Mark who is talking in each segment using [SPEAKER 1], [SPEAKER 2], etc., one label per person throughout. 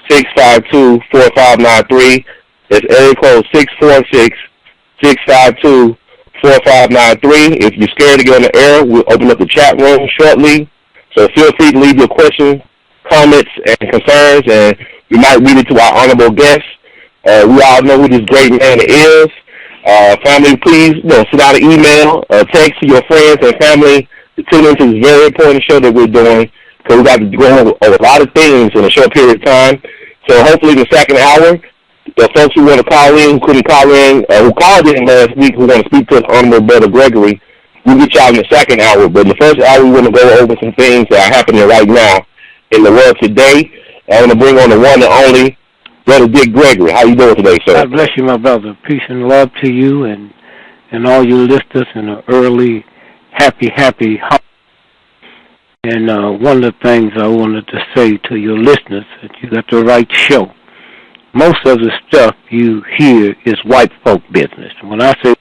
[SPEAKER 1] 652-4593. It's area code 646-652-4593. If you're scared to get on the air, we'll open up the chat room shortly. So feel free to leave your questions, comments, and concerns, and we might read it to our honorable guests. We all know who this great man is. Family, please send out an email, text to your friends and family to tune into this very important show that we're doing, because we got to go over a lot of things in a short period of time. So hopefully in the second hour, the folks who want to call in, who couldn't call in, who called in last week, who want to speak to us, Honorable Brother Gregory, we'll get y'all in the second hour. But in the first hour, we want to go over some things that are happening right now in the world today. I want to bring on the one and only Brother Dick Gregory. How you doing today, sir?
[SPEAKER 2] God bless you, my brother. Peace and love to you and all your listeners in an early, happy holiday. And one of the things I wanted to say to your listeners, that you got the right show. Most of the stuff you hear is white folk business. When I say,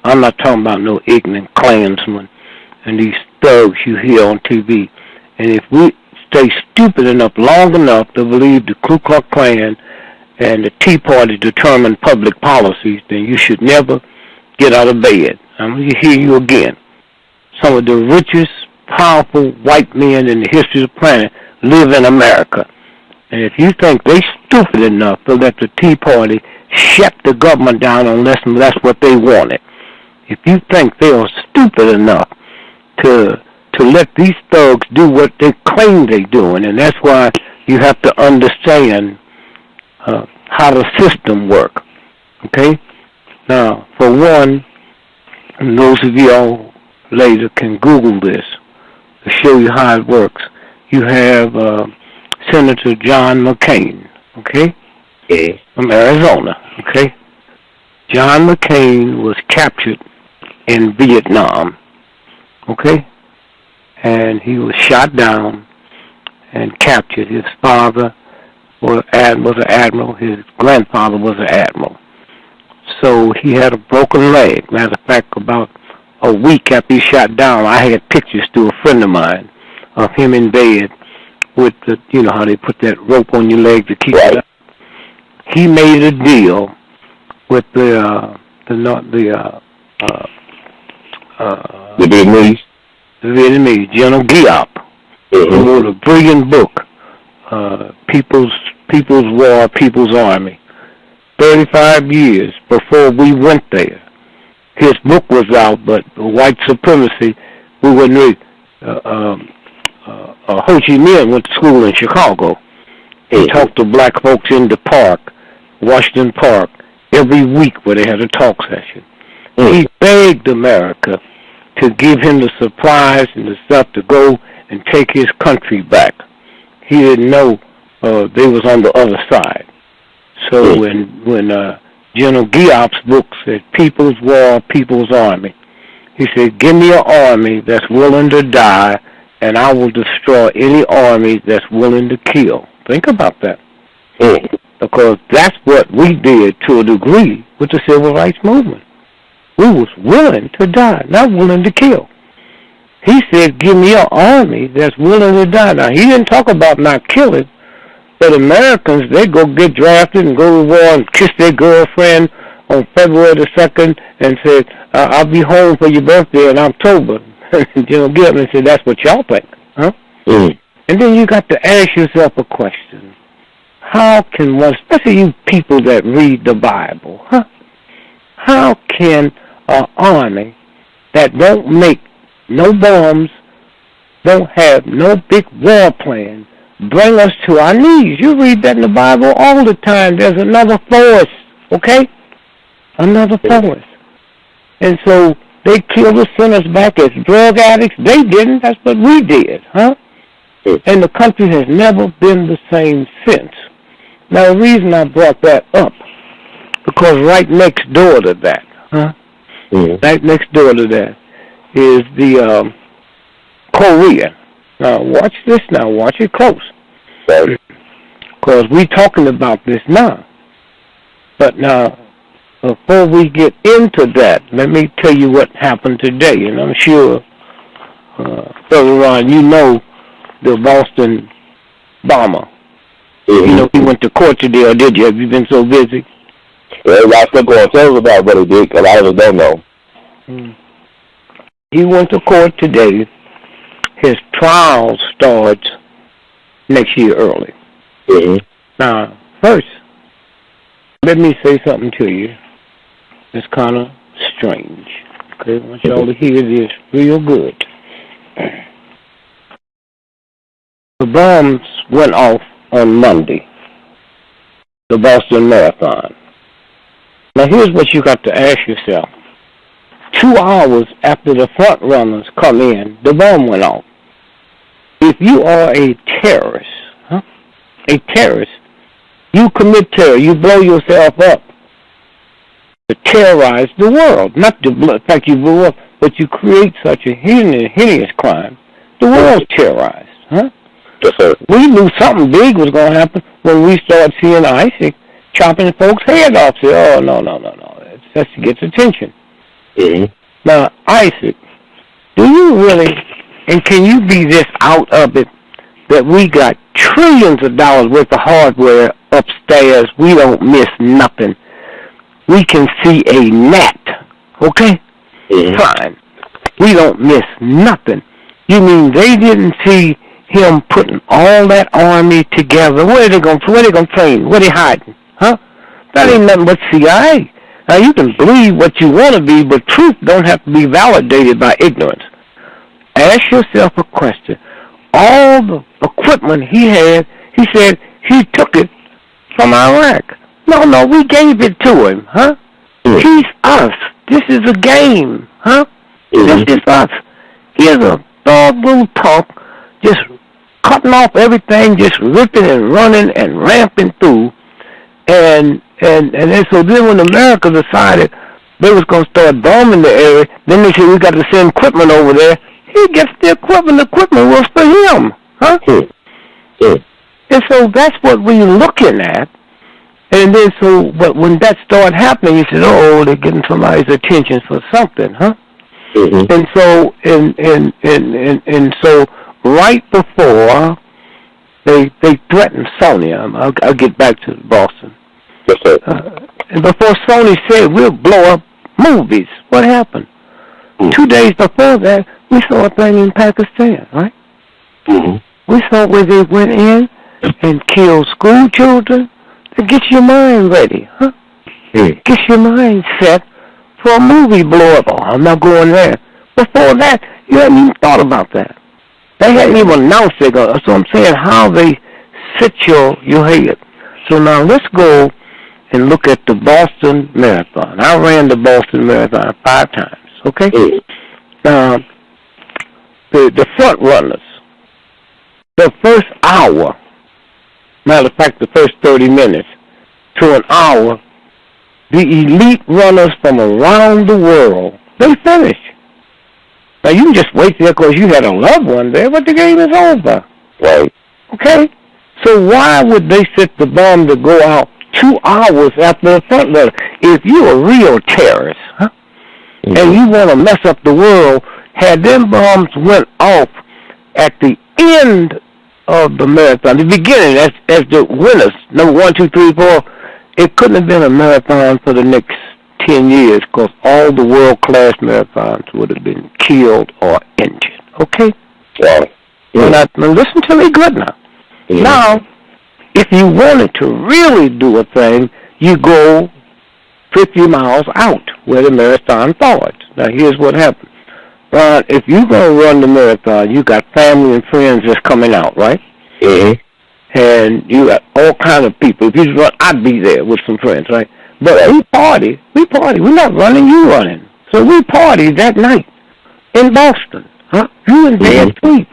[SPEAKER 2] I'm not talking about no ignorant Klansmen and these thugs you hear on TV. And if we stay stupid enough, long enough to believe the Ku Klux Klan and the Tea Party determine public policies, then you should never get out of bed. I'm going to hear you again. Some of the richest, powerful white men in the history of the planet live in America. And if you think they stupid enough to let the Tea Party shut the government down unless that's what they wanted, if you think they are stupid enough to let these thugs do what they claim they're doing, and that's why you have to understand how the system works. Okay? Now, for one, and those of y'all later can Google this to show you how it works. You have Senator John McCain, okay, from Arizona, okay? John McCain was captured in Vietnam, okay? And he was shot down and captured. His father was an admiral. His grandfather was an admiral. So he had a broken leg. Matter of fact, about a week after he shot down, I had pictures to a friend of mine of him in bed with the, you know how they put that rope on your leg to keep it up. He made a deal with the Vietnamese, General Giap, who wrote a brilliant book, People's War, People's Army. 35 years before we went there, his book was out, but white supremacy, we wouldn't read. Ho Chi Minh went to school in Chicago. He talked to black folks in the park, Washington Park, every week where they had a talk session. He begged America to give him the supplies and the stuff to go and take his country back. He didn't know they was on the other side. So when General Giap's book said People's War, People's Army, he said, give me an army that's willing to die, and I will destroy any army that's willing to kill. Think about that. Because that's what we did to a degree with the Civil Rights Movement. We was willing to die, not willing to kill. He said, give me an army that's willing to die. Now, he didn't talk about not killing, but Americans, they go get drafted and go to war and kiss their girlfriend on February the 2nd and said, I'll be home for your birthday in October. General Giap said, that's what y'all think, huh? And then you got to ask yourself a question. How can one, especially you people that read the Bible, huh? How can an army that don't make no bombs, don't have no big war plan, bring us to our knees? You read that in the Bible all the time. There's another force, okay? Another force. And so they killed us, sent us back as drug addicts. They didn't. That's what we did, huh? And the country has never been the same since. Now, the reason I brought that up, because right next door to that, huh? Right next door to that is the Korea. Now, watch this now. Watch it close. Because we're talking about this now. But now, before we get into that, let me tell you what happened today. And I'm sure, Brother Ron, you know the Boston bomber,
[SPEAKER 1] Mm-hmm.
[SPEAKER 2] You know, he went to court today, or did you? Have you been so busy?
[SPEAKER 1] Well, everybody's still going to tell us about what he did. A lot of us don't know.
[SPEAKER 2] He went to court today. His trial starts next year early.
[SPEAKER 1] Mm-hmm.
[SPEAKER 2] Now, first, let me say something to you. It's kind of strange. Okay, I want y'all to hear this real good. The bombs went off on Monday, the Boston Marathon. Now, here's what you got to ask yourself. 2 hours after the front runners come in, the bomb went off. If you are a terrorist, you commit terror, you blow yourself up to terrorize the world. Not to blow, in fact, you blow up, but you create such a hideous crime. The world's terrorized, huh?
[SPEAKER 1] Yes, sir.
[SPEAKER 2] We knew something big was going to happen when we started seeing Isaac chopping folks' head off. Say, oh, no. That gets attention.
[SPEAKER 1] Mm-hmm.
[SPEAKER 2] Now, Isaac, do you really, and can you be this out of it, that we got trillions of dollars worth of hardware upstairs, we don't miss nothing. We can see a gnat, okay?
[SPEAKER 1] Mm-hmm.
[SPEAKER 2] Fine. We don't miss nothing. You mean they didn't see him putting all that army together? Where are they going to train? Where are they hiding? Huh? That ain't nothing but CIA. Now, you can believe what you want to be, but truth don't have to be validated by ignorance. Ask yourself a question. All the equipment he had, he said he took it from Iraq. No, we gave it to him, huh? Mm-hmm. He's us. This is a game, huh? Mm-hmm. This is us. Here's a dog little talk, just cutting off everything, just ripping and running and ramping through. And so then when America decided they was going to start bombing the area, then they said we got to send equipment over there. He gets the equipment. The equipment was for him, huh?
[SPEAKER 1] Mm-hmm.
[SPEAKER 2] And so that's what we're looking at. And then but when that started happening, you said, oh, they're getting somebody's attention for something, huh?
[SPEAKER 1] Mm-hmm.
[SPEAKER 2] And so right before they threatened Sony, I'll get back to Boston.
[SPEAKER 1] Yes, sir.
[SPEAKER 2] And before Sony said we'll blow up movies, what happened? Mm-hmm. 2 days before that, we saw a thing in Pakistan, right? Mm-hmm. We saw where they went in and killed school children. To get your mind ready, huh? Mm. Get your mind set for a movie blow-up. Oh, I'm not going there. Before that, you hadn't even thought about that. They hadn't even announced it. So I'm saying how they sit your head. So now let's go and look at the Boston Marathon. I ran the Boston Marathon 5 times, okay? Mm. The front runners, the first hour, matter of fact, the first 30 minutes to an hour, the elite runners from around the world, they finished. Now, you can just wait there because you had a loved one there, but the game is over.
[SPEAKER 1] Right.
[SPEAKER 2] Okay? So why would they set the bomb to go out 2 hours after the front runner? If you're a real terrorist, huh? Mm-hmm. And you want to mess up the world, had them bombs went off at the end of the marathon, the beginning, as the winners, number 1, 2, 3, 4, it couldn't have been a marathon for the next 10 years because all the world-class marathons would have been killed or injured. Okay?
[SPEAKER 1] Yeah.
[SPEAKER 2] Now listen to me good now. Yeah. Now, if you wanted to really do a thing, you go 50 miles out where the marathon starts. Now, here's what happened. If you're going to run the marathon, you got family and friends that's coming out, right?
[SPEAKER 1] Mm-hmm.
[SPEAKER 2] And you got all kind of people. If you run, I'd be there with some friends, right? But we party. We're not running, you running. So we party that night in Boston, huh? You in bed sleep.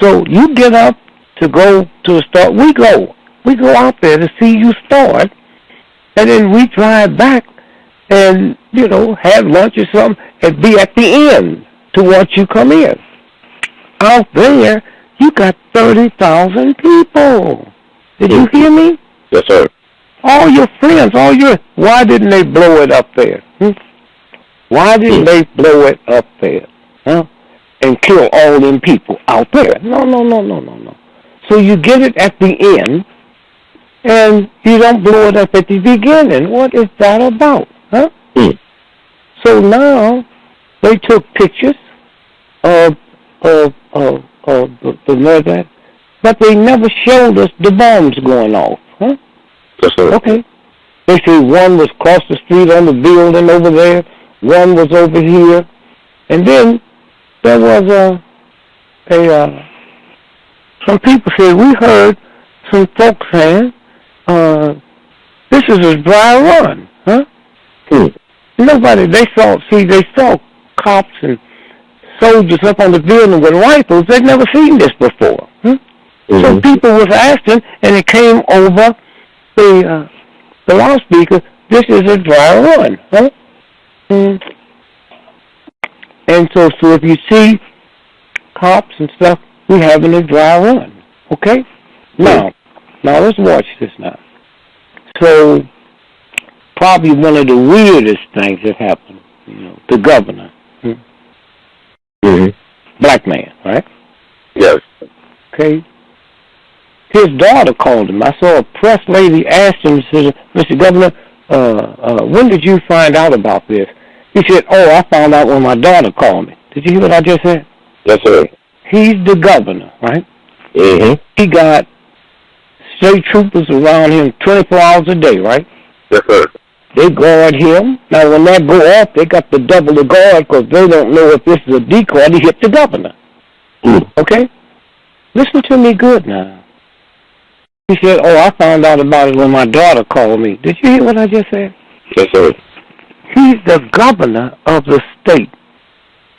[SPEAKER 2] So you get up to go to the start. We go out there to see you start, and then we drive back and, have lunch or something and be at the end to watch you come in. Out there, you got 30,000 people. Did you hear me?
[SPEAKER 1] Yes, sir.
[SPEAKER 2] All your friends, why didn't they blow it up there? Why didn't they blow it up there? Huh? And kill all them people out there? No. So you get it at the end, and you don't blow it up at the beginning. What is that about? Huh? So now they took pictures of the murder, but they never showed us the bombs going off. Huh?
[SPEAKER 1] Yes, sir.
[SPEAKER 2] Okay. They say one was across the street on the building over there, one was over here, and then there was some people said, we heard some folks saying, this is a dry run, huh? Nobody, they saw cops and soldiers up on the building with rifles. They'd never seen this before. So people was asking, and it came over the loudspeaker, this is a dry run, huh? And so if you see cops and stuff, we having a dry run, okay? Now let's watch this now. So, probably one of the weirdest things that happened, the governor, black man, right?
[SPEAKER 1] Yes.
[SPEAKER 2] Okay. His daughter called him. I saw a press lady asked him, said, Mr. Governor, when did you find out about this? He said, I found out when my daughter called me. Did you hear what I just said?
[SPEAKER 1] Yes, sir.
[SPEAKER 2] He's the governor, right? He got state troopers around him 24 hours a day, right?
[SPEAKER 1] Yes, sir.
[SPEAKER 2] They guard him. Now, when that go off, they got to double the guard because they don't know if this is a decoy to hit the governor. Okay? Listen to me good now. He said, I found out about it when my daughter called me. Did you hear what I just said?
[SPEAKER 1] Yes, sir.
[SPEAKER 2] He's the governor of the state.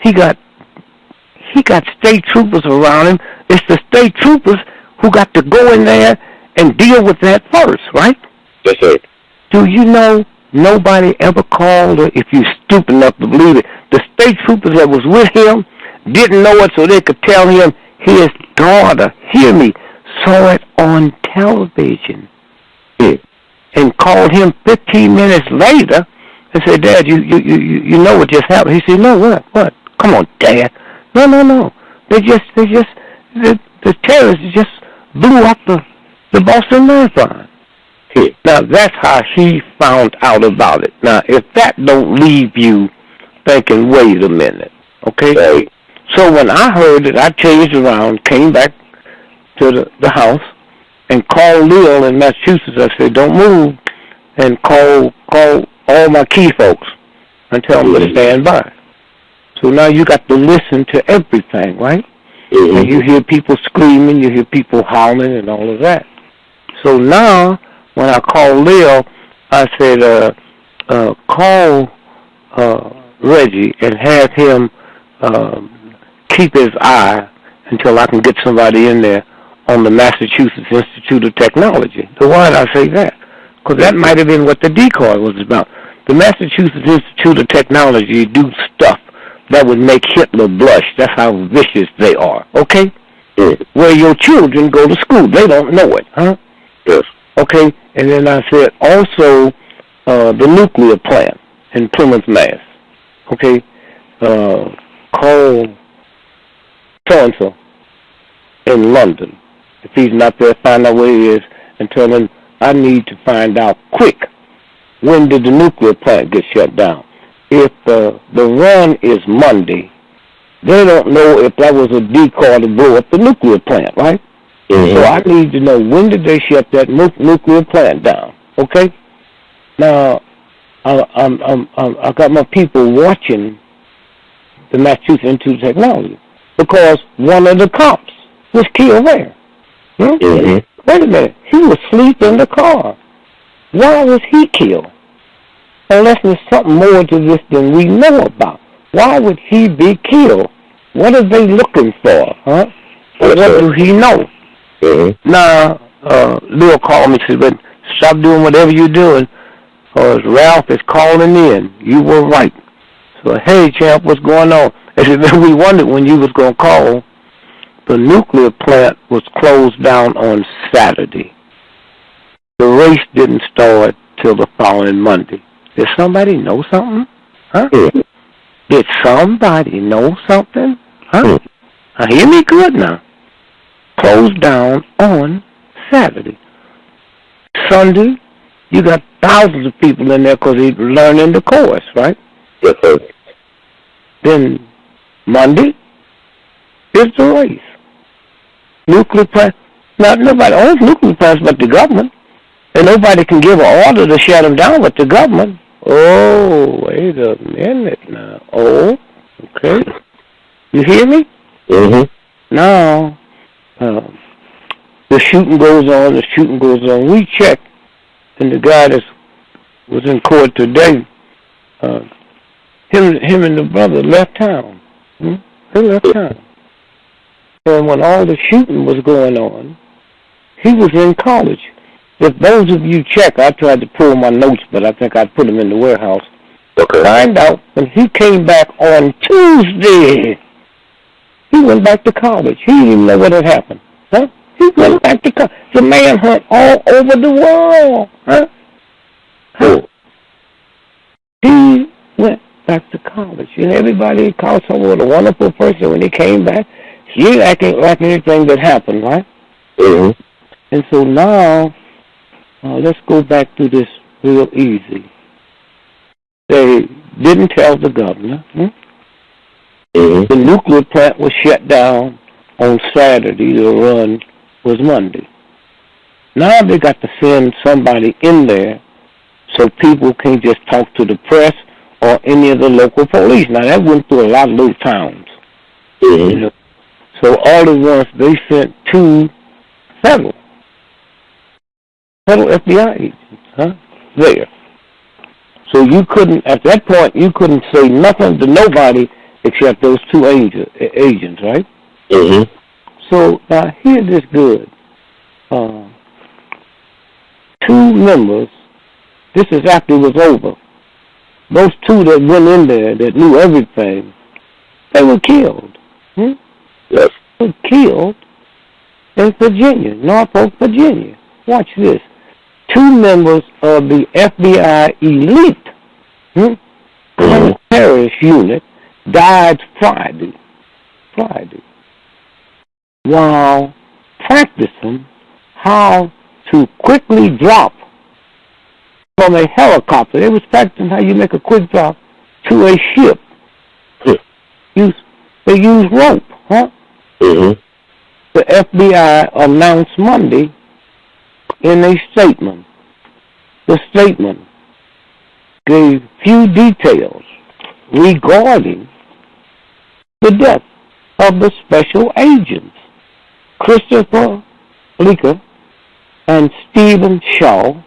[SPEAKER 2] He got state troopers around him. It's the state troopers who got to go in there and deal with that first, right?
[SPEAKER 1] Yes, sir.
[SPEAKER 2] Do you know nobody ever called, or if you're stupid enough to believe it, the state troopers that was with him didn't know it so they could tell him his daughter, hear me, saw it on television and called him 15 minutes later and said, Dad, you know what just happened? He said, no, what? Come on, Dad. No. The terrorists just blew up the Boston Marathon. Now, that's how he found out about it. Now, if that don't leave you thinking, wait a minute, okay?
[SPEAKER 1] Right.
[SPEAKER 2] So when I heard it, I changed around, came back to the house, and called Lil in Massachusetts. I said, don't move, and call all my key folks and tell them to stand by. So now you got to listen to everything, right? And you hear people screaming, you hear people howling and all of that. So now, when I called Lil, I said, call Reggie and have him keep his eye until I can get somebody in there on the Massachusetts Institute of Technology. So why did I say that? Because that might have been what the decoy was about. The Massachusetts Institute of Technology do stuff that would make Hitler blush. That's how vicious they are, okay? Where your children go to school. They don't know it, huh?
[SPEAKER 1] Yes.
[SPEAKER 2] Okay, and then I said also the nuclear plant in Plymouth, Mass. Okay, call so-and-so in London. If he's not there, find out where he is and tell him I need to find out quick, when did the nuclear plant get shut down? If the run is Monday, they don't know if that was a decoy to blow up the nuclear plant, right? So I need to know, when did they shut that nuclear plant down? Okay. Now I got my people watching the Massachusetts Institute of Technology because one of the cops was killed there. Wait a minute, he was asleep in the car. Why was he killed? Unless there's something more to this than we know about. Why would he be killed? What are they looking for, huh? What do he know? Now, Lil called me and said, but stop doing whatever you're doing, because Ralph is calling in. You were right. So, hey, champ, what's going on? I said, we wondered when you was going to call. The nuclear plant was closed down on Saturday. The race didn't start till the following Monday. Did somebody know something? Huh? Did somebody know something? Huh? Now, hear me good now. Closed down on Saturday. Sunday, you got thousands of people in there because they're learning the course, right?
[SPEAKER 1] Yes, sir.
[SPEAKER 2] Then Monday is the race. Nuclear plants. Now, nobody owns nuclear plants but the government. And nobody can give an order to shut them down but the government. Oh, wait a minute now. Oh, okay. You hear me?
[SPEAKER 1] Mm-hmm.
[SPEAKER 2] Now, the shooting goes on. We checked, and the guy that was in court today, him and the brother left town. They left town. And when all the shooting was going on, he was in college. If those of you check, I tried to pull my notes, but I think I put them in the warehouse.
[SPEAKER 1] Okay.
[SPEAKER 2] Find out when he came back on Tuesday, he went back to college. He didn't even know what had happened. Huh? He went back to college. The manhunt all over the world. Huh? He went back to college. And everybody called someone a wonderful person when he came back. He didn't act like anything that happened, right?
[SPEAKER 1] Mm-hmm.
[SPEAKER 2] And so now, let's go back to this real easy. They didn't tell the governor.
[SPEAKER 1] Mm-hmm.
[SPEAKER 2] The nuclear plant was shut down on Saturday. The run was Monday. Now they got to send somebody in there so people can't just talk to the press or any of the local police. Now that went through a lot of little towns.
[SPEAKER 1] Mm-hmm.
[SPEAKER 2] You know? So all at once they sent 2 federal FBI agents, there. So you couldn't, at that point, you couldn't say nothing to nobody except those 2 agents, right?
[SPEAKER 1] Mm-hmm.
[SPEAKER 2] So now hear this good. 2 members, this is after it was over. Those 2 that went in there that knew everything, they were killed.
[SPEAKER 1] Yes.
[SPEAKER 2] They were killed in Virginia, Norfolk, Virginia. Watch this. 2 members of the FBI elite terrorist unit died Friday while practicing how to quickly drop from a helicopter. They was practicing how you make a quick drop to a ship. They use rope,
[SPEAKER 1] Mm-hmm.
[SPEAKER 2] The FBI announced Monday in a statement. The statement gave few details regarding the death of the special agents, Christopher Leaker and Stephen Shaw,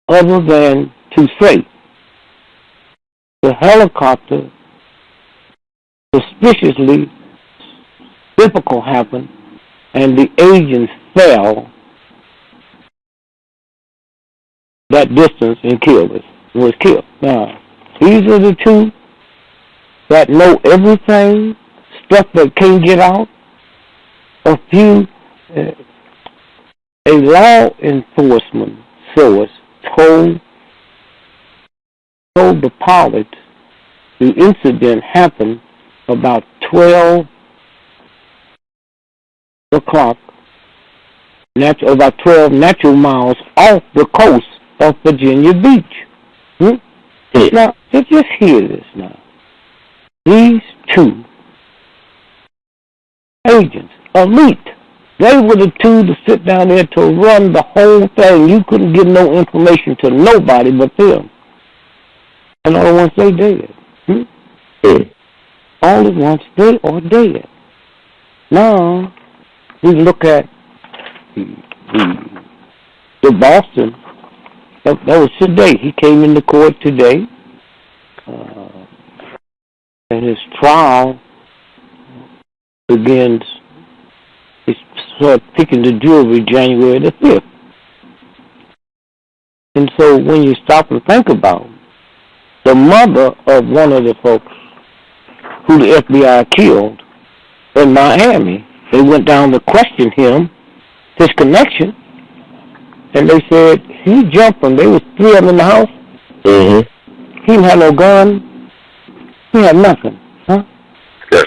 [SPEAKER 2] other than to say the helicopter suspiciously difficult happened and the agents fell that distance and was killed. Now, these are the 2 that know everything, stuff that can't get out. A law enforcement source told the pilot the incident happened about 12 o'clock, about 12 natural miles off the coast of Virginia Beach. Now, just hear this now. These 2 agents, elite, they were the 2 to sit down there to run the whole thing. You couldn't give no information to nobody but them. And all at once they dead. All at once they are dead. Now, we look at the Boston. That was today. He came into court today. And his trial begins, he started picking the jury January the 5th. And so when you stop and think about it, the mother of one of the folks who the FBI killed in Miami, they went down to question him, his connection, and they said he jumped them. There was 3 of them in the house. Mm-hmm. He didn't have no gun. He had nothing.
[SPEAKER 1] Yes.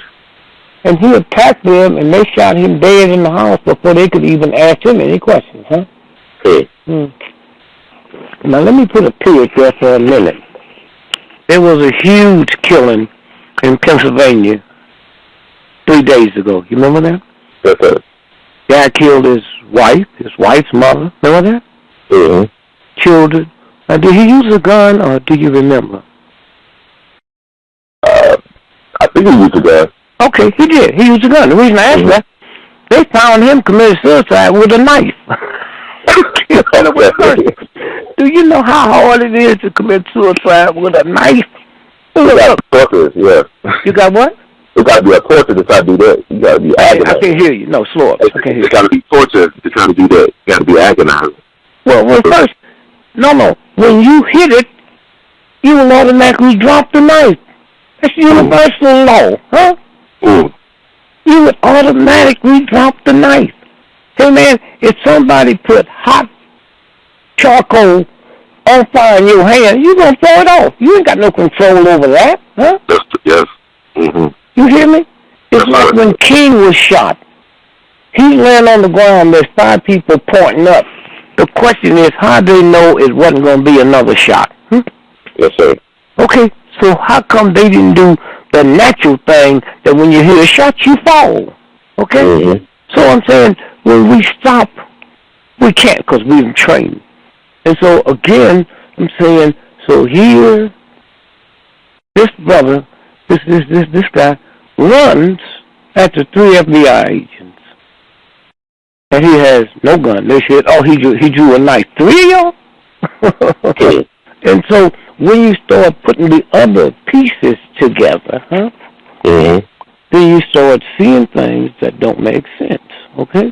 [SPEAKER 2] And he attacked them, and they shot him dead in the house before they could even ask him any questions. Now, let me put a period there for a minute. There was a huge killing in Pennsylvania 3 days ago. You remember that?
[SPEAKER 1] Yes, sir.
[SPEAKER 2] Guy killed his wife's mother. Remember that?
[SPEAKER 1] Mm-hmm.
[SPEAKER 2] Children. Now, did he use a gun, or do you remember?
[SPEAKER 1] I think he used a gun.
[SPEAKER 2] Okay, he did. He used a gun. The reason I asked that, they found him committed suicide with a knife. Do you know how hard it is to commit suicide with a knife?
[SPEAKER 1] Torture, yeah.
[SPEAKER 2] You got what?
[SPEAKER 1] It got to be a torture to try to do that. You got to be agonized.
[SPEAKER 2] I can't hear you. No, slow up. I can't hear you.
[SPEAKER 1] It's got to be torture to try to do that. You got to be agonized.
[SPEAKER 2] Well, first, no. When you hit it, you will automatically drop the knife. That's universal law, huh? You would automatically drop the knife. Hey, man, if somebody put hot charcoal on fire in your hand, you're going to throw it off. You ain't got no control over that, huh?
[SPEAKER 1] Yes. Mm-hmm.
[SPEAKER 2] You hear me? It's like when King was shot. He laying on the ground, there's 5 people pointing up. The question is, how do they know it wasn't going to be another shot?
[SPEAKER 1] Yes, sir.
[SPEAKER 2] Okay, so how come they didn't do the natural thing that when you hear a shot, you fall? Okay?
[SPEAKER 1] Mm-hmm.
[SPEAKER 2] So I'm saying, when we stop, we can't because we've trained. And so, again, I'm saying, so here, this brother, this guy, runs after 3 FBI agents. And he has no gun. They said, he drew a knife. 3 of y'all? And so, when you start putting the other pieces together, then you start seeing things that don't make sense, okay?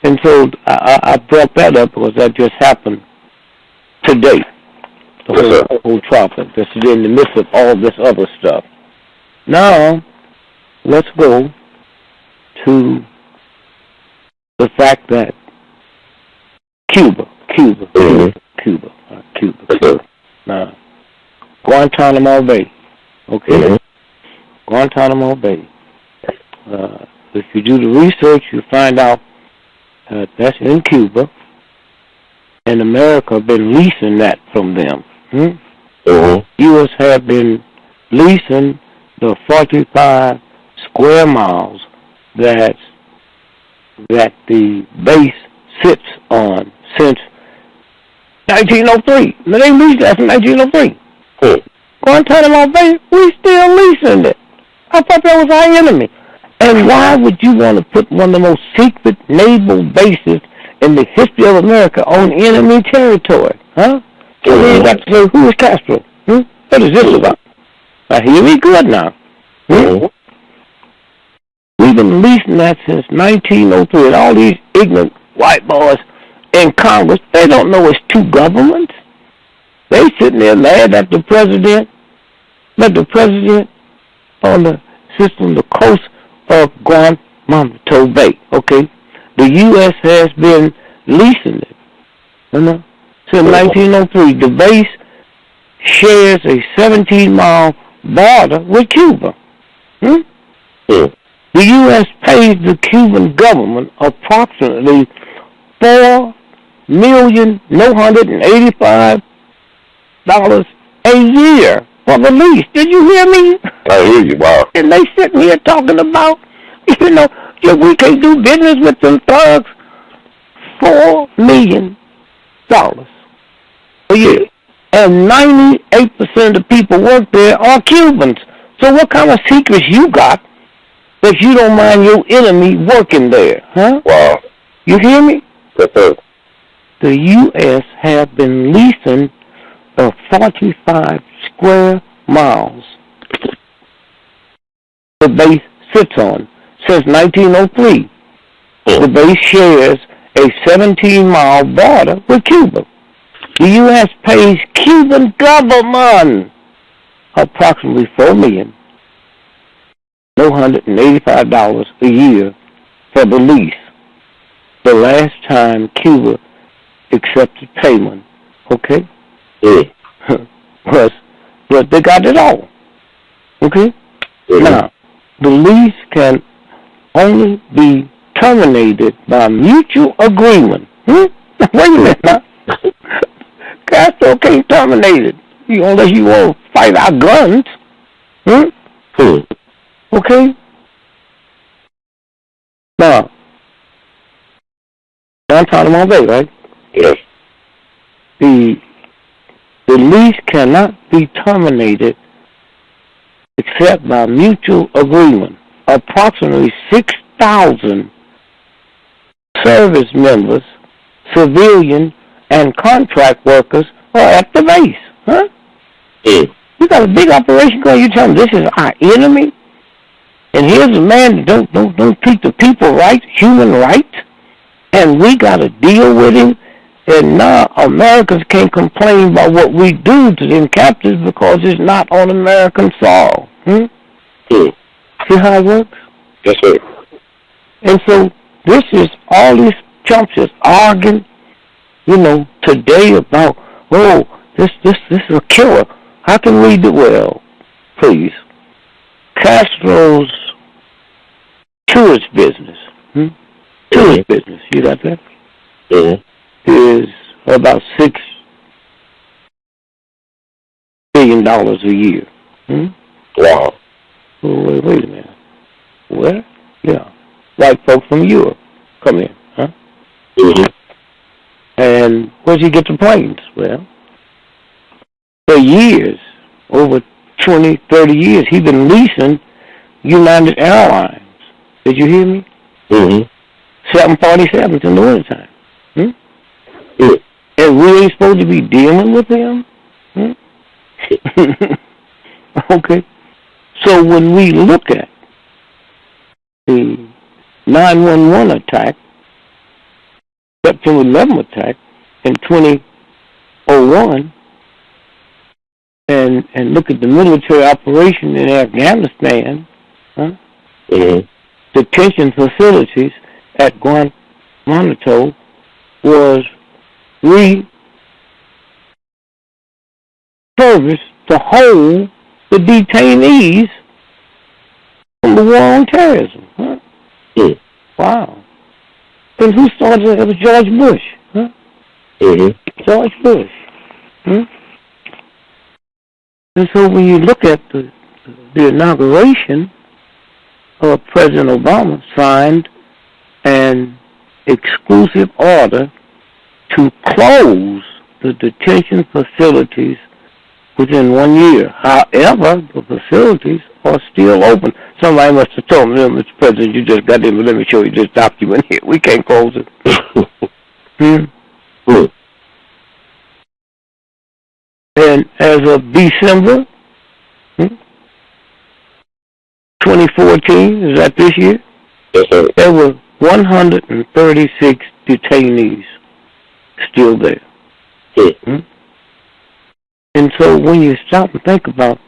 [SPEAKER 2] And so I brought that up because that just happened today. The whole topic that's in the midst of all this other stuff. Now, let's go to the fact that Cuba. Now, Guantanamo Bay, okay? Guantanamo Bay. If you do the research, you find out that's in Cuba, and America have been leasing that from them. U.S. have been leasing the 45 square miles that the base sits on since 1903. Now, they leased that from 1903. Guantanamo Bay, we still leasing it. I thought that was our enemy. And why would you want to put one of the most secret naval bases in the history of America on enemy territory? Huh? So then you got to say, who is Castro? What is this about? Now, here we good now. We've been leasing that since 1903. And all these ignorant white boys in Congress, they don't know it's 2 governments. They sitting there mad at the president. But the president on the system, the coast of Guantanamo Bay, okay? The U.S. has been leasing it, since 1903. The base shares a 17-mile border with Cuba. The U.S. pays the Cuban government approximately $4,985,000 a year for the lease. Did you hear me?
[SPEAKER 1] I hear you, wow.
[SPEAKER 2] And they sitting here talking about, we can't do business with them thugs. $4 million a year. And 98% of the people work there are Cubans. So what kind of secrets you got that you don't mind your enemy working there, huh?
[SPEAKER 1] Wow.
[SPEAKER 2] You hear me?
[SPEAKER 1] Yes, sir.
[SPEAKER 2] The U.S. have been leasing 45 square miles the base sits on since 1903. The base shares a 17-mile border with Cuba. The U.S. pays Cuban government approximately $4,985,000 a year for the lease. The last time Cuba accepted payment, okay? But they got it all, okay? Now, the lease can only be terminated by mutual agreement. Now, Wait a minute now. Castro can't terminate it unless you want to fight our guns. Okay? Now, Guantanamo Bay, right?
[SPEAKER 1] Yes.
[SPEAKER 2] The lease cannot be terminated except by mutual agreement. Approximately 6,000 service members, civilian, and contract workers are at the base. Huh? You got a big operation going. You tell them this is our enemy, and here's a man that don't treat the people right, human rights, and we got to deal with him. And now Americans can't complain about what we do to them captives because it's not on American soil. See how it works?
[SPEAKER 1] Yes, sir.
[SPEAKER 2] And so this is all these chumps is arguing, today about, this is a killer. How can we do well? Please. Castro's tourist business. Tourist business. You got that? Is about $6 billion a year.
[SPEAKER 1] Wow.
[SPEAKER 2] Wait a minute. Where? Yeah. White folks from Europe come in, huh? And where'd you get the planes? Well, for years, over 20, 30 years, he's been leasing United Airlines. Did you hear me? 747s in the wintertime. And we ain't supposed to be dealing with them? Okay. So when we look at the 9/11 attack, September 11 attack in 2001, and look at the military operation in Afghanistan, detention facilities at Guantanamo was refurbished to hold the detainees from the war on terrorism. Wow. And who started it? It was George Bush. George Bush. And so when you look at the inauguration of President Obama signed an exclusive order to close the detention facilities within 1 year. However, the facilities are still open. Somebody must have told me, Mr. President, you just got in, but let me show you this document here. We can't close it. And as of December 2014, is that this year?
[SPEAKER 1] Yes, sir.
[SPEAKER 2] There were 136 detainees still there. And so when you stop and think about,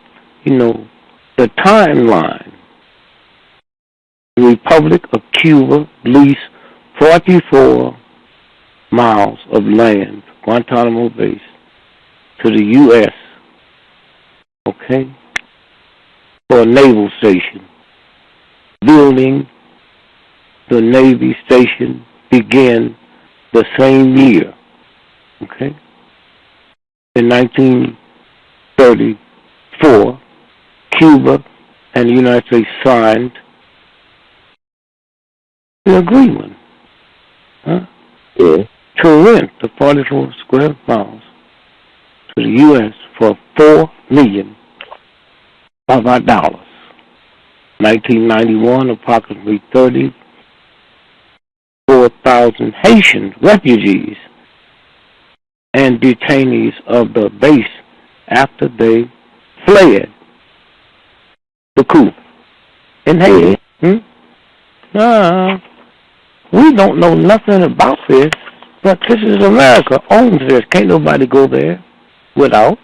[SPEAKER 2] the timeline, the Republic of Cuba leased 44 miles of land, Guantanamo base, to the U.S., okay, for a naval station. Building the Navy station began the same year, okay? In 1934, Cuba and the United States signed the agreement to rent the 44 square miles to the U.S. for $4 million of our dollars. 1991, approximately 34,000 Haitian refugees and detainees of the base after they fled the coup in Haiti. We don't know nothing about this, but this is America, owns this. Can't nobody go there without.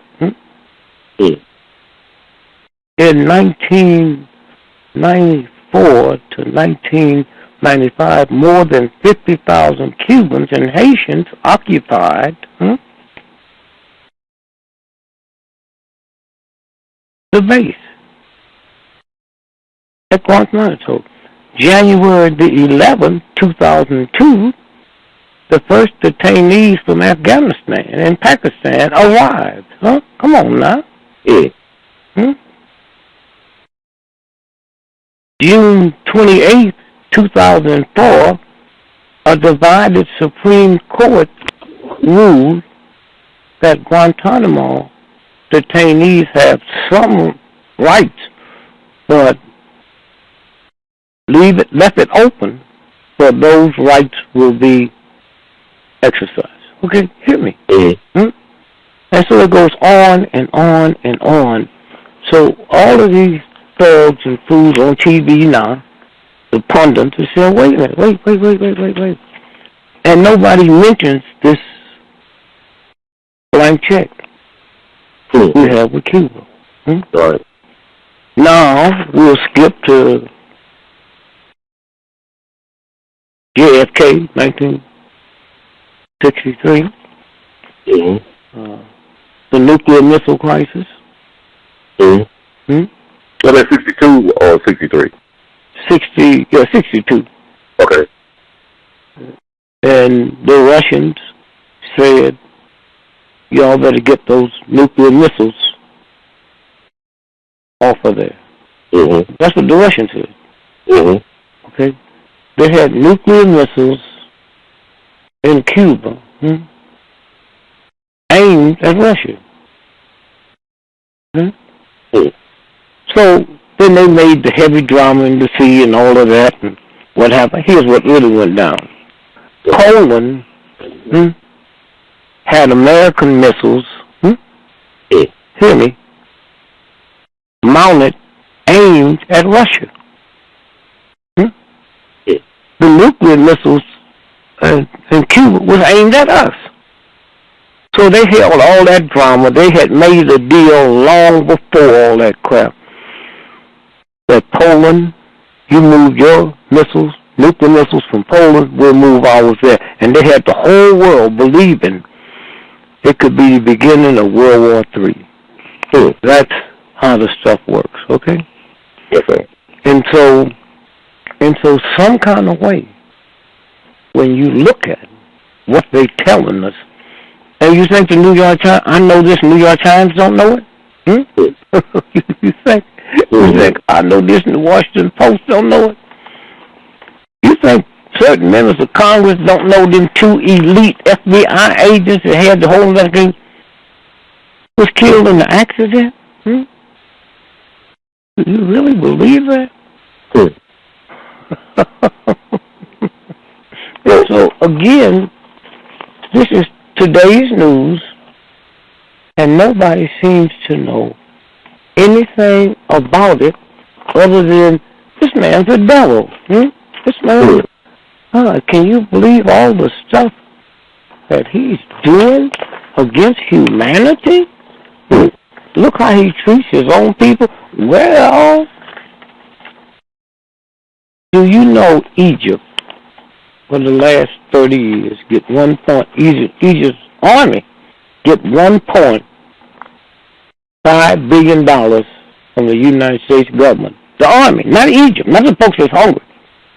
[SPEAKER 2] In 1994 to 1995, more than 50,000 Cubans and Haitians occupied the base at Guantanamo. January the 11th, 2002, the first detainees from Afghanistan and Pakistan arrived. Huh? Come on now. Hmm? June 28, 2004, a divided Supreme Court ruled that Guantanamo detainees have some rights, but left it open for those rights will be exercised. Okay, hear me. And so it goes on and on and on. So all of these thugs and fools on TV now, the pundits, are saying, wait a minute, wait. And nobody mentions this blank check we have with Cuba.
[SPEAKER 1] Right.
[SPEAKER 2] Now we'll skip to JFK, 1963. The nuclear missile crisis.
[SPEAKER 1] Was that 62 or 63?
[SPEAKER 2] 62.
[SPEAKER 1] Okay.
[SPEAKER 2] And the Russians said, y'all better get those nuclear missiles off of there. That's what the Russians said. Okay. They had nuclear missiles in Cuba aimed at Russia. So then they made the heavy drama in the sea and all of that. And what happened? Here's what really went down. Poland had American missiles, hear me, mounted, aimed at Russia. The nuclear missiles in Cuba was aimed at us. So they held all that drama. They had made a deal long before all that crap. That Poland, you move your missiles, nuclear missiles from Poland, we'll move ours there. And they had the whole world believing it could be the beginning of World War III. That's how the stuff works, okay?
[SPEAKER 1] Yes, sir.
[SPEAKER 2] And so some kind of way, when you look at what they're telling us, and you think the New York Times, I know this, New York Times don't know it? You think I know this and the Washington Post don't know it? You think certain members of Congress don't know them two elite FBI agents that had the whole investigation was killed in the accident? Do you really believe that? So again, this is today's news, and nobody seems to know anything about it other than this man's a devil. This man, can you believe all the stuff that he's doing against humanity? Look how he treats his own people. Well, do you know Egypt, for the last 30 years, get 1 point, Egypt's army get $1.5 billion from the United States government. The army, not Egypt, not the folks that's hungry.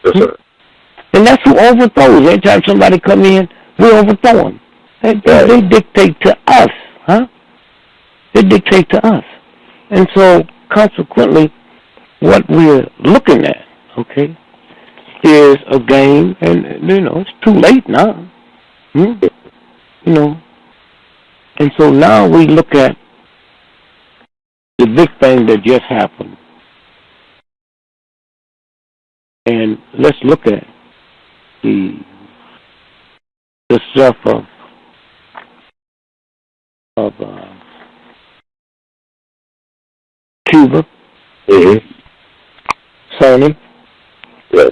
[SPEAKER 1] Yes, sir.
[SPEAKER 2] And that's who overthrows. Every time somebody come in, we overthrow them. They dictate to us, They dictate to us. And so, consequently, what we're looking at, okay, is a game, and, it's too late now. And so now we look at the big thing that just happened. And let's look at the stuff of Cuba, Sony.
[SPEAKER 1] Yes.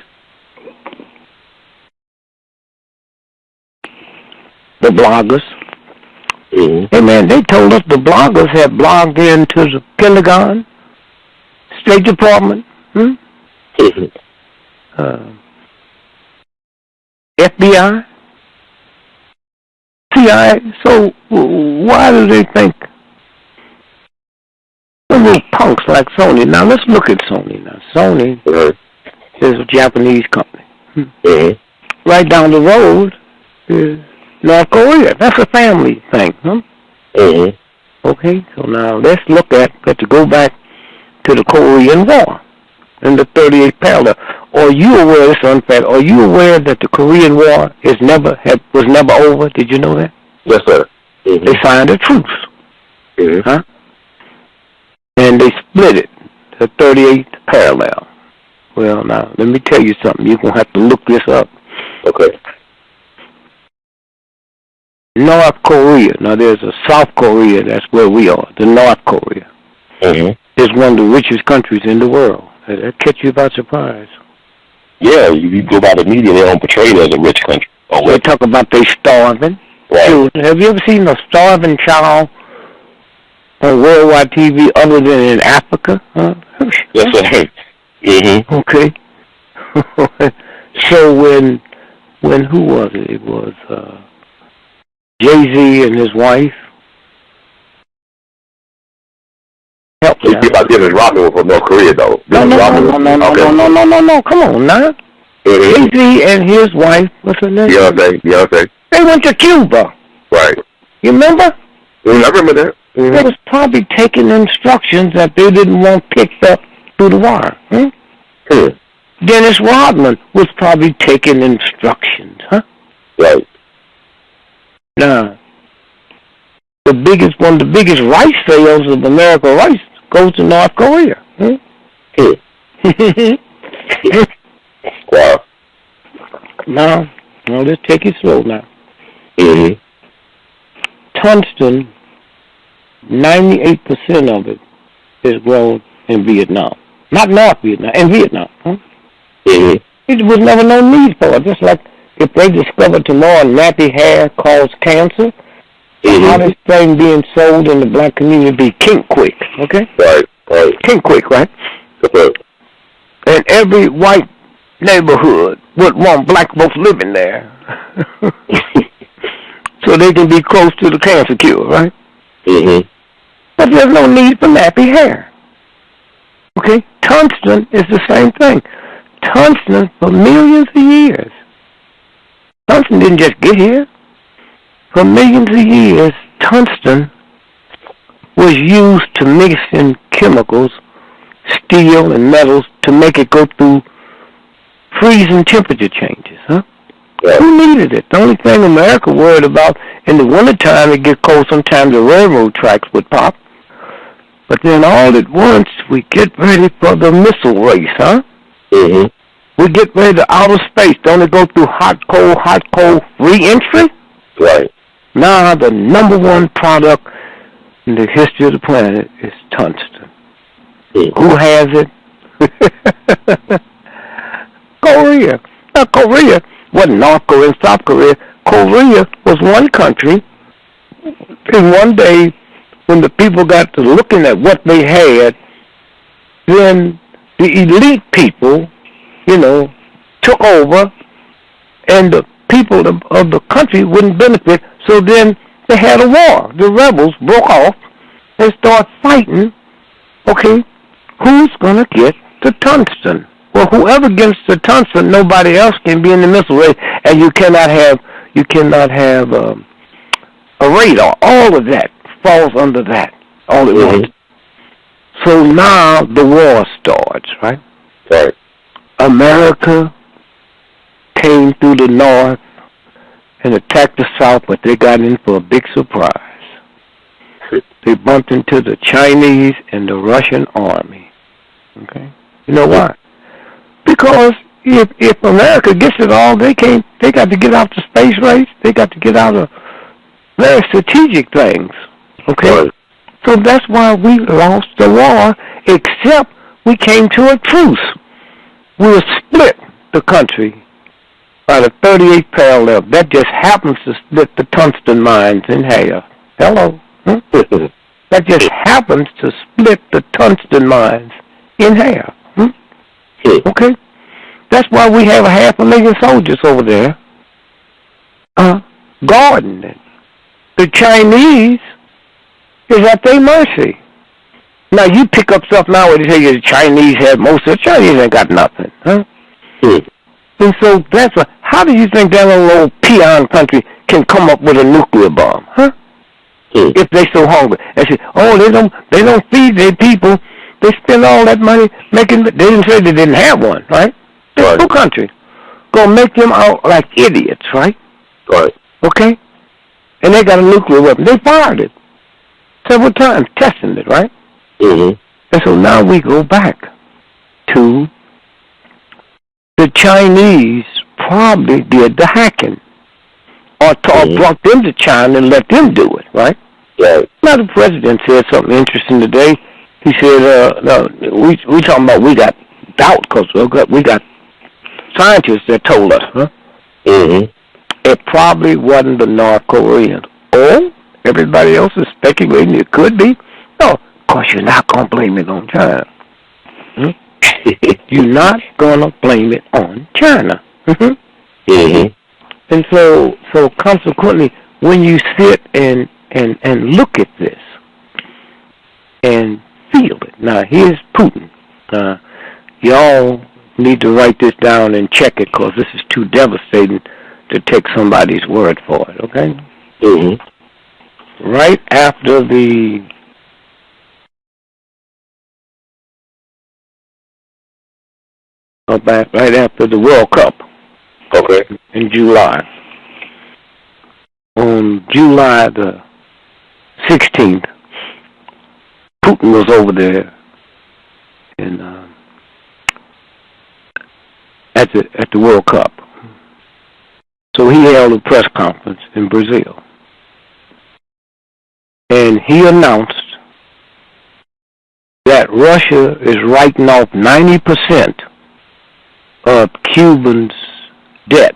[SPEAKER 2] The bloggers. Hey man, they told us the bloggers had blogged into the Pentagon, State Department, FBI, CIA. So why do they think the little punks like Sony? Now let's look at Sony. Now Sony is a Japanese company. Right down the road is North Korea. That's a family thing, huh?
[SPEAKER 1] Mm-hmm.
[SPEAKER 2] Okay, so now let's go back to the Korean War and the 38th parallel. Are you aware, it's unfair, are you aware that the Korean War was never over? Did you know that?
[SPEAKER 1] Yes, sir. Mm-hmm.
[SPEAKER 2] They signed a truce.
[SPEAKER 1] Mm-hmm.
[SPEAKER 2] Huh? And they split it, the 38th parallel. Well, now, let me tell you something. You're going to have to look this up.
[SPEAKER 1] Okay.
[SPEAKER 2] North Korea. Now, there's a South Korea. That's where we are. The North Korea.
[SPEAKER 1] Mm-hmm.
[SPEAKER 2] Is one of the richest countries in the world. That catch you by surprise.
[SPEAKER 1] Yeah, you go by the media, they don't portray it as a rich country.
[SPEAKER 2] They talk about they starving.
[SPEAKER 1] Right.
[SPEAKER 2] Children. Have you ever seen a starving child on worldwide TV other than in Africa? Huh?
[SPEAKER 1] Yes, sir. Mm-hmm.
[SPEAKER 2] Okay. So when who was it? It was Jay-Z and his wife. Help me.
[SPEAKER 1] You about Dennis Rodman from North Korea, though.
[SPEAKER 2] No. Come on, now.
[SPEAKER 1] Mm-hmm.
[SPEAKER 2] Jay-Z and his wife, what's her name?
[SPEAKER 1] Beyonce.
[SPEAKER 2] They went to Cuba.
[SPEAKER 1] Right.
[SPEAKER 2] You remember?
[SPEAKER 1] I remember that. Mm-hmm.
[SPEAKER 2] They was probably taking instructions that they didn't want picked up through the wire. Dennis Rodman was probably taking instructions, huh?
[SPEAKER 1] Right.
[SPEAKER 2] Now, one of the biggest rice sales of American rice goes to North Korea.
[SPEAKER 1] Wow.
[SPEAKER 2] Now, let's take it slow now.
[SPEAKER 1] Mm-hmm.
[SPEAKER 2] Tungsten, 98% of it is grown in Vietnam. Not North Vietnam, in Vietnam. Huh?
[SPEAKER 1] Mm-hmm.
[SPEAKER 2] It was never no need for it. Just like if they discovered tomorrow nappy hair caused cancer, the hottest thing being sold in the black community would be Kink Quick, okay?
[SPEAKER 1] Right.
[SPEAKER 2] Kink Quick, right?
[SPEAKER 1] Okay.
[SPEAKER 2] And every white neighborhood would want black folks living there. So they can be close to the cancer cure, right?
[SPEAKER 1] Mm-hmm.
[SPEAKER 2] But there's no need for nappy hair. Okay? Tungsten is the same thing. Tungsten for millions of years. Tungsten didn't just get here. For millions of years, tungsten was used to mix in chemicals, steel and metals, to make it go through freezing temperature changes, huh? Yeah. Who needed it? The only thing America worried about, in the wintertime it get cold, sometimes the railroad tracks would pop. But then all at once, we get ready for the missile race, huh?
[SPEAKER 1] Mm-hmm.
[SPEAKER 2] We get ready to outer space. Don't it go through hot, cold re-entry?
[SPEAKER 1] Right.
[SPEAKER 2] Now the number one product in the history of the planet is tungsten. Mm-hmm. Who has it? Korea. Now Korea wasn't North Korea and South Korea. Korea was one country. And one day, when the people got to looking at what they had, then the elite people, took over, and the people of the country wouldn't benefit. So then they had a war. The rebels broke off and started fighting. Okay, who's gonna get the tungsten? Well, whoever gets the tungsten, nobody else can be in the missile race, and you cannot have a radar. All of that falls under that. All at once. So now the war starts, right?
[SPEAKER 1] Right.
[SPEAKER 2] America came through the north and attacked the south, but they got in for a big surprise. They bumped into the Chinese and the Russian army. Okay? You know why? Because if America gets it all, they got to get out the space race. They got to get out of very strategic things. Okay? Right. So that's why we lost the war, except we came to a truce. We were split the country by the 38th parallel. That just happens to split the tungsten mines in half. Hello? That just happens to split the tungsten mines in half. Okay? That's why we have 500,000 soldiers over there guarding it. The Chinese is at their mercy. Now, you pick up stuff now where they tell you the Chinese have most of the Chinese ain't got nothing. Huh? And so how do you think that little old peon country can come up with a nuclear bomb, huh? If they so hungry. They say, oh, they don't feed their people. They spend all that money making, they didn't say they didn't have one, right? This whole country. Gonna make them out like idiots, right?
[SPEAKER 1] Right.
[SPEAKER 2] Okay? And they got a nuclear weapon. They fired it several times, testing it, right?
[SPEAKER 1] Mm-hmm.
[SPEAKER 2] And so now we go back to the Chinese probably did the hacking. Or brought them to China and let them do it, right?
[SPEAKER 1] Right.
[SPEAKER 2] Now the president said something interesting today. He said, no, we talking about we got doubt because we got scientists that told us, huh?
[SPEAKER 1] Mm-hmm.
[SPEAKER 2] It probably wasn't the North Koreans. Oh, everybody else is speculating it could be. No, of course you're not going to blame it on China. You're not going to blame it on China.
[SPEAKER 1] Mm-hmm.
[SPEAKER 2] And so consequently, when you sit and look at this and feel it. Now, here's Putin. Y'all need to write this down and check it because this is too devastating to take somebody's word for it, okay?
[SPEAKER 1] Mm-hmm.
[SPEAKER 2] Right after the World Cup.
[SPEAKER 1] Okay.
[SPEAKER 2] In July. On July the 16th, Putin was over there at the World Cup. So he held a press conference in Brazil. And he announced that Russia is writing off 90% of Cuban's debt.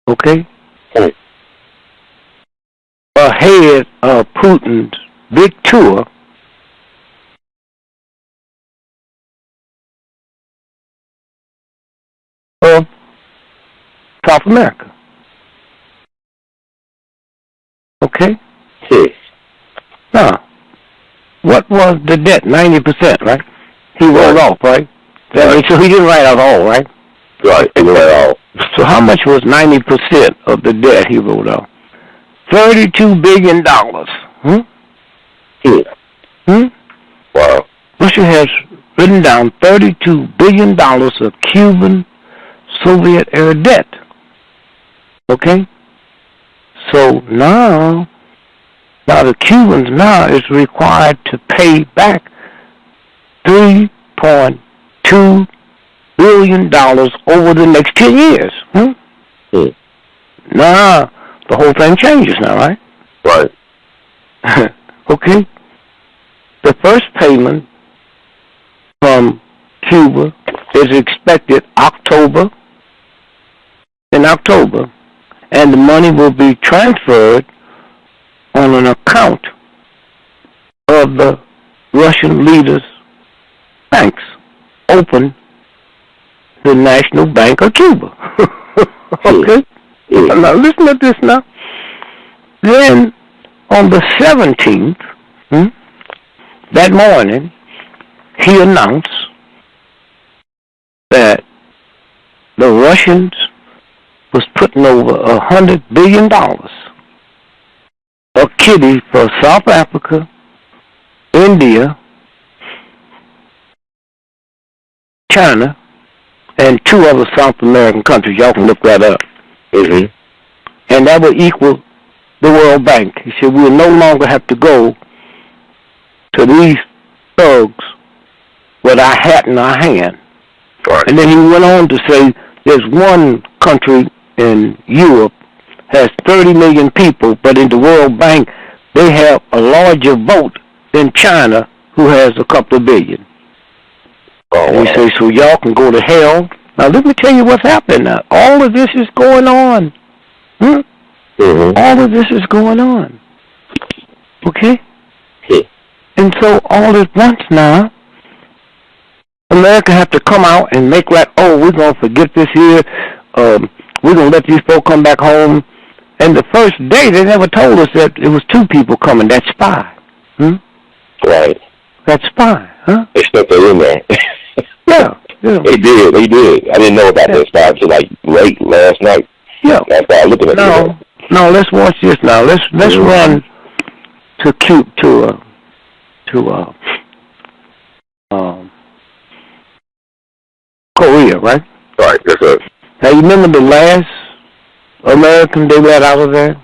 [SPEAKER 2] Okay? Ahead of Putin's big tour of South America. Okay?
[SPEAKER 1] Yes.
[SPEAKER 2] Now, what was the debt? 90%, right? He rolled off, right?
[SPEAKER 1] Right.
[SPEAKER 2] So he didn't write out all, right?
[SPEAKER 1] Right, he wrote all.
[SPEAKER 2] So how much was 90% of the debt he wrote off? $32 billion.
[SPEAKER 1] Wow.
[SPEAKER 2] Russia has written down $32 billion of Cuban Soviet-era debt. Okay? So now the Cubans now is required to pay back $3.2 billion over the next 10 years. Now, the whole thing changes now, right?
[SPEAKER 1] Right.
[SPEAKER 2] Okay? The first payment from Cuba is expected in October, and the money will be transferred on an account of the Russian leaders' banks, open the National Bank of Cuba. Okay? Now listen to this now. Then on the 17th, that morning, he announced that the Russians was putting over $100 billion, a kitty for South Africa, India, China, and 2 other South American countries. Y'all can look that up.
[SPEAKER 1] Mm-hmm.
[SPEAKER 2] And that would equal the World Bank. He said we'll no longer have to go to these thugs with our hat in our hand.
[SPEAKER 1] Right.
[SPEAKER 2] And then he went on to say there's one country in Europe has 30 million people, but in the World Bank they have a larger vote than China, who has a couple of billion.
[SPEAKER 1] Oh,
[SPEAKER 2] and he says, so y'all can go to hell. Now let me tell you what's happening now. All of this is going on. All of this is going on. Okay? And so all at once now, America have to come out and make like, oh, we're going to forget this here. We're going to let these folks come back home. And the first day, they never told us that it was 2 people coming. That spy.
[SPEAKER 1] Right.
[SPEAKER 2] That spy, huh?
[SPEAKER 1] They stuck that in there.
[SPEAKER 2] Yeah. Yeah.
[SPEAKER 1] They did. I didn't know about that stuff until like late last night.
[SPEAKER 2] Yeah.
[SPEAKER 1] I started looking at it.
[SPEAKER 2] No, let's watch this now. Let's run to Korea, right?
[SPEAKER 1] Right, yes, sir.
[SPEAKER 2] Now, you remember the last American they let out of there?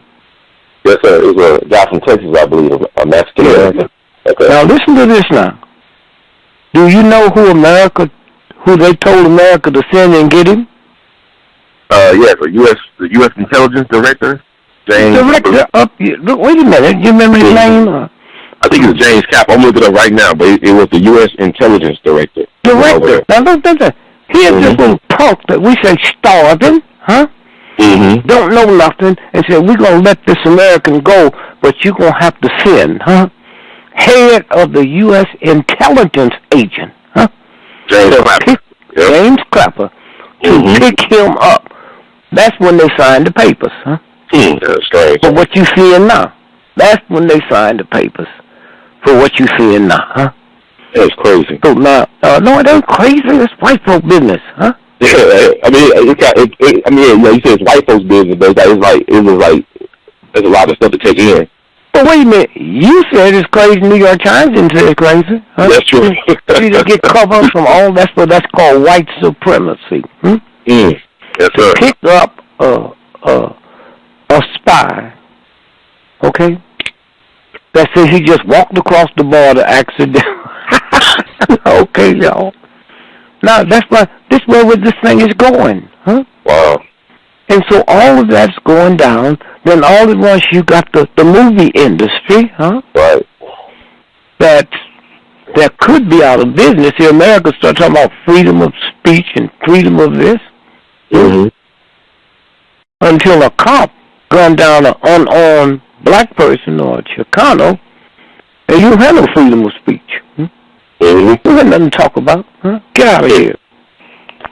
[SPEAKER 1] Yes, sir. It was a guy from Texas, I believe, a Mexican American. Okay.
[SPEAKER 2] Now, listen to this now. Do you know who they told America to send and get him?
[SPEAKER 1] Yes, the U.S. Intelligence Director, James.
[SPEAKER 2] Director up. Wait a minute. You remember his name?
[SPEAKER 1] I think it's James Cap. I'm looking it up right now, but it was the U.S. Intelligence Director.
[SPEAKER 2] Director. Now, look. Here's this little punk that we say starving, huh?
[SPEAKER 1] Mm-hmm.
[SPEAKER 2] Don't know nothing, and said, we're going to let this American go, but you're going to have to send, huh? Head of the U.S. intelligence agent, huh?
[SPEAKER 1] James Clapper.
[SPEAKER 2] James Clapper, to pick him up. That's when they signed the papers, huh?
[SPEAKER 1] That's strange.
[SPEAKER 2] For what you seeing now. That's when they signed the papers. For what you seeing now, huh?
[SPEAKER 1] That's crazy.
[SPEAKER 2] So now, no, it ain't crazy. It's white folk business, huh?
[SPEAKER 1] Yeah, I mean, you said it's white folks' business, but it was like there's a lot of stuff to take in.
[SPEAKER 2] Well, wait a minute. You said it's crazy. New York Times didn't say it's crazy. Huh?
[SPEAKER 1] That's true.
[SPEAKER 2] You just get covered from all that's called white supremacy.
[SPEAKER 1] Yes, sir.
[SPEAKER 2] Pick up a spy, okay? That says he just walked across the border accidentally. Okay, y'all. Now this where this thing is going, huh?
[SPEAKER 1] Wow. And
[SPEAKER 2] so all of that's going down. Then all at once you got the movie industry, huh?
[SPEAKER 1] Right.
[SPEAKER 2] That could be out of business. Here, America start talking about freedom of speech and freedom of this. Until a cop gunned down an unarmed black person or a Chicano, and you have no freedom of speech. You got nothing to talk about. Huh? Get out of here.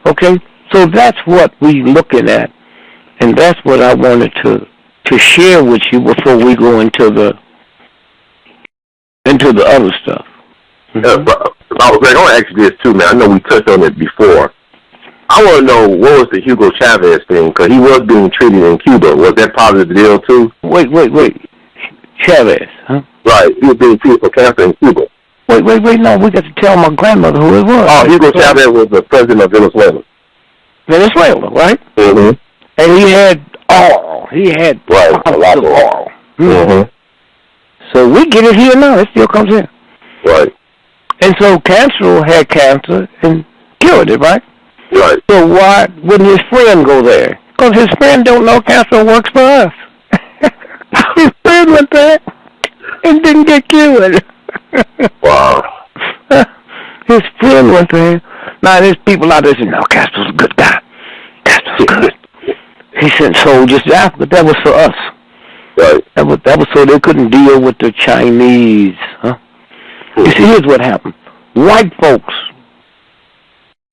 [SPEAKER 2] Okay? So that's what we're looking at, and that's what I wanted to share with you before we go into the other stuff.
[SPEAKER 1] But I was going to ask you this too, man. I know we touched on it before. I want to know what was the Hugo Chavez thing, because he was being treated in Cuba. Was that part of the deal too?
[SPEAKER 2] Wait. Chavez, huh?
[SPEAKER 1] Right. He was being treated for cancer in Cuba.
[SPEAKER 2] Wait, no, we got to tell my grandmother who it was.
[SPEAKER 1] Oh, Hugo Chavez was the president of Venezuela.
[SPEAKER 2] Venezuela, right?
[SPEAKER 1] Mm-hmm.
[SPEAKER 2] And he had oil. He had
[SPEAKER 1] a lot of oil. Mm-hmm.
[SPEAKER 2] So we get it here now. It still comes in.
[SPEAKER 1] Right.
[SPEAKER 2] And so Castro had cancer and cured it, right?
[SPEAKER 1] Right.
[SPEAKER 2] So why wouldn't his friend go there? Because his friend don't know Castro works for us. His friend went there and didn't get cured.
[SPEAKER 1] Wow.
[SPEAKER 2] His friend went there. Now there's people out there saying, no, Castro's a good guy. Castro's good. He sent soldiers to Africa. That was for us.
[SPEAKER 1] Right.
[SPEAKER 2] That was so they couldn't deal with the Chinese. Huh? You see, here's what happened. White folks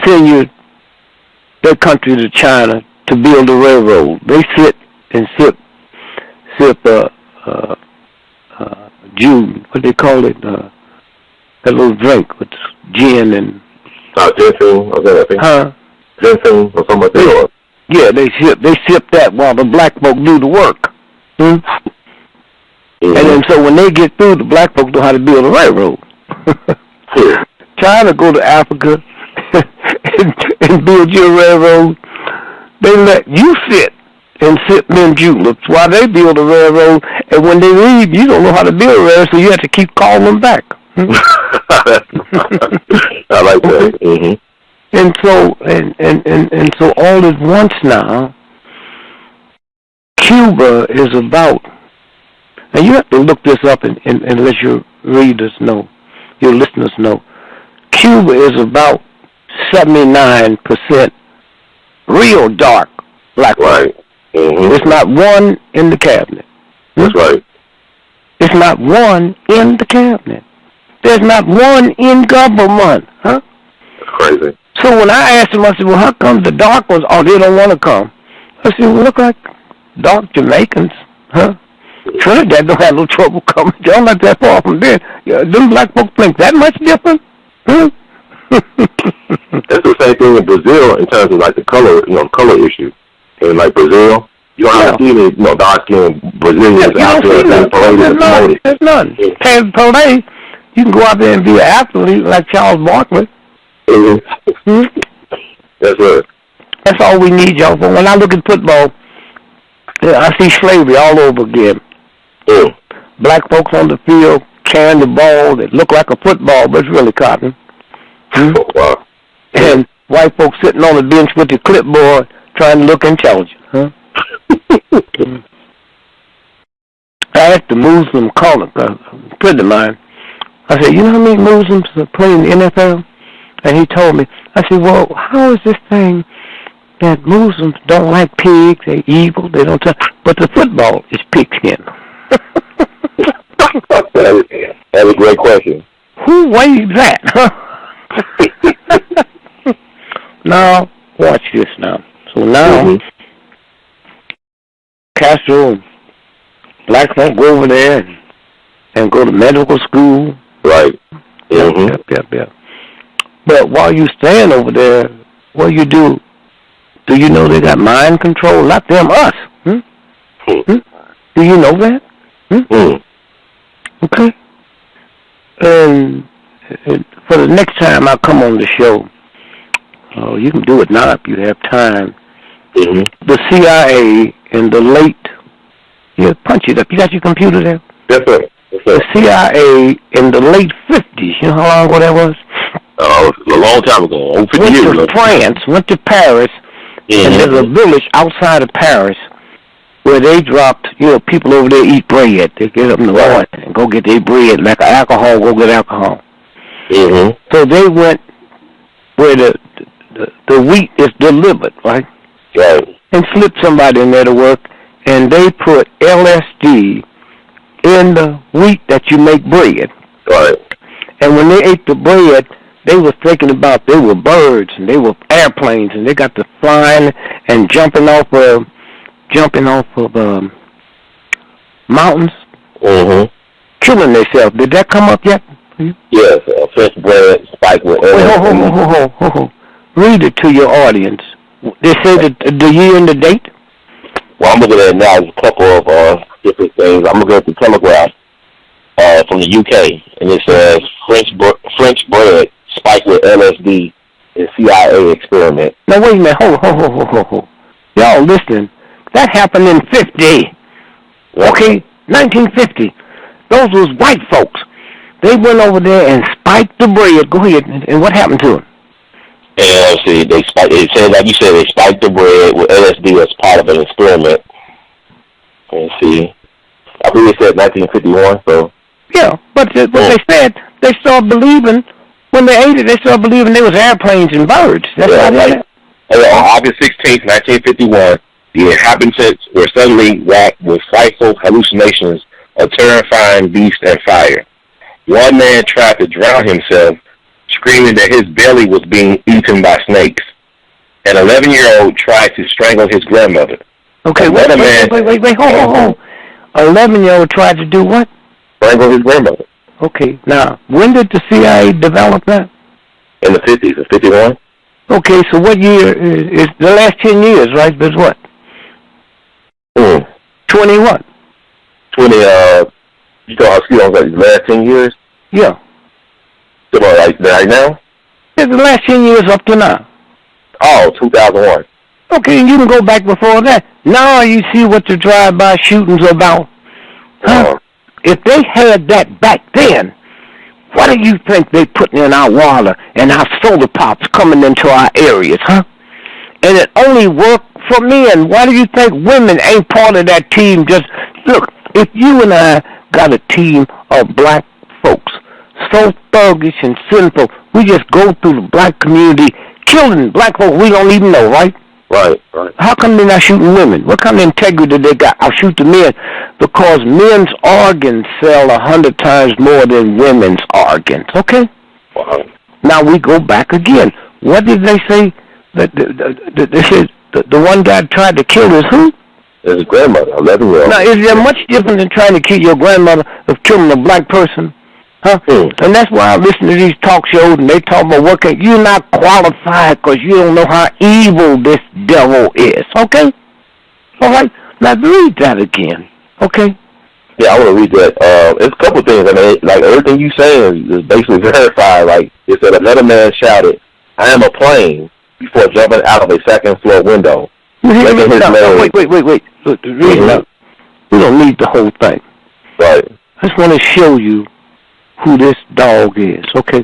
[SPEAKER 2] continued their country to China to build a railroad. They sit and sip June, what they call it, that little drink with gin and...
[SPEAKER 1] ginseng, or something.
[SPEAKER 2] Huh?
[SPEAKER 1] Ginseng, or something like that.
[SPEAKER 2] Yeah, they sip that while the black folk do the work. And then so when they get through, the black folks know how to build a railroad. China go to Africa and build your railroad. They let you sit and sip them juleps while they build a railroad, and when they leave, you don't know how to build a railroad, so you have to keep calling them back.
[SPEAKER 1] I like that. Mm-hmm.
[SPEAKER 2] And so all at once now, Cuba is about, and you have to look this up and let your readers know, your listeners know, Cuba is about 79% real dark black.
[SPEAKER 1] Right. Mm-hmm.
[SPEAKER 2] It's not one in the cabinet.
[SPEAKER 1] That's right.
[SPEAKER 2] It's not one in the cabinet. There's not one in government. Huh?
[SPEAKER 1] That's crazy.
[SPEAKER 2] So when I asked them, I said, well, how come the dark ones, they don't want to come? I said, well, look like dark Jamaicans, huh? Trinidad don't have no trouble coming. They're not that far from there. Them black folks think that much different? Huh?
[SPEAKER 1] That's the same thing in Brazil in terms of like the color issue. In like Brazil, you don't have to see any, dark-skinned Brazilians out there being paraded and promoted.
[SPEAKER 2] There's none. And parade, you can go out there and be an athlete like Charles Barkley.
[SPEAKER 1] Mm-hmm. That's it.
[SPEAKER 2] That's all we need, y'all. But when I look at football, I see slavery all over again.
[SPEAKER 1] Mm.
[SPEAKER 2] Black folks on the field carrying the ball that look like a football, but it's really cotton.
[SPEAKER 1] Oh, wow.
[SPEAKER 2] And white folks sitting on the bench with the clipboard trying to look intelligent. Huh? I asked the Muslim caller, a friend of mine, I said, you know how many Muslims play in the NFL? And he told me, I said, well, how is this thing that Muslims don't like pigs, they're evil, they don't touch, but the football is pigskin.
[SPEAKER 1] That's a great question.
[SPEAKER 2] Who waived that? Now, watch this now. So now, Castro, black folk go over there and go to medical school.
[SPEAKER 1] Right.
[SPEAKER 2] Yep. But while you stand over there, what you do you know they got mind control? Not them, us. Do you know that? Okay. And for the next time I come on the show, you can do it now if you have time. The CIA in the late, punch it up. You got your computer there?
[SPEAKER 1] Yes, sir.
[SPEAKER 2] The CIA in the late 50s, you know how long ago that was?
[SPEAKER 1] A long time ago, over 50 years ago.
[SPEAKER 2] Went to France, went to Paris, and there's a village outside of Paris where they dropped, people over there eat bread. They get up in the morning and go get their bread, like alcohol, go get alcohol. So they went where the wheat is delivered, right?
[SPEAKER 1] Right.
[SPEAKER 2] And slipped somebody in there to work, and they put LSD in the wheat that you make bread.
[SPEAKER 1] Right.
[SPEAKER 2] And when they ate the bread, they were thinking about they were birds and they were airplanes and they got to flying and jumping off of mountains, killing themselves. Did that come up yet?
[SPEAKER 1] Yes, fresh bread spiked with
[SPEAKER 2] Wait, read it to your audience. They say the year and the date?
[SPEAKER 1] Well, I'm looking at it now. There's a couple of different things. I'm looking at the Telegraph from the UK, and it says French bread spiked with LSD in CIA experiment.
[SPEAKER 2] Now, wait a minute. Hold. Y'all listen. That happened in 50. Okay? 1950. Those was white folks. They went over there and spiked the bread. Go ahead. And what happened to them?
[SPEAKER 1] And see, they spiked. It said, like you said, they spiked the bread with LSD as part of an experiment. And see, I believe it said 1951. So
[SPEAKER 2] yeah, but they said they started believing when they ate it. They started believing there was airplanes and birds. That's why they did it.
[SPEAKER 1] On August 16th, 1951, the inhabitants were suddenly racked with frightful hallucinations of terrifying beasts and fire. One man tried to drown himself, screaming that his belly was being eaten by snakes. An 11-year-old tried to strangle his grandmother.
[SPEAKER 2] Okay, wait, hold. 11-year-old tried to do what?
[SPEAKER 1] Strangle his grandmother.
[SPEAKER 2] Okay, now, when did the CIA develop that?
[SPEAKER 1] In the 50s, in 51.
[SPEAKER 2] Okay, so what year is the last 10 years, right? There's what? 21.
[SPEAKER 1] 20, you talking about like the last 10 years?
[SPEAKER 2] Yeah.
[SPEAKER 1] So about like right now?
[SPEAKER 2] Yeah, the last 10 years up to now.
[SPEAKER 1] Oh, 2001.
[SPEAKER 2] Okay, and you can go back before that. Now you see what the drive-by shootings are about. Huh? If they had that back then, what do you think they putting in our water and our solar pops coming into our areas, huh? And it only worked for men. Why do you think women ain't part of that team? Just look, if you and I got a team of black folks, so thuggish and sinful, we just go through the black community killing black folks we don't even know, right?
[SPEAKER 1] Right.
[SPEAKER 2] How come they're not shooting women? What kind of integrity they got? I'll shoot the men. Because men's organs sell 100 times more than women's organs, okay?
[SPEAKER 1] Wow.
[SPEAKER 2] Now we go back again. What did they say? They said the one guy tried to kill his who?
[SPEAKER 1] His grandmother, 11-year-old.
[SPEAKER 2] Now, is there much different than trying to kill your grandmother of killing a black person? Huh? And that's why I listen to these talk shows and they talk about what can you're not qualified because you don't know how evil this devil is. Okay? All right? Now read that again. Okay?
[SPEAKER 1] Yeah, I want to read that. It's a couple things. I mean, like everything you saying is basically verified. Like it said, another man shouted, "I am a plane," before jumping out of a second floor window.
[SPEAKER 2] Wait. Look, read it up. We don't need the whole thing.
[SPEAKER 1] Right.
[SPEAKER 2] I just want to show you who this dog is, okay?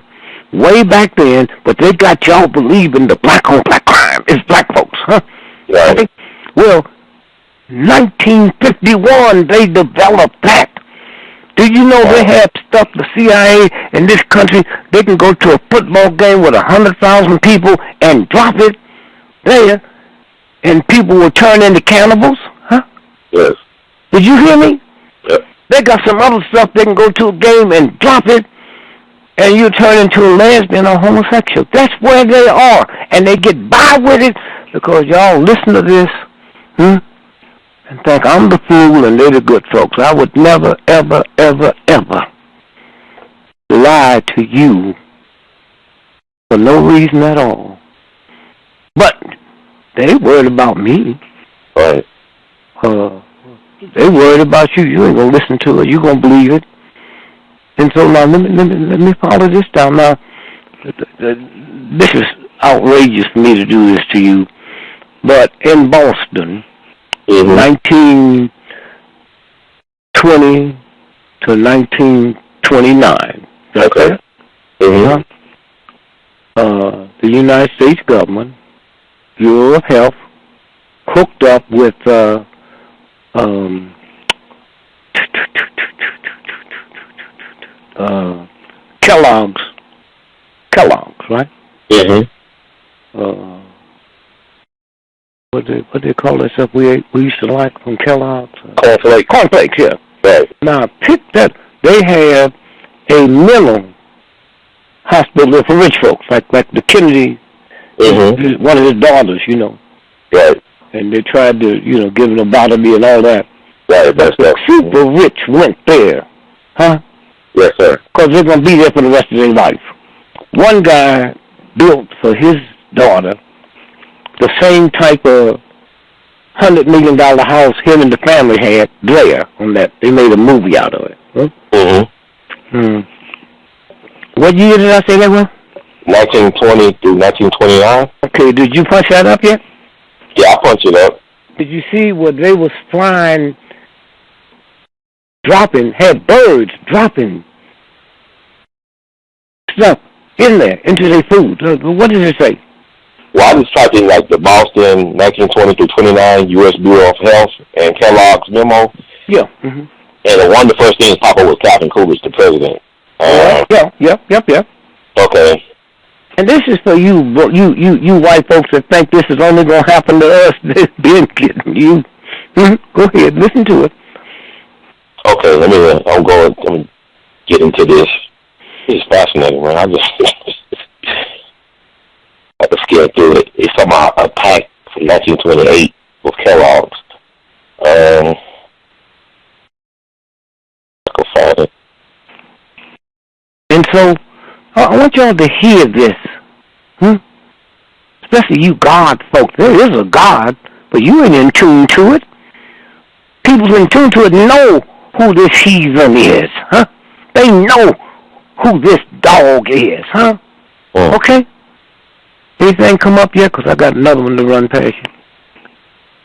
[SPEAKER 2] Way back then, but they got y'all believing the black on black crime is black folks, huh?
[SPEAKER 1] Right.
[SPEAKER 2] Okay? Well, 1951, they developed that. Do you know they have stuff, the CIA in this country, they can go to a football game with 100,000 people and drop it there, and people will turn into cannibals, huh?
[SPEAKER 1] Yes.
[SPEAKER 2] Did you hear me?
[SPEAKER 1] Yep.
[SPEAKER 2] They got some other stuff they can go to a game and drop it, and you turn into a lesbian or homosexual. That's where they are, and they get by with it because y'all listen to this, and think I'm the fool and they're the good folks. I would never, ever, ever, ever lie to you for no reason at all. But they worried about me.
[SPEAKER 1] Right.
[SPEAKER 2] They worried about you. You ain't gonna listen to it. You gonna believe it. And so now let me follow this down. Now, this is outrageous for me to do this to you, but in Boston, 1920 to 1929.
[SPEAKER 1] Okay.
[SPEAKER 2] The United States government, Bureau of Health, hooked up with Kellogg's, right? What they call that stuff we used to like from Kellogg's? Cornflakes, yeah.
[SPEAKER 1] Right.
[SPEAKER 2] Now, pick that. They have a mental hospital for rich folks, like the Kennedy, one of his daughters, you know.
[SPEAKER 1] Right.
[SPEAKER 2] And they tried to, give him lobotomy and all that.
[SPEAKER 1] Right,
[SPEAKER 2] but the super rich went there, huh?
[SPEAKER 1] Yes, sir.
[SPEAKER 2] Because they're going to be there for the rest of their life. One guy built for his daughter the same type of $100 million house him and the family had there on that. They made a movie out of it. Huh? What year did I say that was?
[SPEAKER 1] 1920 through 1929.
[SPEAKER 2] Okay, did you punch that up yet?
[SPEAKER 1] Yeah, I punched it up.
[SPEAKER 2] Did you see what they was flying, had birds dropping stuff in there, into their food? What did it say?
[SPEAKER 1] Well, I just typed in like the Boston 1920 through 29 U.S. Bureau of Health and Kellogg's memo.
[SPEAKER 2] Yeah.
[SPEAKER 1] And one of the first things pop up was Calvin Coolidge, the president.
[SPEAKER 2] Yep.
[SPEAKER 1] Okay.
[SPEAKER 2] And this is for you white folks that think this is only going to happen to us. This been getting you. Go ahead, listen to it.
[SPEAKER 1] Okay, let me get into this. It's fascinating, man. I just I was scared through it. It's talking about a pack from 1928 with Kellogg's. I can find it.
[SPEAKER 2] And so, I want y'all to hear this. Especially you God folks. There is a God, but you ain't in tune to it. People in tune to it know who this heathen is, huh? They know who this dog is, huh? Okay? Anything come up yet? Because I got another one to run past you.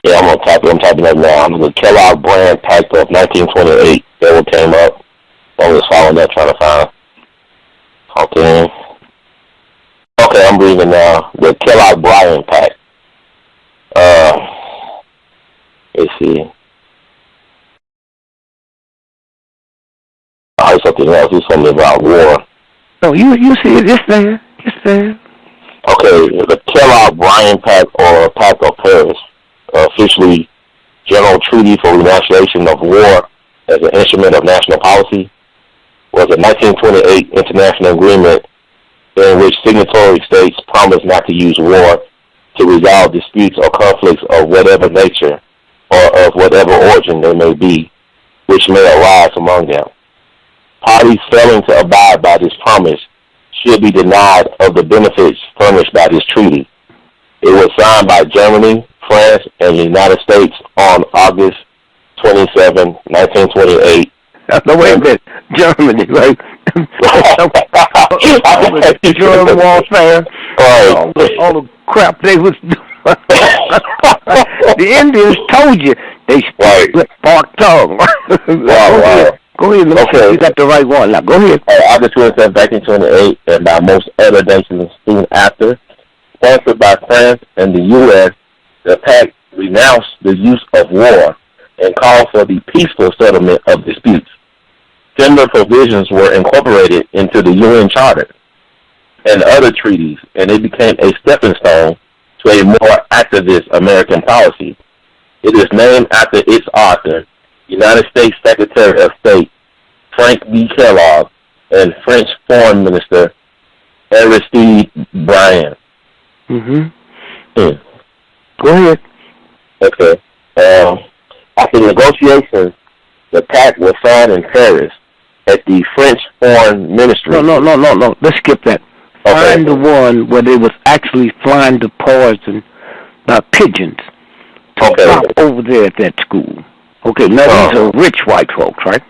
[SPEAKER 1] Yeah, I'm typing up now. I'm the Kellogg brand pack of 1928. That one came up. I was following that, trying to find. Okay, I'm reading now. The Kellogg Bryan pack. Let's see. Oh, something else. It's something about war.
[SPEAKER 2] No, you see it. It's there.
[SPEAKER 1] Okay, the Kellogg Bryan pack, or Pact of Paris, officially General Treaty for Renunciation of War as an instrument of national policy, was a 1928 international agreement in which signatory states promised not to use war to resolve disputes or conflicts of whatever nature or of whatever origin they may be, which may arise among them. Parties failing to abide by this promise should be denied of the benefits furnished by this treaty. It was signed by Germany, France, and the United States on August 27, 1928.
[SPEAKER 2] No, wait a minute. Germany, right? German warfare.
[SPEAKER 1] Right.
[SPEAKER 2] All the crap they was doing. The Indians told you they speak with bark tongue.
[SPEAKER 1] Wow.
[SPEAKER 2] Go ahead. Okay. You got the right one. Now, go ahead.
[SPEAKER 1] August 27, 1928, and by most other nations soon after, sponsored by France and the U.S., the pact renounced the use of war and called for the peaceful settlement of disputes. Similar provisions were incorporated into the UN Charter and other treaties, and it became a stepping stone to a more activist American policy. It is named after its author, United States Secretary of State Frank B. Kellogg, and French Foreign Minister Aristide Briand.
[SPEAKER 2] Go ahead.
[SPEAKER 1] Okay. After negotiations, the pact was signed in Paris at the French Foreign Ministry.
[SPEAKER 2] No. Let's skip that.
[SPEAKER 1] Okay.
[SPEAKER 2] Find the one where they was actually flying the poison pigeons.
[SPEAKER 1] Okay.
[SPEAKER 2] Drop over there at that school. Okay, now these are rich white folks, right?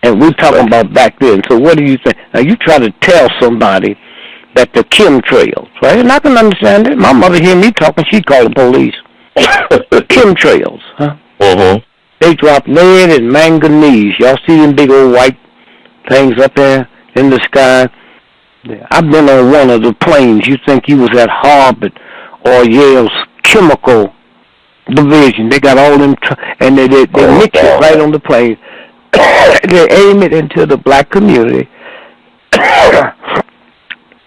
[SPEAKER 2] And we're talking about back then. So what do you think? Now you try to tell somebody that the chemtrails, right? And I can understand it. My mother hear me talking, she called the police. Chemtrails, huh? They drop lead and manganese. Y'all see them big old white things up there in the sky? Yeah. I've been on one of the planes. You think you was at Harvard or Yale's chemical division. They got all them, and they mix it right on the plane. They aim it into the black community.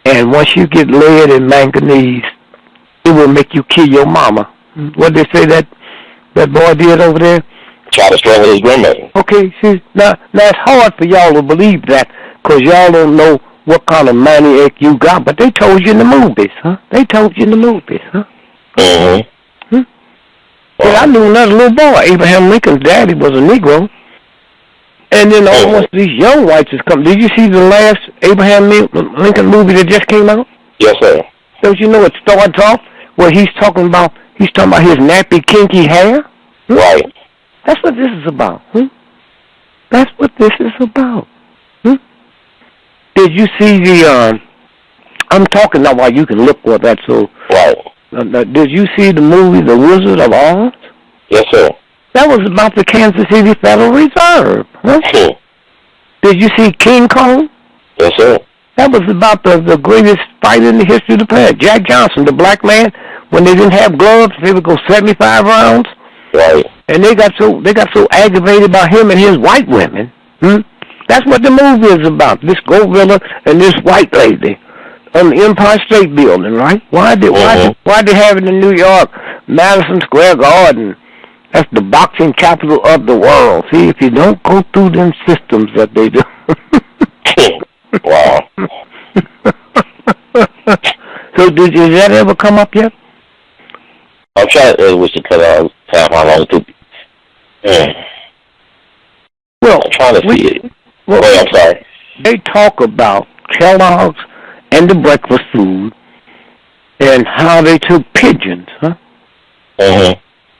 [SPEAKER 2] And once you get lead and manganese, it will make you kill your mama. What they say that boy did over there?
[SPEAKER 1] Try to strangle his grandmother.
[SPEAKER 2] Okay, see, now it's hard for y'all to believe that because y'all don't know what kind of maniac you got, but they told you in the movies, huh? They told you in the movies, huh? Yeah, I knew another little boy. Abraham Lincoln's daddy was a Negro. And then almost these young whites is coming. Did you see the last Abraham Lincoln movie that just came out?
[SPEAKER 1] Yes, sir.
[SPEAKER 2] Don't you know it starts off where he's talking about his nappy, kinky hair?
[SPEAKER 1] Right.
[SPEAKER 2] That's what this is about. That's what this is about. Did you see the, I'm talking now while you can look for that, so.
[SPEAKER 1] Right.
[SPEAKER 2] Did you see the movie The Wizard of Oz?
[SPEAKER 1] Yes, sir.
[SPEAKER 2] That was about the Kansas City Federal Reserve. Huh? Did you see King Kong?
[SPEAKER 1] Yes, sir.
[SPEAKER 2] That was about the greatest fight in the history of the planet. Jack Johnson, the black man, when they didn't have gloves, they would go 75 rounds.
[SPEAKER 1] Right. And
[SPEAKER 2] they got so aggravated by him and his white women. That's what the movie is about. This gorilla and this white lady on the Empire State Building, right? Why they have it in New York, Madison Square Garden? That's the boxing capital of the world. See, if you don't go through them systems that they do.
[SPEAKER 1] Wow.
[SPEAKER 2] So did that ever come up yet?
[SPEAKER 1] I'm trying to cut out time how long it took.
[SPEAKER 2] Well,
[SPEAKER 1] I'm trying to see it.
[SPEAKER 2] Well,
[SPEAKER 1] wait, I'm sorry.
[SPEAKER 2] They talk about Kellogg's and the breakfast food and how they took pigeons, huh?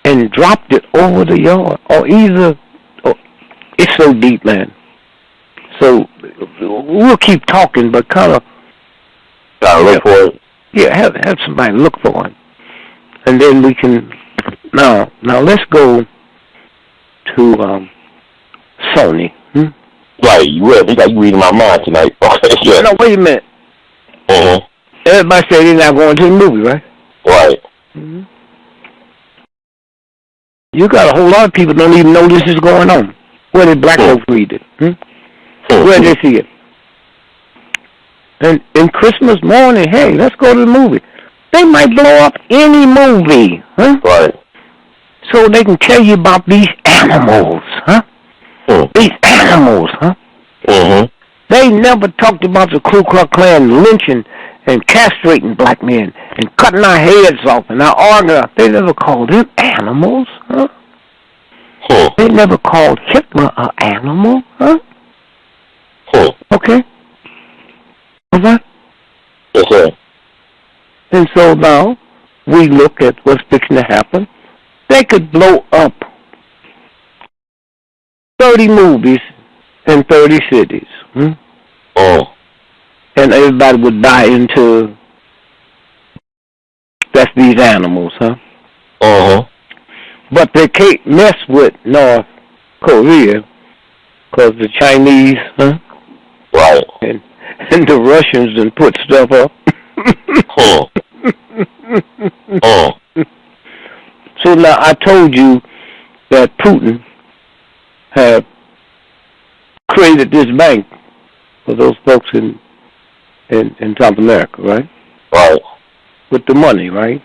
[SPEAKER 2] And dropped it over the yard. It's so deep, man. So we'll keep talking, but kind of
[SPEAKER 1] look for it.
[SPEAKER 2] Yeah, have somebody look for it, and then we can. Now let's go to Sony.
[SPEAKER 1] Right, you will. You reading my mind tonight. Okay, yeah.
[SPEAKER 2] No, wait a minute. Everybody say they're not going to the movie, right?
[SPEAKER 1] Right.
[SPEAKER 2] You got a whole lot of people don't even know this is going on. Where did black folks read it? Where did they see it? And in Christmas morning, hey, let's go to the movie. They might blow up any movie, huh?
[SPEAKER 1] Right.
[SPEAKER 2] So they can tell you about these animals, huh? These animals, huh? They never talked about the Ku Klux Klan lynching and castrating black men and cutting our heads off and our organs. They never called them animals, huh? They never called Hitler an animal, huh? Okay. All right.
[SPEAKER 1] Yes, sir.
[SPEAKER 2] And so now we look at what's fixing to happen. They could blow up 30 movies in 30 cities. And everybody would buy into that's these animals, huh? But they can't mess with North Korea because the Chinese, huh?
[SPEAKER 1] Right.
[SPEAKER 2] And the Russians done put stuff up. So now I told you that Putin had created this bank for those folks in South America, right?
[SPEAKER 1] Right.
[SPEAKER 2] With the money, right?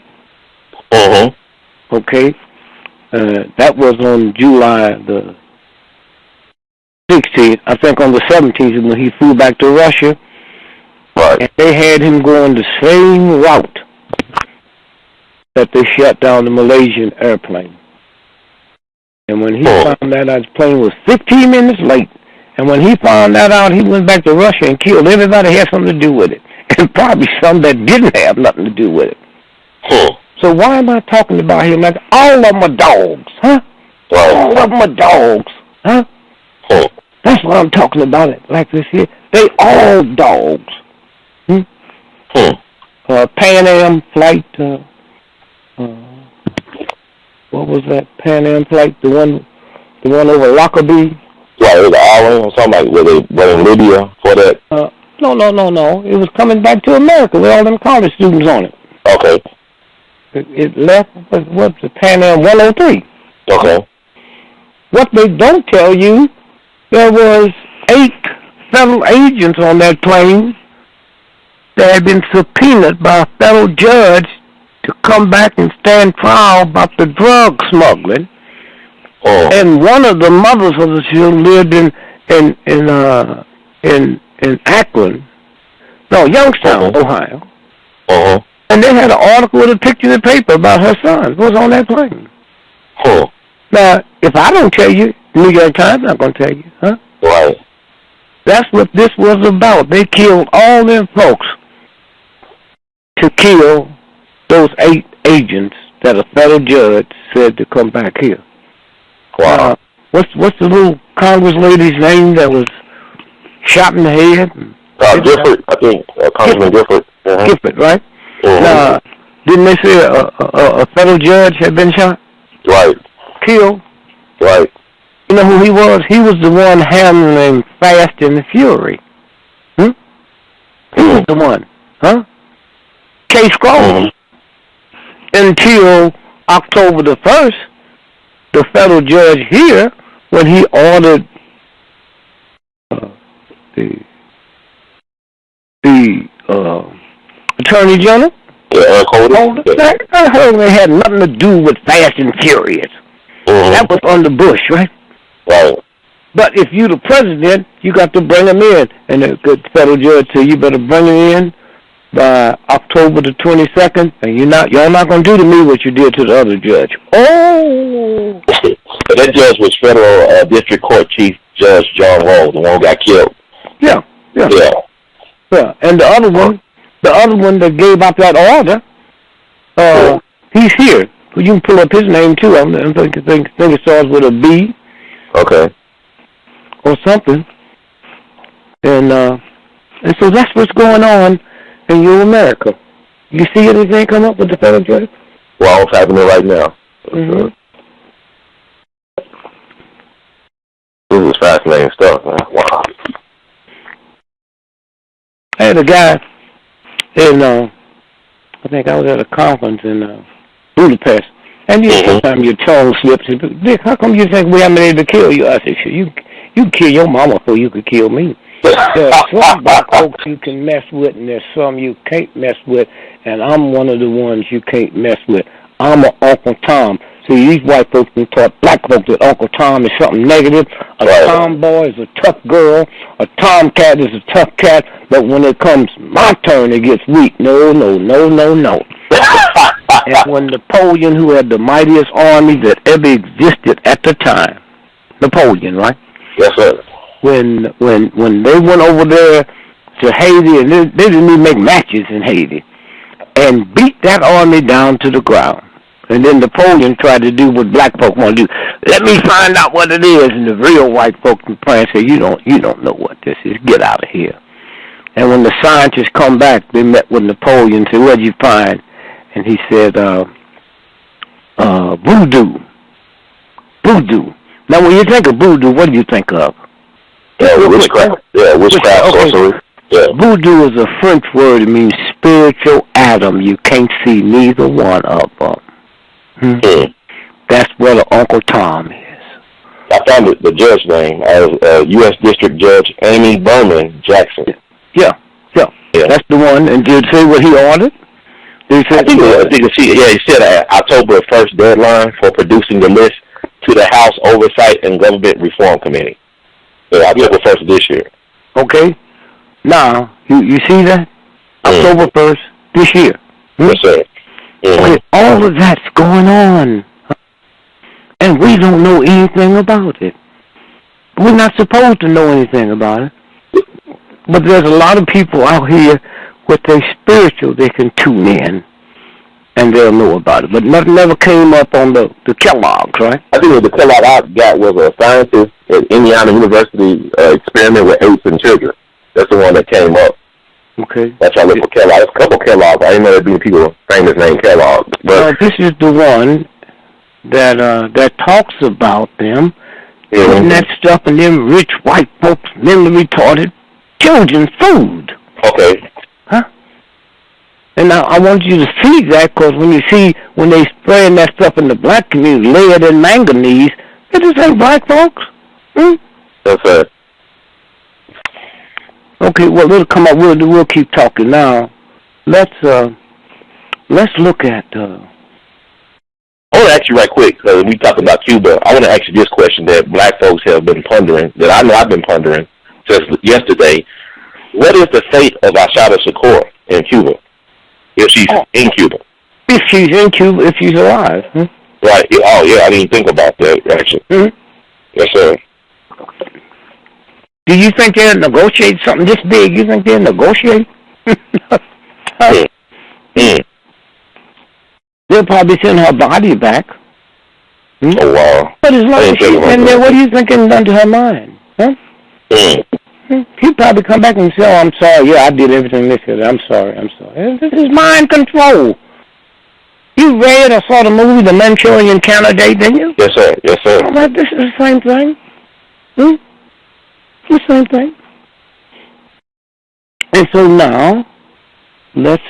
[SPEAKER 2] Okay. That was on July the 16th. I think on the 17th when he flew back to Russia.
[SPEAKER 1] Right.
[SPEAKER 2] And they had him going the same route that they shut down the Malaysian airplane. And when he found that out, his plane was 15 minutes late. And when he found that out, he went back to Russia and killed everybody who had something to do with it. And probably some that didn't have nothing to do with it. So why am I talking about him like all of them are dogs, huh? All of them are dogs, huh? That's what I'm talking about it like this here. They all dogs. Pan Am flight, what was that Pan Am flight? The one over Lockerbie?
[SPEAKER 1] Right, it was an island or something like where they went in Libya for that?
[SPEAKER 2] No. It was coming back to America with all them college students on it.
[SPEAKER 1] Okay.
[SPEAKER 2] It left, what's the Pan Am 103?
[SPEAKER 1] Okay.
[SPEAKER 2] What they don't tell you, there was 8 federal agents on that plane that had been subpoenaed by a federal judge to come back and stand trial about the drug smuggling. And one of the mothers of the children lived in Akron, Youngstown, Ohio. And they had an article with a picture in the paper about her son who was on that plane. Now, if I don't tell you, New York Times not going to tell you, huh?
[SPEAKER 1] Right.
[SPEAKER 2] That's what this was about. They killed all them folks to kill those 8 agents that a federal judge said to come back here.
[SPEAKER 1] Wow.
[SPEAKER 2] What's the little Congress lady's name that was shot in the head?
[SPEAKER 1] Gifford, I think. Congressman Gifford.
[SPEAKER 2] Gifford, right? Now, didn't they say a federal judge had been shot?
[SPEAKER 1] Right.
[SPEAKER 2] Killed?
[SPEAKER 1] Right.
[SPEAKER 2] You know who he was? He was the one handling Fast and the Fury. He was the one, huh? Case closed. Until October the 1st, the federal judge here, when he ordered the attorney general, that had nothing to do with Fast and Furious. That was under Bush, right?
[SPEAKER 1] Right.
[SPEAKER 2] But if you the president, you got to bring him in, and the federal judge said you better bring him in by October the 22nd, and y'all not going to do to me what you did to the other judge. Oh!
[SPEAKER 1] That judge was federal district court chief Judge John Rose, the one who got killed.
[SPEAKER 2] Yeah. And the other one that gave out that order, he's here. You can pull up his name too. I think it starts with a B.
[SPEAKER 1] Okay.
[SPEAKER 2] Or something. And so that's what's going on in your America. You see anything come up with the federal judge?
[SPEAKER 1] Well, it's happening right now. This is fascinating stuff, man. Wow.
[SPEAKER 2] I had a guy in, I think I was at a conference in Budapest, and sometimes your tongue slips. Dick, how come you think we haven't been able to kill you? I said, sure, you can kill your mama before you could kill me. There are some black folks you can mess with, and there's some you can't mess with, and I'm one of the ones you can't mess with. I'm an Uncle Tom. See, these white folks been taught black folks that Uncle Tom is something negative. A tomboy is a tough girl. A tomcat is a tough cat. But when it comes my turn, it gets weak. No. And when Napoleon, who had the mightiest army that ever existed at the time, Napoleon, right?
[SPEAKER 1] Yes, sir.
[SPEAKER 2] When they went over there to Haiti, and they didn't even make matches in Haiti, and beat that army down to the ground. And then Napoleon tried to do what black folk want to do. Let me find out what it is. And the real white folk in France said, you don't know what this is. Get out of here. And when the scientists come back, they met with Napoleon and said, what did you find? And he said, voodoo. Voodoo. Now, when you think of voodoo, what do you think of?
[SPEAKER 1] Yeah, witchcraft. Yeah, witchcraft,
[SPEAKER 2] okay.
[SPEAKER 1] sorcery. Yeah.
[SPEAKER 2] Voodoo is a French word. It means spiritual atom. You can't see neither one of them. That's where the Uncle Tom is.
[SPEAKER 1] I found the judge name as U.S. District Judge Amy Berman Jackson.
[SPEAKER 2] Yeah. That's the one. And did he say what he ordered?
[SPEAKER 1] He said October 1st deadline for producing the list to the House Oversight and Government Reform Committee. October 1st this year.
[SPEAKER 2] Okay. Now, you see that? October 1st this year.
[SPEAKER 1] Yes, sir.
[SPEAKER 2] Okay, all of that's going on. And we don't know anything about it. We're not supposed to know anything about it. But there's a lot of people out here with their spiritual they can tune in and they'll know about it. But nothing ever came up on the Kellogg's, right?
[SPEAKER 1] I think what the Kellogg I got was a scientist at Indiana University experiment with apes and children. That's the one that came up.
[SPEAKER 2] Okay.
[SPEAKER 1] That's why I look for Kellogg. There's a couple Kellogg's. I didn't know there'd be people famous named Kellogg. But
[SPEAKER 2] this is the one that talks about them putting that stuff in them rich white folks, mentally retarded children's food.
[SPEAKER 1] Okay.
[SPEAKER 2] Huh? And now I want you to see that, because when they spraying that stuff in the black community, lead and manganese, it just ain't black folks.
[SPEAKER 1] That's it.
[SPEAKER 2] Okay, well, it'll come up. We'll keep talking now. Let's look at.
[SPEAKER 1] I want to ask you right quick, because we talk about Cuba. I want to ask you this question that black folks have been pondering, that I know I've been pondering since yesterday. What is the fate of Ashada Shakur in Cuba, if she's in Cuba?
[SPEAKER 2] If she's in Cuba, if she's alive.
[SPEAKER 1] Right. Oh, yeah, I didn't think about that, actually. Yes, sir.
[SPEAKER 2] Do you think they'll negotiate something this big? You think they'll negotiate? They'll probably send her body back.
[SPEAKER 1] Oh, wow.
[SPEAKER 2] But as long as she's in there, what do you think is done to her mind? Huh? He'll probably come back and say, oh, I'm sorry. Yeah, I did everything this year. I'm sorry. This is mind control. You read or saw the movie, The Manchurian Candidate, didn't you?
[SPEAKER 1] Yes, sir. Yes, sir.
[SPEAKER 2] Well, this is the same thing. The same thing. And so now, let's,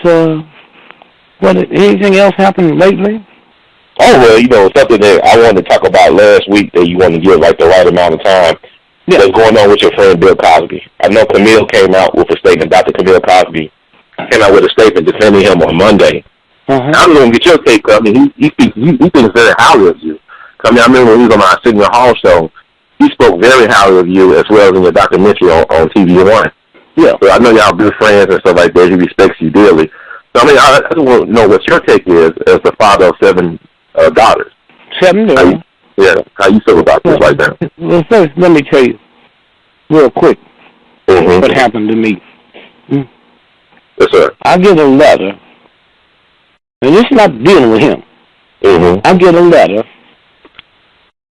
[SPEAKER 2] anything else happened lately?
[SPEAKER 1] Oh, well, something that I wanted to talk about last week that you want to give, like, the right amount of time. Yeah. What's going on with your friend Bill Cosby? I know Camille came out with a statement, Dr. Camille Cosby came out with a statement defending him on Monday. I'm going to get your take, because he thinks very highly of you. I remember when he was on my Signal Hall show, he spoke very highly of you as well as in your documentary on TV One. Yeah. So I know y'all good friends and stuff like that. He respects you dearly. So, I just want to know what your take is as the father of 7 daughters.
[SPEAKER 2] 7 daughters?
[SPEAKER 1] How you feel about this right now?
[SPEAKER 2] Well, first, let me tell you real quick what happened to me.
[SPEAKER 1] Yes, sir.
[SPEAKER 2] I get a letter, and this is not dealing with him. I get a letter,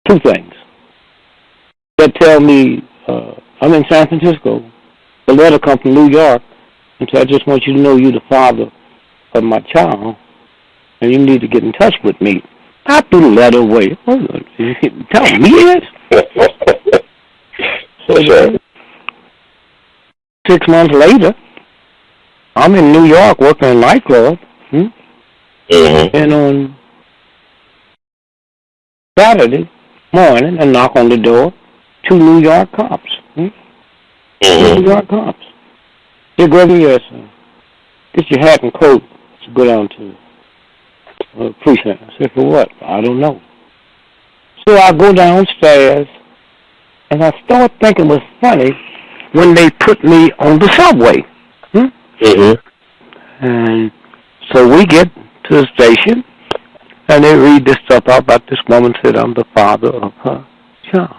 [SPEAKER 2] 2 things, that tell me I'm in San Francisco. The letter comes from New York and says, I just want you to know you're the father of my child, and you need to get in touch with me. I threw the letter away. Tell me this? So 6 months later, I'm in New York working in a nightclub. And on Saturday morning, I knock on the door, 2 New York cops. 2 New York cops. Hey, Gregory, yes, get your hat and coat to go down to precinct. I said, for what? I don't know. So I go downstairs, and I start thinking it was funny when they put me on the subway. And so we get to the station, and they read this stuff out about this woman said I'm the father of her child.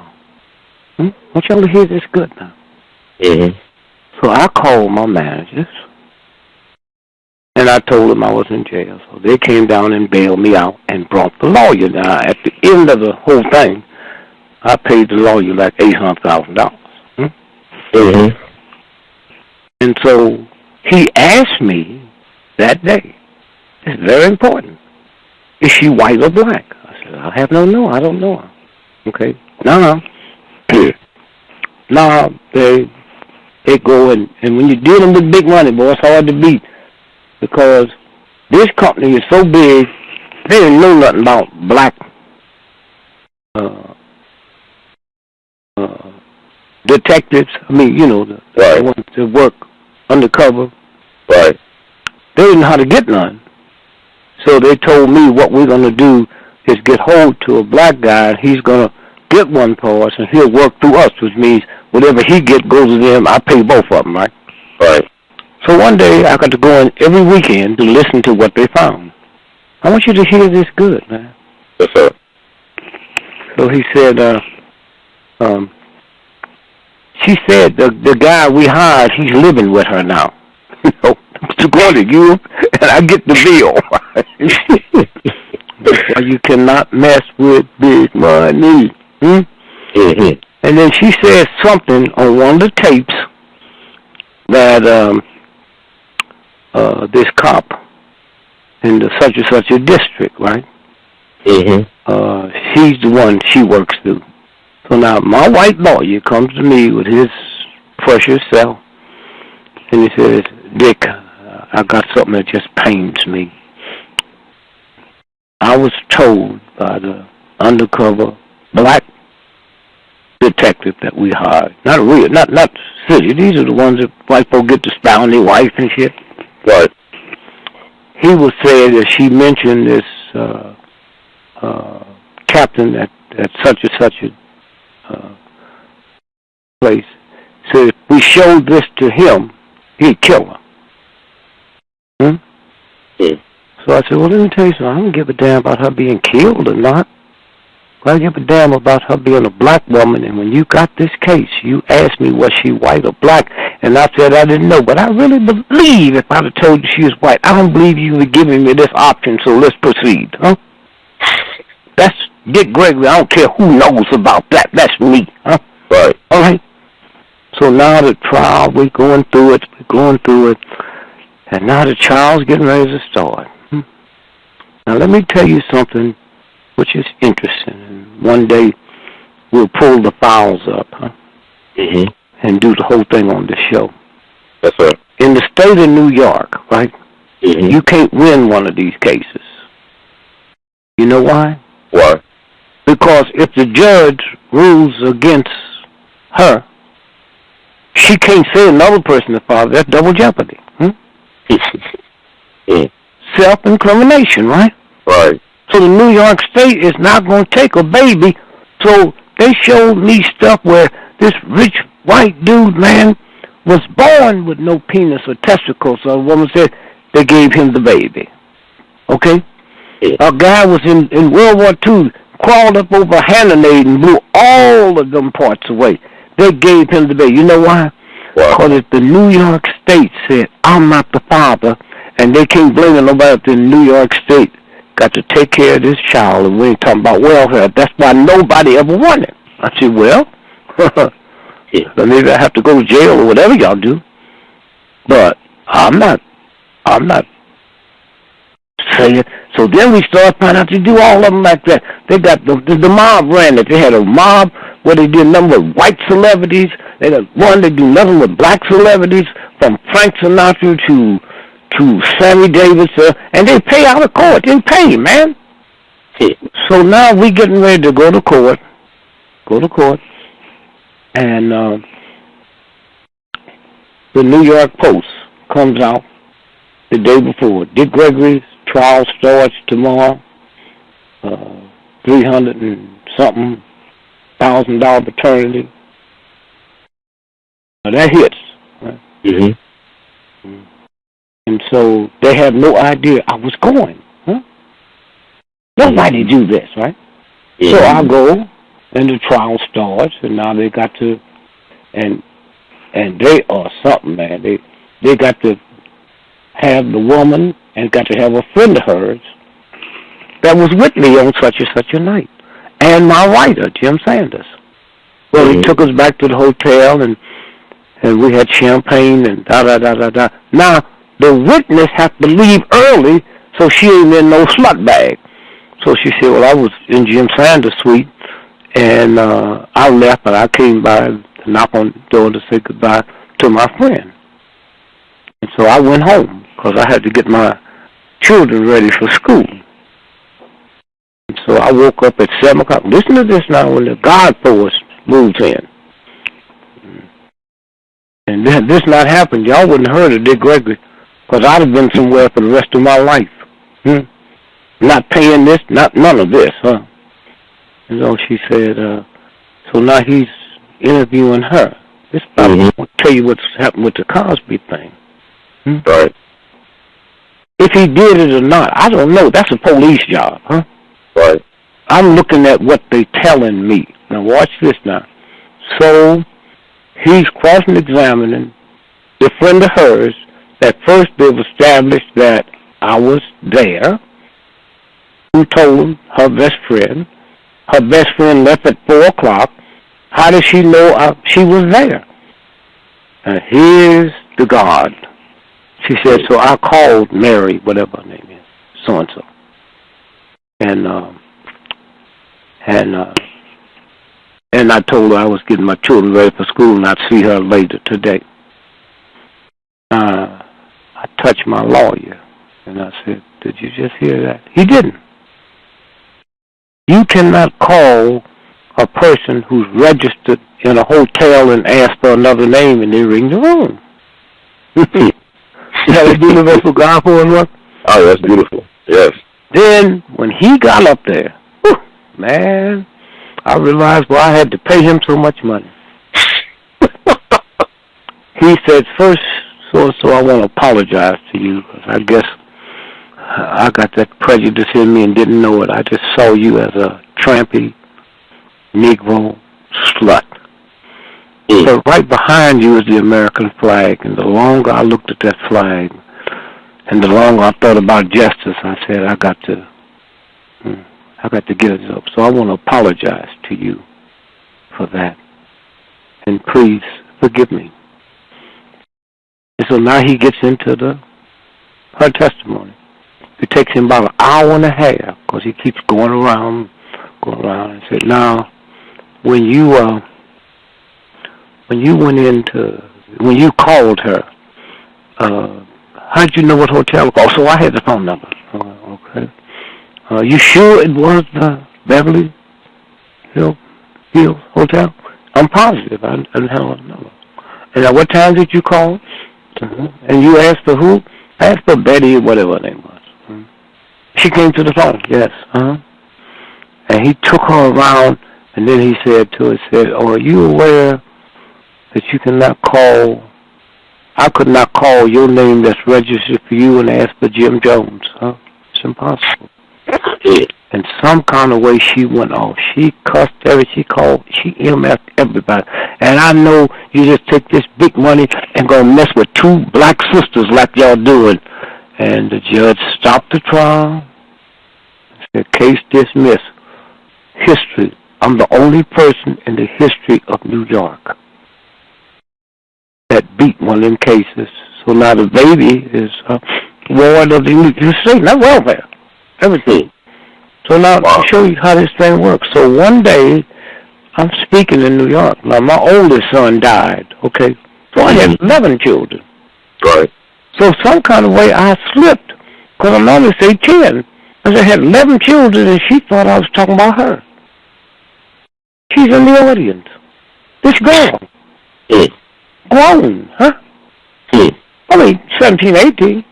[SPEAKER 2] Want y'all to hear this good now. So I called my managers, and I told them I was in jail. So they came down and bailed me out and brought the lawyer. Now, at the end of the whole thing, I paid the lawyer like $800,000. And so he asked me that day, it's very important, is she white or black? I said, I don't know her. Okay. No. Now, they go and when you're dealing with big money, boy, it's hard to beat because this company is so big, they didn't know nothing about black detectives. I mean, the ones that work undercover.
[SPEAKER 1] Right.
[SPEAKER 2] They didn't know how to get none. So they told me what we're going to do is get hold to a black guy, and he's going to get one for us, and he'll work through us, which means whatever he gets goes to them. I pay both of them, right?
[SPEAKER 1] Right.
[SPEAKER 2] So one day I got to go in every weekend to listen to what they found. I want you to hear this good, man.
[SPEAKER 1] Yes, sir.
[SPEAKER 2] So he said, she said the guy we hired, he's living with her now. To go to you, and I get the bill. That's why you cannot mess with big money. And then she said something on one of the tapes that this cop in the such and such a district, right? She's the one she works through. So now my white lawyer comes to me with his precious self, and he says, Dick, I got something that just pains me. I was told by the undercover black detective that we hired, not city, these are the ones that white folk get to spy on their wife and shit.
[SPEAKER 1] Right.
[SPEAKER 2] He was saying that she mentioned this captain at such and such a place. So if we showed this to him, he'd kill her. So I said, well, let me tell you something. I don't give a damn about her being killed or not. I give a damn about her being a black woman. And when you got this case, you asked me, was she white or black? And I said I didn't know. But I really believe if I'd have told you she was white, I don't believe you were giving me this option, so let's proceed. That's Dick Gregory. I don't care who knows about that. That's me.
[SPEAKER 1] Right.
[SPEAKER 2] All right. So now the trial, we're going through it. And now the trial's getting ready to start. Now let me tell you something which is interesting. And one day we'll pull the files up and do the whole thing on the show.
[SPEAKER 1] Yes, sir.
[SPEAKER 2] In the state of New York, right, you can't win one of these cases. You know why?
[SPEAKER 1] Why?
[SPEAKER 2] Because if the judge rules against her, she can't say another person the father. That's double jeopardy. Self-incrimination, right?
[SPEAKER 1] Right.
[SPEAKER 2] So the New York State is not going to take a baby. So they showed me stuff where this rich white dude, man, was born with no penis or testicles. So a woman said they gave him the baby. Okay? A guy was in World War II, crawled up over a Hannonade and blew all of them parts away. They gave him the baby. You know why? Because if the New York State said, I'm not the father, and they can't blame nobody, the New York State got to take care of this child, and we ain't talking about welfare. That's why nobody ever won it. I said, well, maybe I have to go to jail or whatever y'all do. But I'm not saying. So then we start finding out to do all of them like that. They got the mob ran it. They had a mob where they did nothing with white celebrities. They got one they do nothing with black celebrities, from Frank Sinatra to Sammy Davis, and they pay out of court. They pay, man. So now we getting ready to go to court. And the New York Post comes out the day before. Dick Gregory's trial starts tomorrow. $300 and something thousand paternity. Now that hits. Right? And so they had no idea I was going. Nobody do this, right? So I go, and the trial starts, and now they got to, and they are something, man. They got to have the woman and got to have a friend of hers that was with me on such and such a night, and my writer, Jim Sanders. Well, he took us back to the hotel, and we had champagne and da-da-da-da-da. Now, the witness had to leave early, so she ain't in no slut bag. So she said, well, I was in Jim Sanders' suite, and I left, but I came by to knock on the door to say goodbye to my friend. And so I went home, because I had to get my children ready for school. And so I woke up at 7 o'clock. Listen to this now, when the God force moved in. And this not happened, y'all wouldn't have heard of GREgory, because I'd have been somewhere for the rest of my life. Not paying this, none of this, huh? And so she said, so now he's interviewing her. This probably won't tell you what's happened with the Cosby thing.
[SPEAKER 1] Right.
[SPEAKER 2] If he did it or not, I don't know. That's a police job, huh?
[SPEAKER 1] Right.
[SPEAKER 2] I'm looking at what they telling me. Now watch this now. So he's cross-examining the friend of hers that first they've established that I was there, who told him her best friend. Her best friend left at 4 o'clock. How does she know she was there? And here's the God. She said, so I called Mary, whatever her name is, so-and-so. And I told her I was getting my children ready for school and I'd see her later today. I touched my lawyer and I said, did you just hear that? He didn't. You cannot call a person who's registered in a hotel and ask for another name and they ring the room. See how they do the for God for and what?
[SPEAKER 1] Oh, that's beautiful. Yes.
[SPEAKER 2] Then when he got up there, man, I realized why I had to pay him so much money. He said, first, so I want to apologize to you, because I guess I got that prejudice in me and didn't know it. I just saw you as a trampy Negro slut. So right behind you is the American flag, and the longer I looked at that flag, and the longer I thought about justice, I said, I got to get it up. So I want to apologize to you for that, and please forgive me. And so now he gets into her testimony. It takes him about an hour and a half, because he keeps going around, and said, now, when you called her, how'd you know what hotel? Oh, so I had the phone number. Okay. You sure it was the Beverly Hills Hotel? I'm positive. I didn't have a number. And at what time did you call? And you asked for who? I asked for Betty or whatever her name was. She came to the phone, yes. And he took her around, and then he said to her, oh, are you aware that you cannot call, I could not call your name that's registered for you and ask for Jim Jones, huh? It's impossible. And some kind of way she went off. She cussed she called, she EMF'd everybody. And I know you just take this big money and go mess with two black sisters like y'all doing. And the judge stopped the trial, said, case dismissed. History. I'm the only person in the history of New York that beat one of them cases. So now the baby is ward of the state, not welfare, everything. So now to show you how this thing works. So one day, I'm speaking in New York. Now my oldest son died, okay? So I had 11 children.
[SPEAKER 1] Right.
[SPEAKER 2] So some kind of way I slipped, because I'm only say 10. Because I had 11 children and she thought I was talking about her. She's in the audience. This girl. Grown, huh? I mean, 17, 18.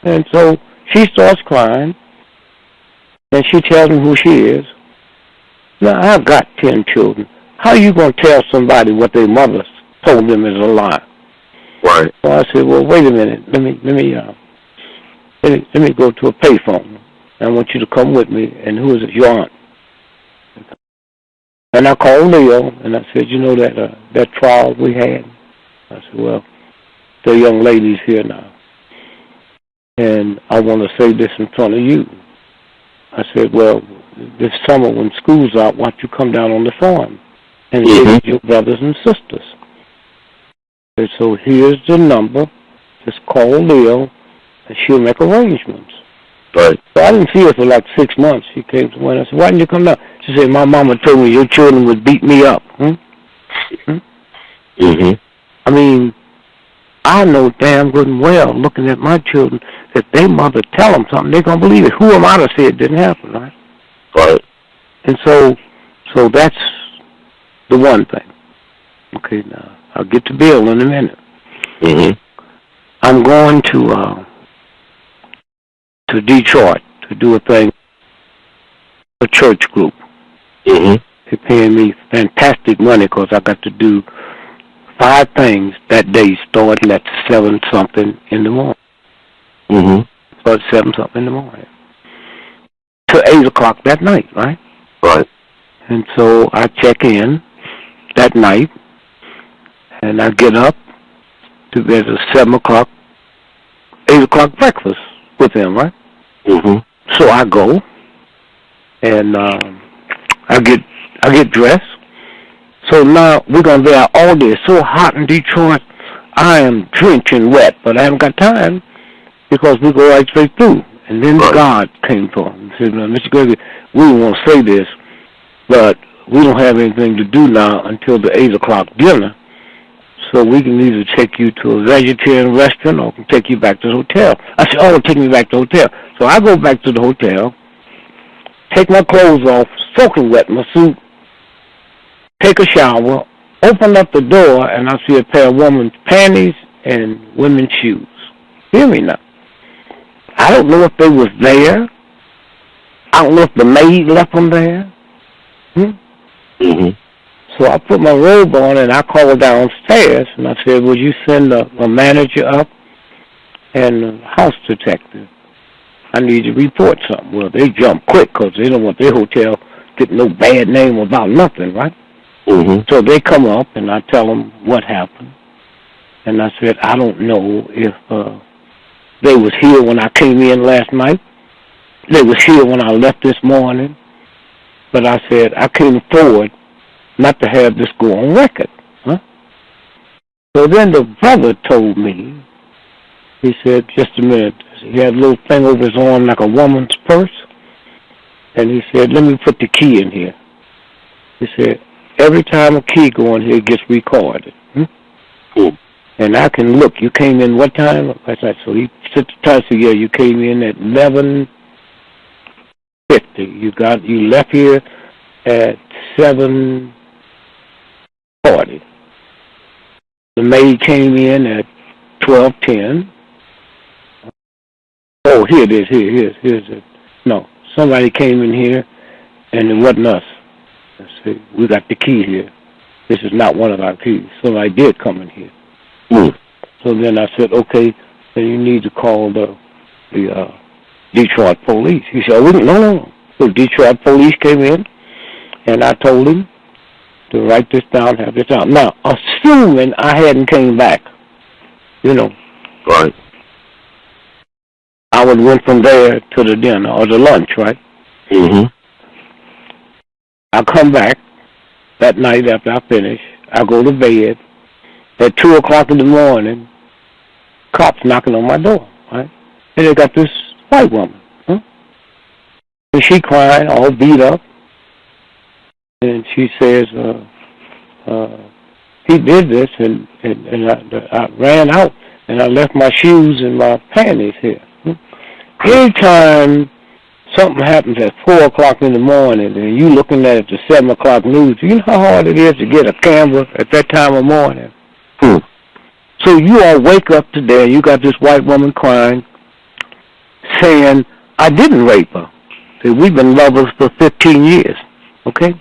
[SPEAKER 2] And so she starts crying. And she tells me who she is. Now, I've got 10 children. How are you going to tell somebody what their mother told them is a lie?
[SPEAKER 1] Right.
[SPEAKER 2] So I said, well, wait a minute. Let me go to a payphone. I want you to come with me. And who is it? Your aunt. And I called Leo, and I said, you know that trial we had? I said, well, the young lady's here now, and I want to say this in front of you. I said, well, this summer when school's out, why don't you come down on the farm and visit your brothers and sisters? And so here's the number. Just call Leo, and she'll make arrangements.
[SPEAKER 1] Right.
[SPEAKER 2] So I didn't see her for like 6 months. She came to one. I said, why didn't you come down? She said, my mama told me your children would beat me up. I mean, I know damn good and well, looking at my children, that their mother tell them something, they're going to believe it. Who am I to say it didn't happen, right?
[SPEAKER 1] Right.
[SPEAKER 2] And so that's the one thing. Okay, now, I'll get to Bill in a minute. I'm going to Detroit to do a thing, a church group. They're paying me fantastic money because I got to do 5 things that day starting at 7-something in the morning. Started 7-something in the morning. To 8 o'clock that night, right?
[SPEAKER 1] Right.
[SPEAKER 2] And so I check in that night, and I get up to there's a 7 o'clock, 8 o'clock breakfast with them, right? So I go, and I get dressed. So now we're gonna be out all day. It's so hot in Detroit, I am drenching wet, but I haven't got time because we go right straight through. And then God came for him and said, Mr. Gregory, we want to say this, but we don't have anything to do now until the 8 o'clock dinner. So we can either take you to a vegetarian restaurant or can take you back to the hotel. I said, oh, take me back to the hotel. So I go back to the hotel, take my clothes off, soaking wet, my suit, take a shower, open up the door, and I see a pair of women's panties and women's shoes. Hear me now. I don't know if they was there. I don't know if the maid left them there. So I put my robe on and I called downstairs and I said, would you send a manager up and a house detective? I need to report something. Well, they jump quick because they don't want their hotel getting no bad name about nothing, right? So they come up and I tell them what happened. And I said, I don't know if they was here when I came in last night. They was here when I left this morning. But I said, I can't afford not to have this go on record. So then the brother told me, he said, just a minute. He had a little thing over his arm like a woman's purse. And he said, let me put the key in here. He said, every time a key go in here, it gets recorded. And I can look. You came in what time? I said, so he said, yeah, you came in at 11:50. You left here at 7:40. The maid came in at 12:10. Oh, here it is. Here's it. No, somebody came in here, and it wasn't us. I said, we got the key here. This is not one of our keys. Somebody did come in here. So then I said, okay, then you need to call the Detroit police. He said, no. So Detroit police came in, and I told him to write this down, have this down. Now, assuming I hadn't came back,
[SPEAKER 1] Right.
[SPEAKER 2] I would went from there to the dinner or the lunch, right? I come back that night after I finish. I go to bed. At 2 o'clock in the morning, cops knocking on my door, right? And they got this white woman, and she crying, all beat up, and she says, he did this, and I ran out, and I left my shoes and my panties here. Anytime something happens at 4 o'clock in the morning, and you looking at the 7 o'clock news, you know how hard it is to get a camera at that time of morning? So you all wake up today, and you got this white woman crying, saying, I didn't rape her. See, we've been lovers for 15 years, okay?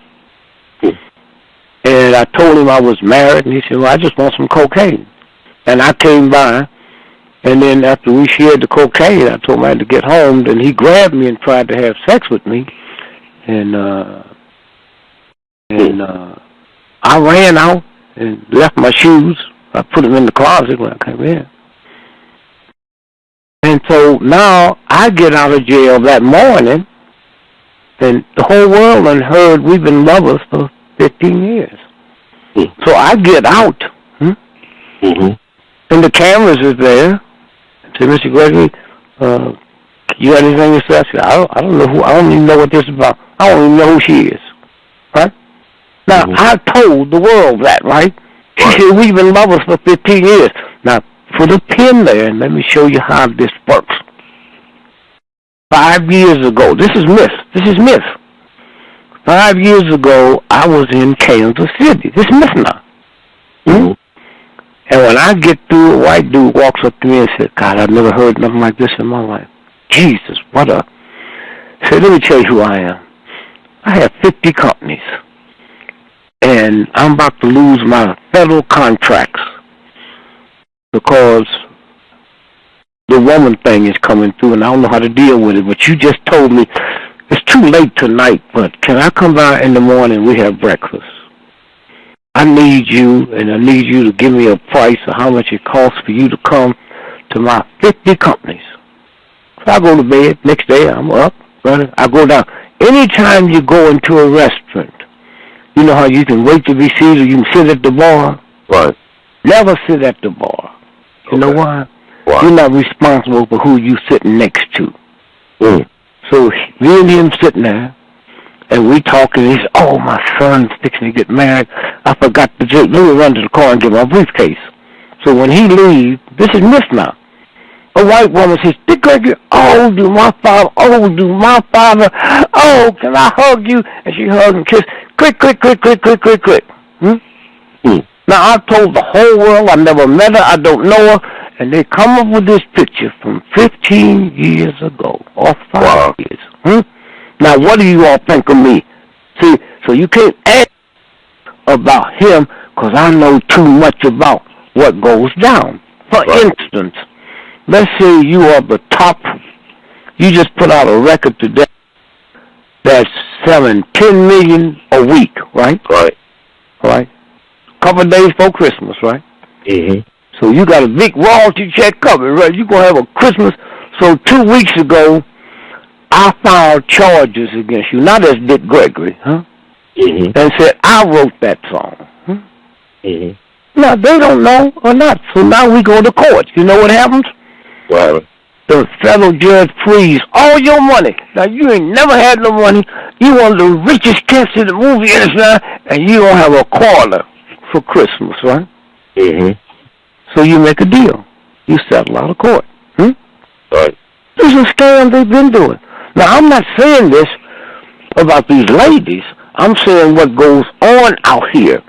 [SPEAKER 2] And I told him I was married, and he said, well, I just want some cocaine. And I came by, and then after we shared the cocaine, I told him I had to get home, then he grabbed me and tried to have sex with me. And And I ran out and left my shoes. I put them in the closet when I came in. And so now I get out of jail that morning, and the whole world done heard we've been lovers for 15 years. So I get out, and the cameras are there. I said, Mr. Gregory, you got anything to say? I said, I don't know who. I don't even know what this is about. I don't even know who she is. Right? Now, I told the world that, right? She said, we've been lovers for 15 years. Now, put a pin there and let me show you how this works. 5 years ago, this is myth. 5 years ago, I was in Kansas City. This is myth now. And when I get through, a white dude walks up to me and said, God, I've never heard nothing like this in my life. Jesus, what a... I said, let me tell you who I am. I have 50 companies, and I'm about to lose my federal contracts because the woman thing is coming through, and I don't know how to deal with it, but you just told me it's too late tonight, but can I come by in the morning and we have breakfast? I need you, and I need you to give me a price of how much it costs for you to come to my 50 companies. So I go to bed. Next day, I'm up, running. I go down. Anytime you go into a restaurant, you know how you can wait to be seated, you can sit at the bar?
[SPEAKER 1] Right.
[SPEAKER 2] Never sit at the bar. You know why?
[SPEAKER 1] Why?
[SPEAKER 2] You're not responsible for who you sitting next to. So me and him sitting there, and we talking, and he said, oh, my son's fixing to get married. I forgot to let me run to the car and get my briefcase. So when he leaves, this is myth now. A white woman says, Dick Gregory, oh, do my father, oh, can I hug you? And she hugs and kisses. Quick. Now, I've told the whole world I never met her, I don't know her, and they come up with this picture from 15 years ago, or 5 years. Now, what do you all think of me? See, so you can't ask about him because I know too much about what goes down. For instance, let's say you are the top, you just put out a record today that's selling 10 million a week, right? Right. Couple of days before Christmas, right? So you got a big royalty check coming, right? You're going to have a Christmas. So 2 weeks ago, I filed charges against you, not as Dick Gregory, and said, I wrote that song. Now, they don't know or not. So now we go to court. You know what happens?
[SPEAKER 1] Well,
[SPEAKER 2] the federal judge frees all your money. Now, you ain't never had no money. You one of the richest cats in the movie industry, and you don't have a quarter for Christmas, right? So you make a deal. You settle out of court.
[SPEAKER 1] Right.
[SPEAKER 2] This is a scam they've been doing. Now, I'm not saying this about these ladies. I'm saying what goes on out here.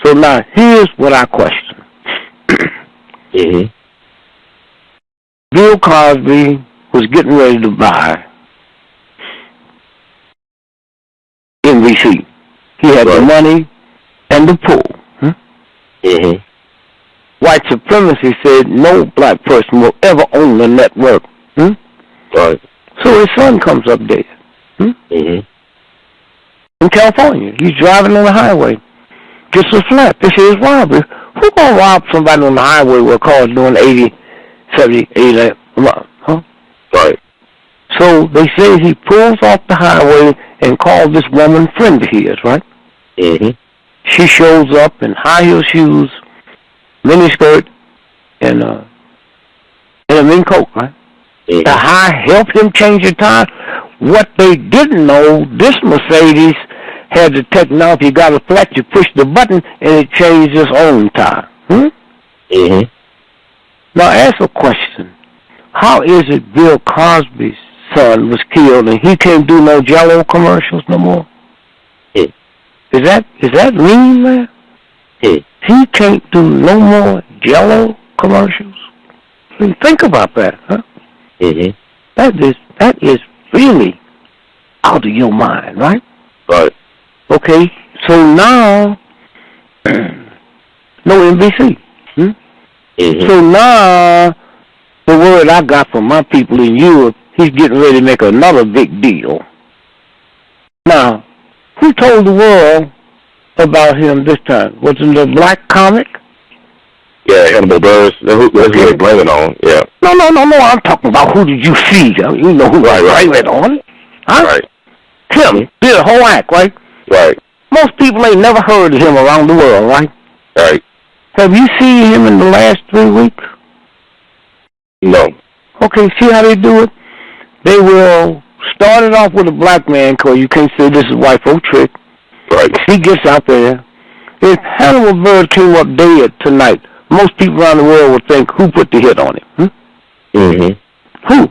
[SPEAKER 2] So now, here's what I question. Bill Cosby was getting ready to buy NBC. He had the money and the pull. White supremacy said no black person will ever own the network.
[SPEAKER 1] Right.
[SPEAKER 2] So his son comes up dead. In California, he's driving on the highway. Gets a slap. This is robbery. Who gonna rob somebody on the highway where cars doing 80, 70, 80, huh?
[SPEAKER 1] Right.
[SPEAKER 2] So they say he pulls off the highway and calls this woman friend of his, right? She shows up in high heel shoes, miniskirt, and a mink coat, right? The high helped him change the tire. What they didn't know, this Mercedes had the technology. You got a flat, you push the button, and it changed its own tire. Now, ask a question. How is it Bill Cosby's son was killed and he can't do no Jell-O commercials no more? Is that mean, man? He can't do no more Jell-O commercials? I mean, think about that, huh? That is really out of your mind, right?
[SPEAKER 1] Right.
[SPEAKER 2] Okay, so now, no NBC. So now, the word I got from my people in Europe, he's getting ready to make another big deal. Now, who told the world about him this time? Was it the black comic?
[SPEAKER 1] Yeah, Hannibal Buress. That's who they blame it on. Yeah.
[SPEAKER 2] No. I'm talking about who did you see? You know who they blame it on? Huh?
[SPEAKER 1] Right.
[SPEAKER 2] Him. Did a whole act, right?
[SPEAKER 1] Right.
[SPEAKER 2] Most people ain't never heard of him around the world, right?
[SPEAKER 1] Right.
[SPEAKER 2] Have you seen him in the last 3 weeks?
[SPEAKER 1] No.
[SPEAKER 2] Okay, see how they do it? They will start it off with a black man, because you can't say this is white folk trick.
[SPEAKER 1] Right.
[SPEAKER 2] He gets out there. If Hannibal Buress came up dead tonight, most people around the world would think, who put the hit on him? Hmm?
[SPEAKER 1] Mm-hmm.
[SPEAKER 2] Who?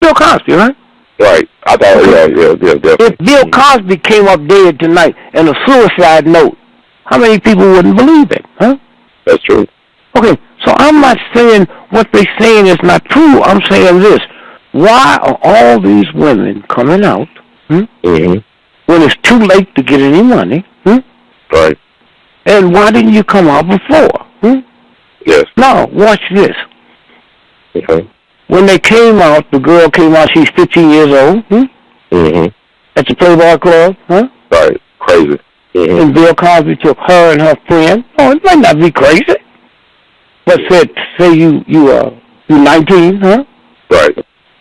[SPEAKER 2] Bill Cosby, right?
[SPEAKER 1] Right. I thought, yeah, definitely.
[SPEAKER 2] If Bill Cosby came up dead tonight and a suicide note, how many people wouldn't believe it? Huh?
[SPEAKER 1] That's true.
[SPEAKER 2] Okay, so I'm not saying what they're saying is not true. I'm saying this. Why are all these women coming out when it's too late to get any money?
[SPEAKER 1] Right.
[SPEAKER 2] And why didn't you come out before?
[SPEAKER 1] Yes.
[SPEAKER 2] Now, watch this.
[SPEAKER 1] Okay.
[SPEAKER 2] When they came out, the girl came out, she's 15 years old. At the Playboy Club,
[SPEAKER 1] Right. Crazy.
[SPEAKER 2] And Bill Cosby took her and her friend. Oh, it might not be crazy. But say you're 19,
[SPEAKER 1] Right.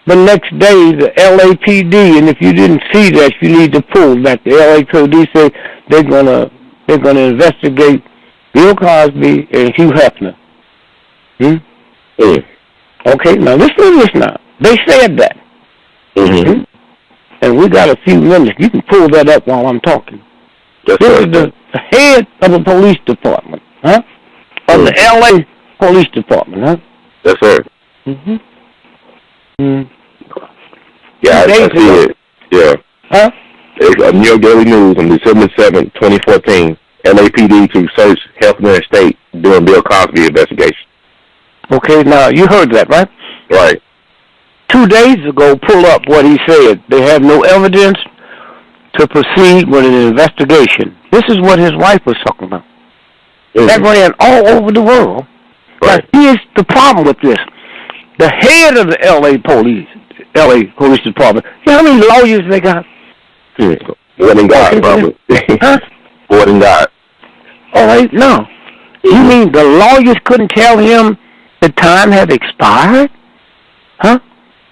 [SPEAKER 2] The next day, the LAPD, and if you didn't see that, you need to pull that. The LAPD say they're gonna investigate Bill Cosby and Hugh Hefner. Okay, now listen to this now. They said that. And we got a few minutes. You can pull that up while I'm talking.
[SPEAKER 1] Yes,
[SPEAKER 2] this
[SPEAKER 1] sir.
[SPEAKER 2] is the head of the police department, of the LA Police Department,
[SPEAKER 1] Yes, sir. Yeah, I see it. Yeah. It's New York Daily News on December 7th, 2014. LAPD to search Hefner Estate during Bill Cosby investigation.
[SPEAKER 2] Okay, now you heard that, right?
[SPEAKER 1] Right.
[SPEAKER 2] 2 days ago, pull up what he said. They have no evidence to proceed with an investigation. This is what his wife was talking about. That ran all over the world.
[SPEAKER 1] Right.
[SPEAKER 2] Now, here's the problem with this. The head of the LA Police Department, you know how many lawyers they got?
[SPEAKER 1] More than God, probably. More than God.
[SPEAKER 2] All right, no. You mean the lawyers couldn't tell him the time had expired?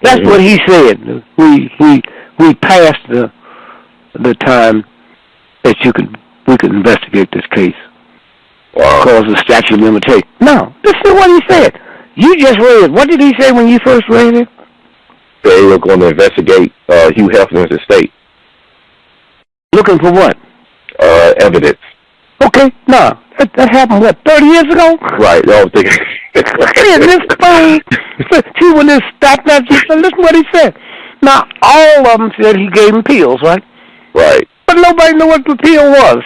[SPEAKER 2] That's what he said. We passed the time that we could investigate this case.
[SPEAKER 1] Wow.
[SPEAKER 2] Because of the statute of limitations. No, this is what he said. You just read. What did he say when you first read it?
[SPEAKER 1] They were going to investigate Hugh Hefner's estate.
[SPEAKER 2] Looking for what?
[SPEAKER 1] Evidence.
[SPEAKER 2] Okay, no. That happened, what, 30 years ago?
[SPEAKER 1] Right. I was thinking.
[SPEAKER 2] This phone. See, when this stopped that, listen to what he said. Now, all of them said he gave them pills, right?
[SPEAKER 1] Right.
[SPEAKER 2] But nobody knew what the pill was,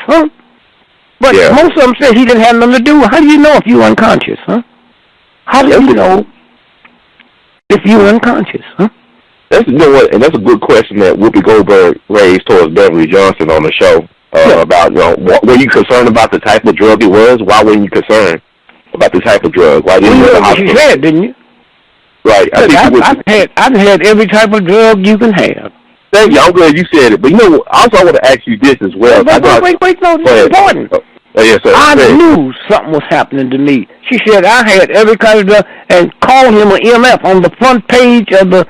[SPEAKER 2] But most of them said he didn't have nothing to do. How do you know if you're unconscious, How do you know if you're unconscious,
[SPEAKER 1] That's, you know what, and that's a good question that Whoopi Goldberg raised towards Beverly Johnson on the show about, were you concerned about the type of drug it was? Why weren't you concerned about the type of drug? Why didn't you go to the hospital?
[SPEAKER 2] You said, didn't you?
[SPEAKER 1] Right.
[SPEAKER 2] I've had every type of drug you can have.
[SPEAKER 1] Thank you. I'm glad you said it. But, also I want to ask you this as well.
[SPEAKER 2] Wait, no, this is important.
[SPEAKER 1] Yes, sir.
[SPEAKER 2] I knew something was happening to me. She said I had every kind of drug and called him an MF on the front page of the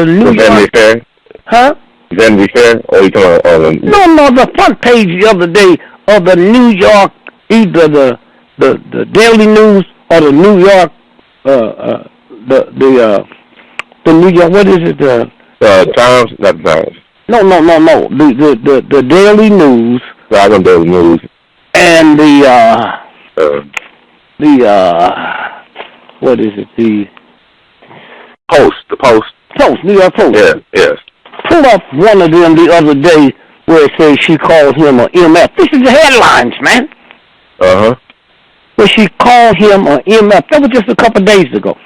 [SPEAKER 2] New York.
[SPEAKER 1] Vanity Fair? Vanity Fair? Or you talking about,
[SPEAKER 2] No, the front page the other day of the New York, either the Daily News or the New York, the New York, what is it?
[SPEAKER 1] Times? Not the Times.
[SPEAKER 2] No. The Daily News.
[SPEAKER 1] I don't Daily News.
[SPEAKER 2] And what is it? The Post, New York Post.
[SPEAKER 1] Yes.
[SPEAKER 2] Pull up one of them the other day where it says she called him a MF. This is the headlines, man. Where she called him a MF. That was just a couple of days ago.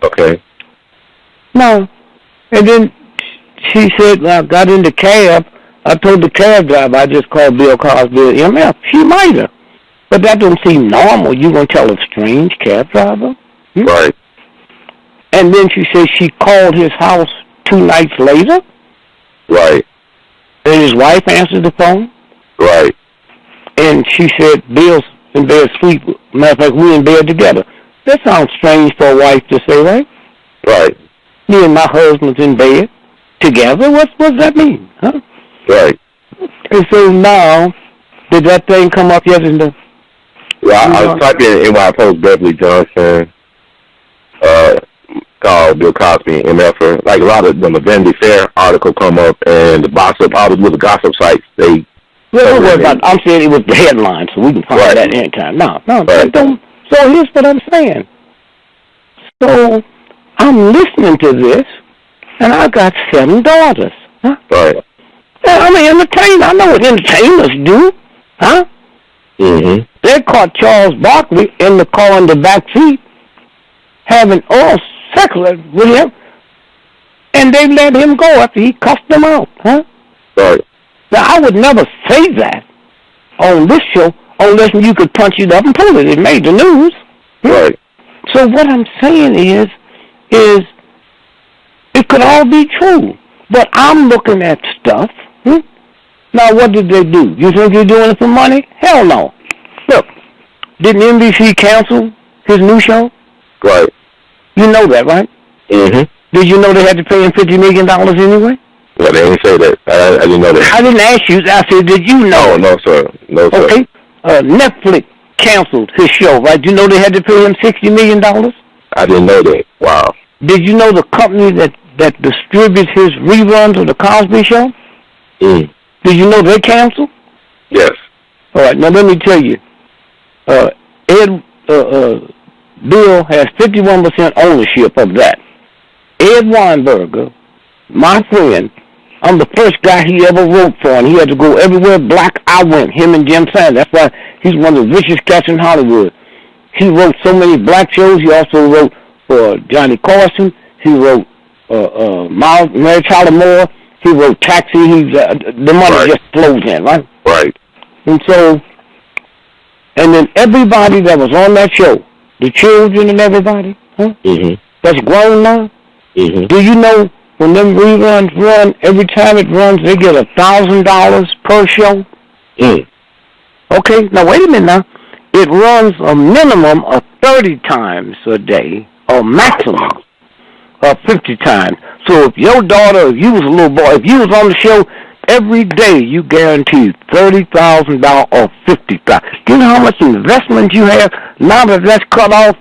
[SPEAKER 1] Okay.
[SPEAKER 2] No. And then she said, I got in the cab. I told the cab driver I just called Bill Cosby an MF. She might have. But that don't seem normal. You going to tell a strange cab driver?
[SPEAKER 1] Right.
[SPEAKER 2] And then she said she called his house 2 nights later.
[SPEAKER 1] Right.
[SPEAKER 2] And his wife answered the phone.
[SPEAKER 1] Right.
[SPEAKER 2] And she said, Bill's in bed asleep. Matter of fact, we in bed together. That sounds strange for a wife to say, right?
[SPEAKER 1] Right.
[SPEAKER 2] Me and my husband's in bed together. What does that mean? Huh?
[SPEAKER 1] Right.
[SPEAKER 2] And so now, did that thing come up yesterday?
[SPEAKER 1] Well, I was typing in my post Beverly Johnson, called Bill Cosby and MFer. Like a lot of the Vanity Fair article come up, and the box up, all the little gossip sites, they...
[SPEAKER 2] Well, I'm saying it was the headline, so we can find that anytime. No,
[SPEAKER 1] right.
[SPEAKER 2] Don't. So here's what I'm saying. So I'm listening to this, and I got 7 daughters. Huh?
[SPEAKER 1] Right.
[SPEAKER 2] I'm an entertainer. I know what entertainers do. Huh?
[SPEAKER 1] Mm-hmm.
[SPEAKER 2] They caught Charles Barkley in the car in the back seat having oral sex with him, and they let him go after he cussed them out. Huh?
[SPEAKER 1] Right.
[SPEAKER 2] Now, I would never say that on this show unless you could punch it up and pull it. It made the news.
[SPEAKER 1] Right.
[SPEAKER 2] So what I'm saying is it could all be true. But I'm looking at stuff. Now, what did they do? You think they're doing it for money? Hell no. Look, didn't NBC cancel his new show?
[SPEAKER 1] Right.
[SPEAKER 2] You know that, right?
[SPEAKER 1] Mm-hmm.
[SPEAKER 2] Did you know they had to pay him $50 million anyway?
[SPEAKER 1] Well, they didn't say that. I didn't know that.
[SPEAKER 2] I didn't ask you. I said, did you know?
[SPEAKER 1] No, sir. No, sir.
[SPEAKER 2] Okay. Netflix canceled his show, right? You know they had to pay him $60 million?
[SPEAKER 1] I didn't know that. Wow.
[SPEAKER 2] Did you know the company that distributes his reruns of the Cosby Show?
[SPEAKER 1] Mm.
[SPEAKER 2] Did you know they canceled?
[SPEAKER 1] Yes.
[SPEAKER 2] All right. Now let me tell you. Bill has 51% ownership of that. Ed Weinberger, my friend, I'm the first guy he ever wrote for, and he had to go everywhere black I went, him and Jim Sanders. That's why he's one of the richest cats in Hollywood. He wrote so many black shows. He also wrote for Johnny Carson. He wrote Mary Tyler Moore. He wrote Taxi. The money just flows in, right?
[SPEAKER 1] Right.
[SPEAKER 2] And so, and then everybody that was on that show, the children and everybody, that's grown now, do you know when them reruns run, every time it runs, they get $1,000 per show? Okay, now wait a minute now. It runs a minimum of 30 times a day, or maximum of 50 times. So if your daughter, if you was a little boy, if you was on the show every day, you guaranteed $30,000 or $50,000. You know how much investment you have now that that's cut off?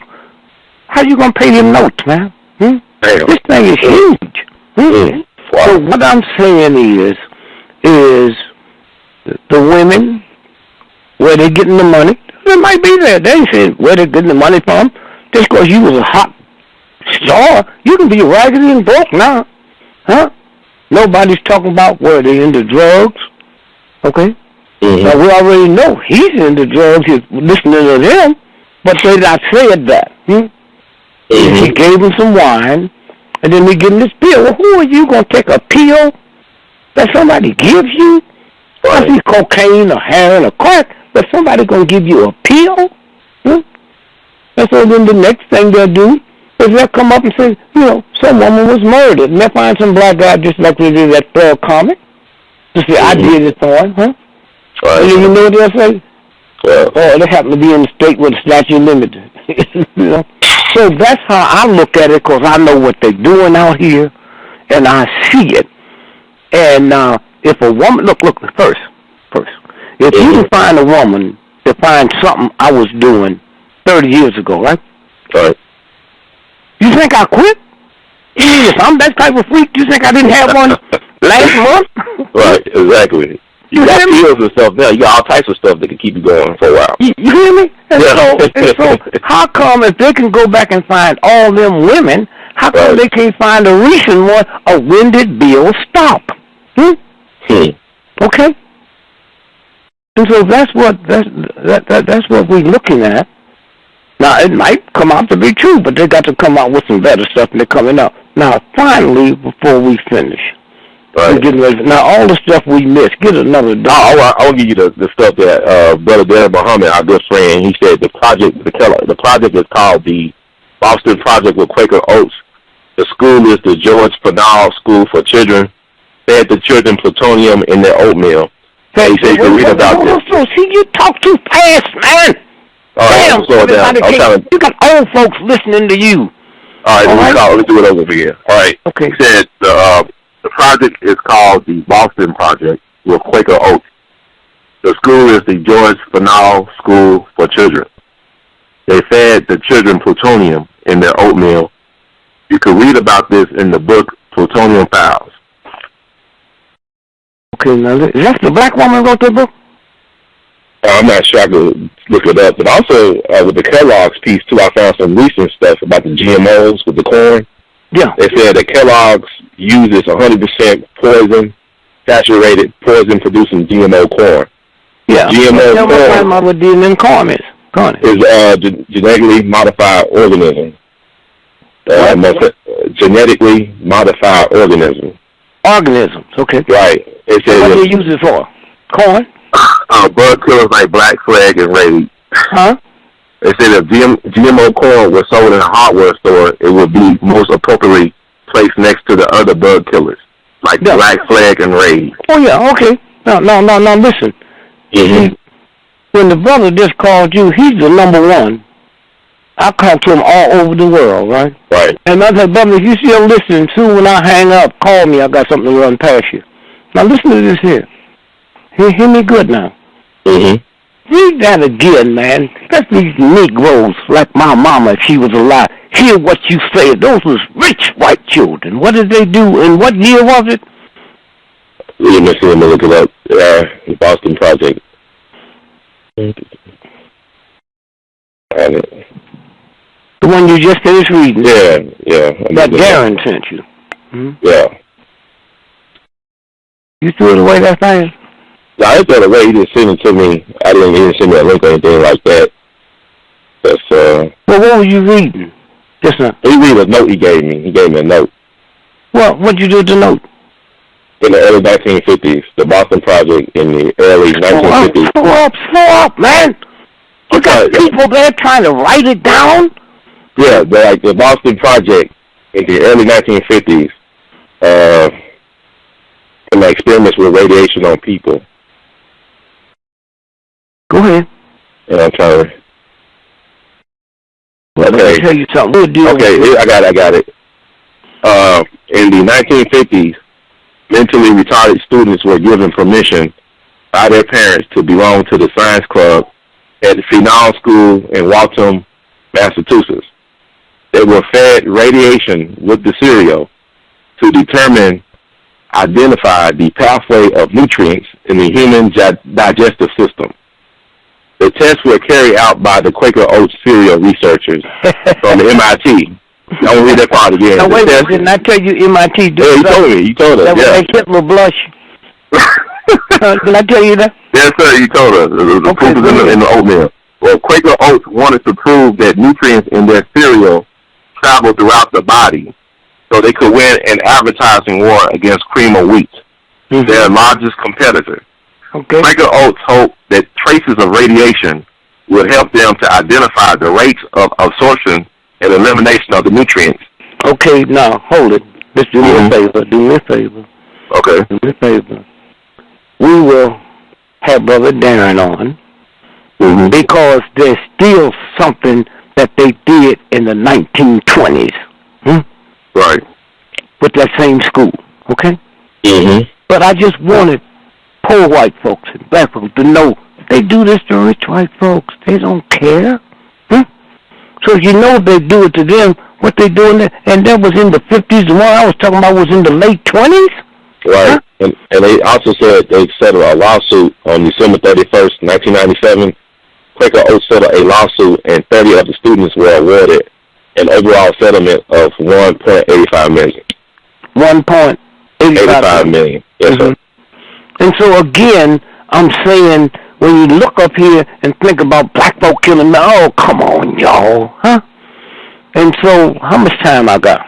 [SPEAKER 2] How you gonna pay them notes, man? This thing is huge. Wow. So what I'm saying is the women, where they getting the money, they might be there. They ain't saying where they getting the money from. Just because you was a hot star, you can be raggedy and broke now. Huh? Nobody's talking about where they into drugs. Okay? Now we already know he's into drugs. He's listening to them, but they not said that. He gave him some wine, and then we give him this pill. Well, who are you going to take a pill that somebody gives you? I see cocaine or heroin or crack, but somebody going to give you a pill? And so then the next thing they'll do is they'll come up and say, some woman was murdered, and they'll find some black guy just like they did that Thug comic. To say, I did it for him, And then you know what they'll say? Oh, they happen to be in the state where the statute limited. So that's how I look at it, because I know what they're doing out here, and I see it. And if a woman, look, first, if you can find a woman to find something I was doing 30 years ago, right? You think I quit? If I'm that type of freak, you think I didn't have one last month?
[SPEAKER 1] Right, exactly. You got pills and stuff now. You got all types of stuff that can keep you going for a while.
[SPEAKER 2] You hear me? And so how come if they can go back and find all them women, how come they can't find a recent one of when did Bill stop? Okay? And so that's what we're looking at. Now, it might come out to be true, but they got to come out with some better stuff, and they're coming out. Now, finally, before we finish, we're getting ready. Now, all the stuff we missed, get another dollar.
[SPEAKER 1] I'll give you the stuff that Brother Darren Muhammad, our good friend, he said the project is called the Boston Project with Quaker Oats. The school is the George Purnell School for Children. Fed the children plutonium in their oatmeal.
[SPEAKER 2] Hey,
[SPEAKER 1] he said you can read about this.
[SPEAKER 2] See, you talk too fast, man.
[SPEAKER 1] All right,
[SPEAKER 2] damn,
[SPEAKER 1] slow it down.
[SPEAKER 2] You got old folks listening to you.
[SPEAKER 1] All right, let me do it over here. All right.
[SPEAKER 2] Okay.
[SPEAKER 1] He said the project is called the Boston Project with Quaker Oats. The school is the George Fanal School for Children. They fed the children plutonium in their oatmeal. You can read about this in the book Plutonium Files.
[SPEAKER 2] Okay, now is that the black woman who wrote the book?
[SPEAKER 1] I'm not sure I could look it up, but also with the Kellogg's piece too, I found some recent stuff about the GMOs with the corn.
[SPEAKER 2] Yeah.
[SPEAKER 1] They said that Kellogg's uses 100% poison, saturated, poison-producing GMO corn.
[SPEAKER 2] Yeah.
[SPEAKER 1] GMO corn.
[SPEAKER 2] What GMO corn is?
[SPEAKER 1] Is genetically modified organism. Genetically modified organism.
[SPEAKER 2] Organisms, okay.
[SPEAKER 1] Right. It says
[SPEAKER 2] what do you use it for? Corn?
[SPEAKER 1] Bug killers like black flag and raid.
[SPEAKER 2] Huh?
[SPEAKER 1] They said if GMO corn was sold in a hardware store, it would be most appropriately placed next to the other bug killers, like black flag and raid.
[SPEAKER 2] Oh, yeah, okay. No, listen.
[SPEAKER 1] Mm-hmm.
[SPEAKER 2] When the brother just called you, he's the number one. I talk to him all over the world, right?
[SPEAKER 1] Right.
[SPEAKER 2] And I said, brother, if you still listening, soon when I hang up, call me. I got something to run past you. Now listen to this here. Hear me good now.
[SPEAKER 1] Mm-hmm.
[SPEAKER 2] Read that again, man. Let these Negroes, like my mama, if she was alive, hear what you say. Those was rich white children. What did they do? And what year was it?
[SPEAKER 1] Let me look it up. The Boston Project.
[SPEAKER 2] The one you just finished reading?
[SPEAKER 1] Yeah.
[SPEAKER 2] That Darren sent you.
[SPEAKER 1] Mm-hmm. Yeah.
[SPEAKER 2] You threw it away that fast?
[SPEAKER 1] No, I threw it away. He didn't send it to me. He didn't send me a link or anything like that. That's,
[SPEAKER 2] Well, what were you reading just now?
[SPEAKER 1] He read a note he gave me. He gave me a note.
[SPEAKER 2] Well, what'd you do with the note?
[SPEAKER 1] In the early 1950s. The Boston Project in the early 1950s.
[SPEAKER 2] Slow up, man. You got people there trying to write it down?
[SPEAKER 1] Yeah, the Boston Project in the early 1950s. And the experiments with radiation on people.
[SPEAKER 2] Go ahead.
[SPEAKER 1] And I'm trying to...
[SPEAKER 2] Let me tell you something.
[SPEAKER 1] Okay, I got it. In the 1950s, mentally retarded students were given permission by their parents to belong to the science club at the Fanal School in Waltham, Massachusetts. They were fed radiation with the cereal to identify the pathway of nutrients in the human digestive system. The tests were carried out by the Quaker Oats cereal researchers from the MIT. I want to read that part again.
[SPEAKER 2] Now, wait, didn't I tell you MIT?
[SPEAKER 1] You told us.
[SPEAKER 2] That would make Hitler blush. Did I tell you that?
[SPEAKER 1] Yes, sir, you told us. The proof is in the oatmeal. Well, Quaker Oats wanted to prove that nutrients in their cereal travel throughout the body so they could win an advertising war against cream of wheat, their largest competitor.
[SPEAKER 2] Okay.
[SPEAKER 1] Quaker Oats hoped that traces of radiation would help them to identify the rates of absorption and elimination of the nutrients.
[SPEAKER 2] Okay, now, hold it. Let's do me a favor. Do me a favor.
[SPEAKER 1] Okay.
[SPEAKER 2] Do me a favor. We will have Brother Darren on because there's still something that they did in the 1920s.
[SPEAKER 1] Right.
[SPEAKER 2] With that same school, okay? But I just wanted poor white folks and black folks to know they do this to rich white folks. They don't care. So if you know they do it to them, what they doing there, and that was in the 50s. The one I was talking about was in the late 20s.
[SPEAKER 1] Right. And they also said they settled a lawsuit on December 31st, 1997. Quaker Oats settled a lawsuit, and 30 of the students were awarded an overall settlement of $1.85 million. $1.85 million. Yes, sir.
[SPEAKER 2] And so again, I'm saying when you look up here and think about black folk killing, oh, come on, y'all, And so, how much time I got?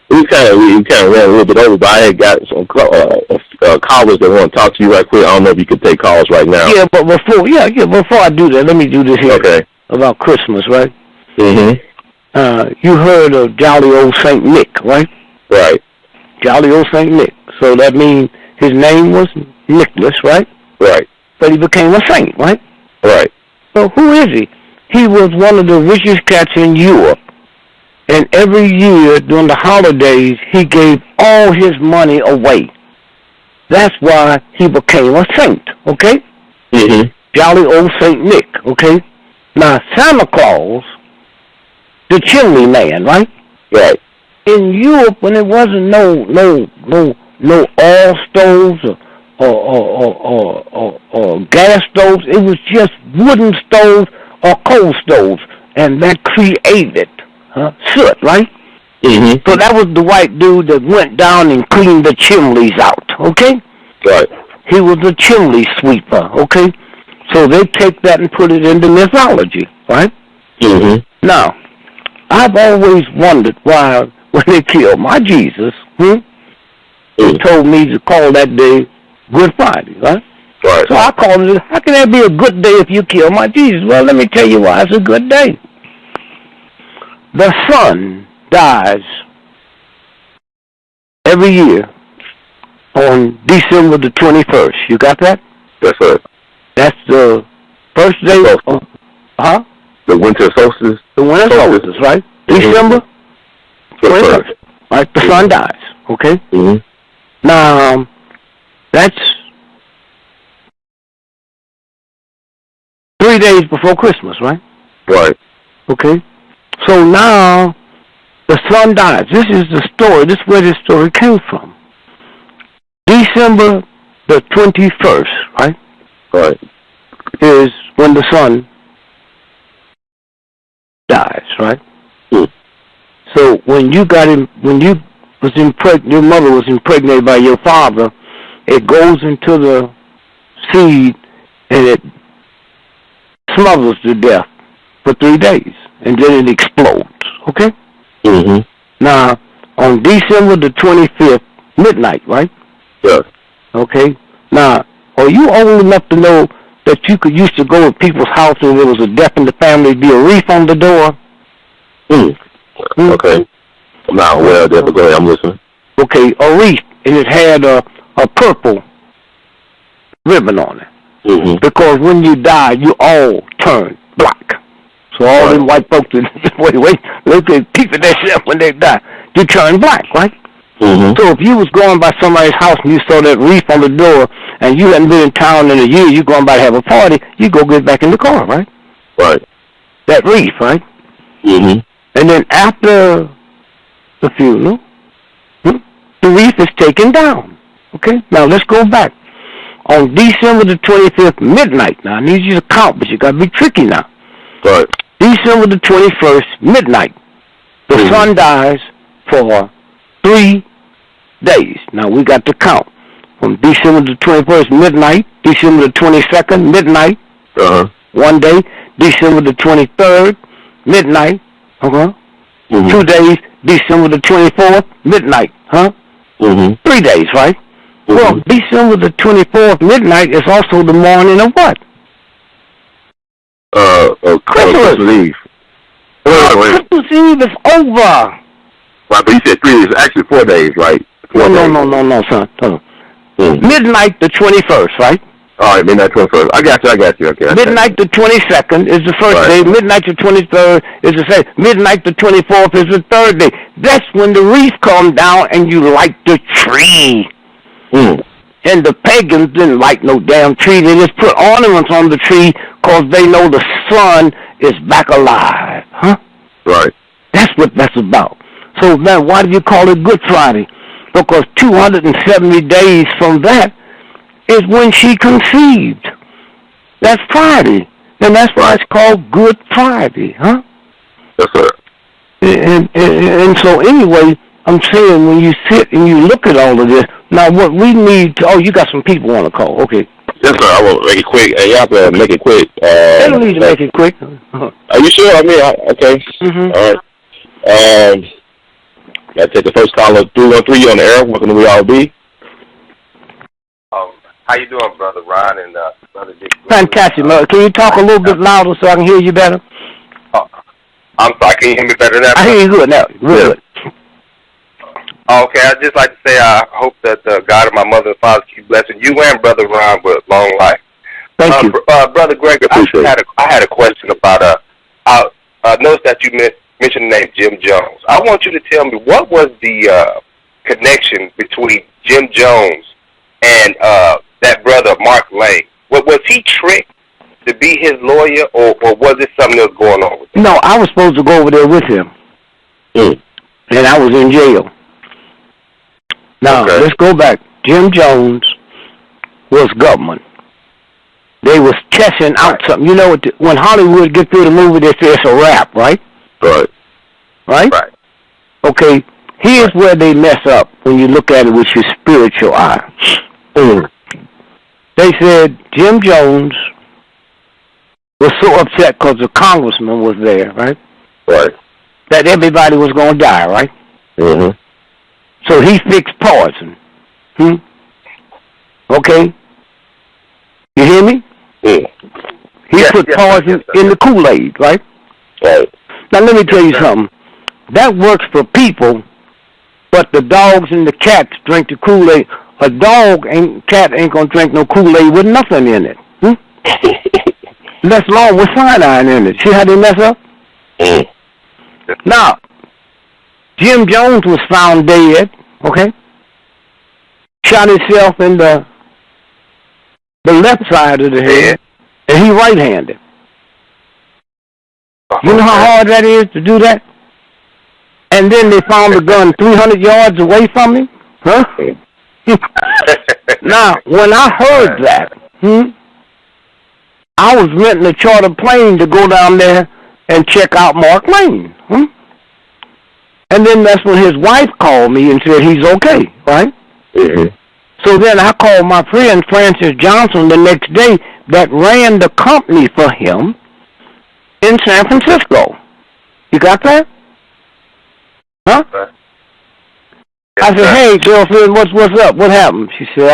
[SPEAKER 1] We kind of ran a little bit over, but I had got some callers that want to talk to you right quick. I don't know if you could take calls right now.
[SPEAKER 2] Yeah, but before I do that, let me do this here.
[SPEAKER 1] Okay.
[SPEAKER 2] About Christmas, right? You heard of Jolly Old Saint Nick, right?
[SPEAKER 1] Right.
[SPEAKER 2] Jolly Old Saint Nick. So that means his name was Nicholas, right?
[SPEAKER 1] Right.
[SPEAKER 2] But he became a saint, right?
[SPEAKER 1] Right.
[SPEAKER 2] So who is he? He was one of the richest cats in Europe. And every year during the holidays, he gave all his money away. That's why he became a saint, okay?
[SPEAKER 1] Mm-hmm.
[SPEAKER 2] Jolly old Saint Nick, okay? Now, Santa Claus, the chimney man, right?
[SPEAKER 1] Right.
[SPEAKER 2] In Europe, when there wasn't no oil stoves or gas stoves, it was just wooden stoves or coal stoves, and that created soot, right?
[SPEAKER 1] Mm-hmm.
[SPEAKER 2] So that was the white dude that went down and cleaned the chimneys out, okay?
[SPEAKER 1] Right.
[SPEAKER 2] He was a chimney sweeper, okay? So they take that and put it into mythology, right?
[SPEAKER 1] Mm-hmm.
[SPEAKER 2] Now, I've always wondered why, when they killed my Jesus, they told me to call that day Good Friday, right?
[SPEAKER 1] Right.
[SPEAKER 2] So I called him, how can that be a good day if you kill my Jesus? Well, let me tell you why it's a good day. The sun dies every year on December the 21st. You got that?
[SPEAKER 1] Yes, sir.
[SPEAKER 2] That's the first day of,
[SPEAKER 1] the winter solstice?
[SPEAKER 2] The winter solstice, right? Mm-hmm. December 21st. Right? The sun dies, okay?
[SPEAKER 1] Mm-hmm.
[SPEAKER 2] Now, that's 3 days before Christmas, right?
[SPEAKER 1] Right.
[SPEAKER 2] Okay? So now, the sun dies. This is the story. This is where this story came from. December the 21st, right?
[SPEAKER 1] Right.
[SPEAKER 2] Is when the sun dies, right?
[SPEAKER 1] Mm.
[SPEAKER 2] So when you got him, your mother was impregnated by your father, it goes into the seed and it smothers to death for 3 days, and then it explodes, okay?
[SPEAKER 1] Mm-hmm.
[SPEAKER 2] Now, on December the 25th, midnight, right?
[SPEAKER 1] Yes.
[SPEAKER 2] Okay? Now, are you old enough to know that you used to go to people's house and there was a death in the family, be a wreath on the door?
[SPEAKER 1] Okay. Now, well, go ahead, I'm listening.
[SPEAKER 2] Okay, a wreath, and it had a purple ribbon on it.
[SPEAKER 1] Mm-hmm.
[SPEAKER 2] Because when you die, you all turn black. So all them white folks, look at people themselves when they die. You turn black, right?
[SPEAKER 1] Mm-hmm.
[SPEAKER 2] So if you was going by somebody's house and you saw that wreath on the door and you hadn't been in town in a year, you going by to have a party, you go get back in the car, right?
[SPEAKER 1] Right.
[SPEAKER 2] That wreath, right?
[SPEAKER 1] Mm-hmm.
[SPEAKER 2] And then after the funeral, the wreath is taken down. Okay? Now let's go back. On December the 25th, midnight. Now I need you to count, but you got to be tricky now.
[SPEAKER 1] Right.
[SPEAKER 2] December the 21st, midnight. The sun dies for 3 days. Now we got to count. From December the 21st, midnight. December the 22nd, midnight. 1 day. December the 23rd, midnight. 2 days. December the 24th, midnight. 3 days, right? Well, December the 24th, midnight is also the morning of what? Christmas Eve. Christmas Eve is over.
[SPEAKER 1] Right, but you said 3 days. Actually 4 days, right?
[SPEAKER 2] No, son. Midnight the 21st, right?
[SPEAKER 1] All right, midnight 21st. I got you. Okay.
[SPEAKER 2] Midnight the 22nd is the first day. Midnight the 23rd is the second. Midnight the 24th is the third day. That's when the wreath comes down and you light the tree. And the pagans didn't light no damn tree. They just put ornaments on the tree because they know the sun is back alive.
[SPEAKER 1] Right.
[SPEAKER 2] That's what that's about. So now why do you call it Good Friday? Because 270 days from that is when she conceived. That's Friday. And that's why it's called Good Friday,
[SPEAKER 1] Yes, sir.
[SPEAKER 2] And so anyway, I'm saying when you sit and you look at all of this, now what we need to, you got some people want to call, okay.
[SPEAKER 1] Yes, sir, I will make it quick. You have to make it quick.
[SPEAKER 2] They don't need to make it quick.
[SPEAKER 1] Are you sure? I mean, okay. All right. I take the first caller, 313, on the air. Welcome to WeAllBe.
[SPEAKER 3] How you doing, Brother Ron and Brother Dick?
[SPEAKER 2] Fantastic, man. Can you talk a little bit louder so I can hear you better?
[SPEAKER 3] I'm sorry, can you hear me better now?
[SPEAKER 2] I hear you good now. Real good.
[SPEAKER 3] Okay, I'd just like to say I hope that God and my mother and father keep blessing you and Brother Ron with long life.
[SPEAKER 2] Thank you.
[SPEAKER 3] Brother Greg, I had a question about I noticed that you mentioned the name Jim Jones. I want you to tell me what was the connection between Jim Jones and that brother Mark Lane. Was he tricked to be his lawyer, or was it something else going on with him?
[SPEAKER 2] No, I was supposed to go over there with him, and I was in jail. Now, let's go back. Jim Jones was government. They was testing out something. You know, when Hollywood get through the movie, they say it's a wrap, right?
[SPEAKER 1] Right.
[SPEAKER 2] Right?
[SPEAKER 3] Right.
[SPEAKER 2] Okay, here's where they mess up when you look at it with your spiritual eye. They said Jim Jones was so upset because the congressman was there, right?
[SPEAKER 1] Right.
[SPEAKER 2] That everybody was going to die, right?
[SPEAKER 1] Mm-hmm.
[SPEAKER 2] So he fixed poison. Okay? You hear me?
[SPEAKER 1] Mm.
[SPEAKER 2] He put poison in the Kool-Aid, right?
[SPEAKER 1] Right.
[SPEAKER 2] Now let me tell you something. That works for people, but the dogs and the cats drink the Kool-Aid. A cat ain't gonna drink no Kool-Aid with nothing in it. That's long with cyanide in it. See how they mess up?
[SPEAKER 1] Mm.
[SPEAKER 2] Now, Jim Jones was found dead, okay? Shot himself in the left side of the head, and he right-handed. You know how hard that is to do that? And then they found the gun 300 yards away from him? Huh? Now, when I heard that, I was renting a charter plane to go down there and check out Mark Lane. And then that's when his wife called me and said he's okay, right?
[SPEAKER 1] Mm-hmm.
[SPEAKER 2] So then I called my friend Francis Johnson the next day that ran the company for him in San Francisco. You got that? Huh? I said, hey, girlfriend, what's up? What happened? She said,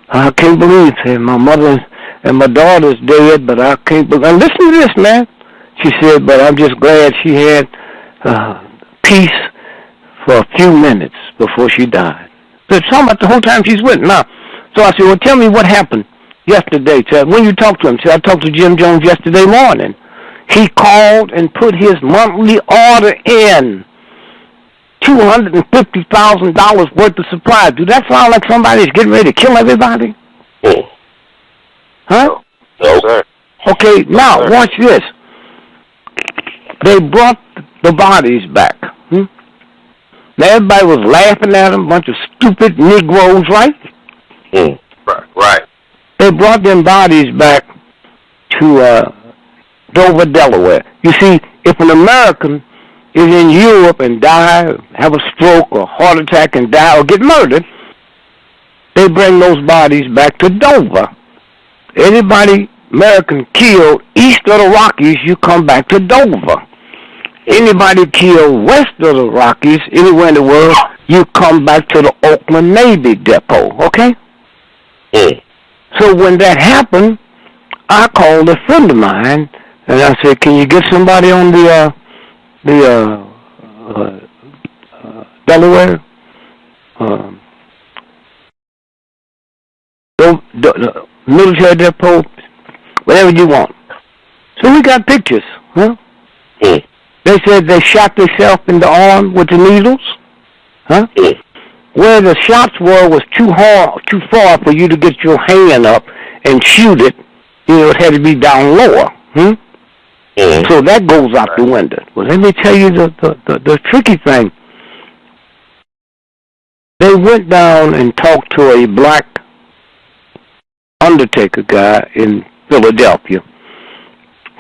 [SPEAKER 2] I can't believe it. My mother and my daughter's dead, but I can't believe it. Listen to this, man. She said, but I'm just glad she had peace for a few minutes before she died. So it's talking about the whole time she's with him. Now, so I said, well, tell me what happened yesterday. So when you talked to him, I talked to Jim Jones yesterday morning. He called and put his monthly order in. $250,000 worth of supplies. Do that sound like somebody's getting ready to kill everybody? Huh?
[SPEAKER 1] No, sir.
[SPEAKER 2] Okay, now watch this. They brought the bodies back. Now everybody was laughing at them, bunch of stupid Negroes, right?
[SPEAKER 3] Right.
[SPEAKER 2] They brought them bodies back to Dover, Delaware. You see, if an American is in Europe and die, have a stroke or heart attack and die or get murdered, they bring those bodies back to Dover. Anybody American killed east of the Rockies, you come back to Dover. Anybody killed west of the Rockies, anywhere in the world, you come back to the Oakland Navy Depot, okay? So when that happened, I called a friend of mine, and I said, can you get somebody on the Delaware, the military depot, whatever you want. So we got pictures, huh? They said they shot themselves in the arm with the needles, huh? Where the shots were was too far for you to get your hand up and shoot it. You know, it had to be down lower, So that goes out the window. Well, let me tell you the tricky thing. They went down and talked to a black undertaker guy in Philadelphia.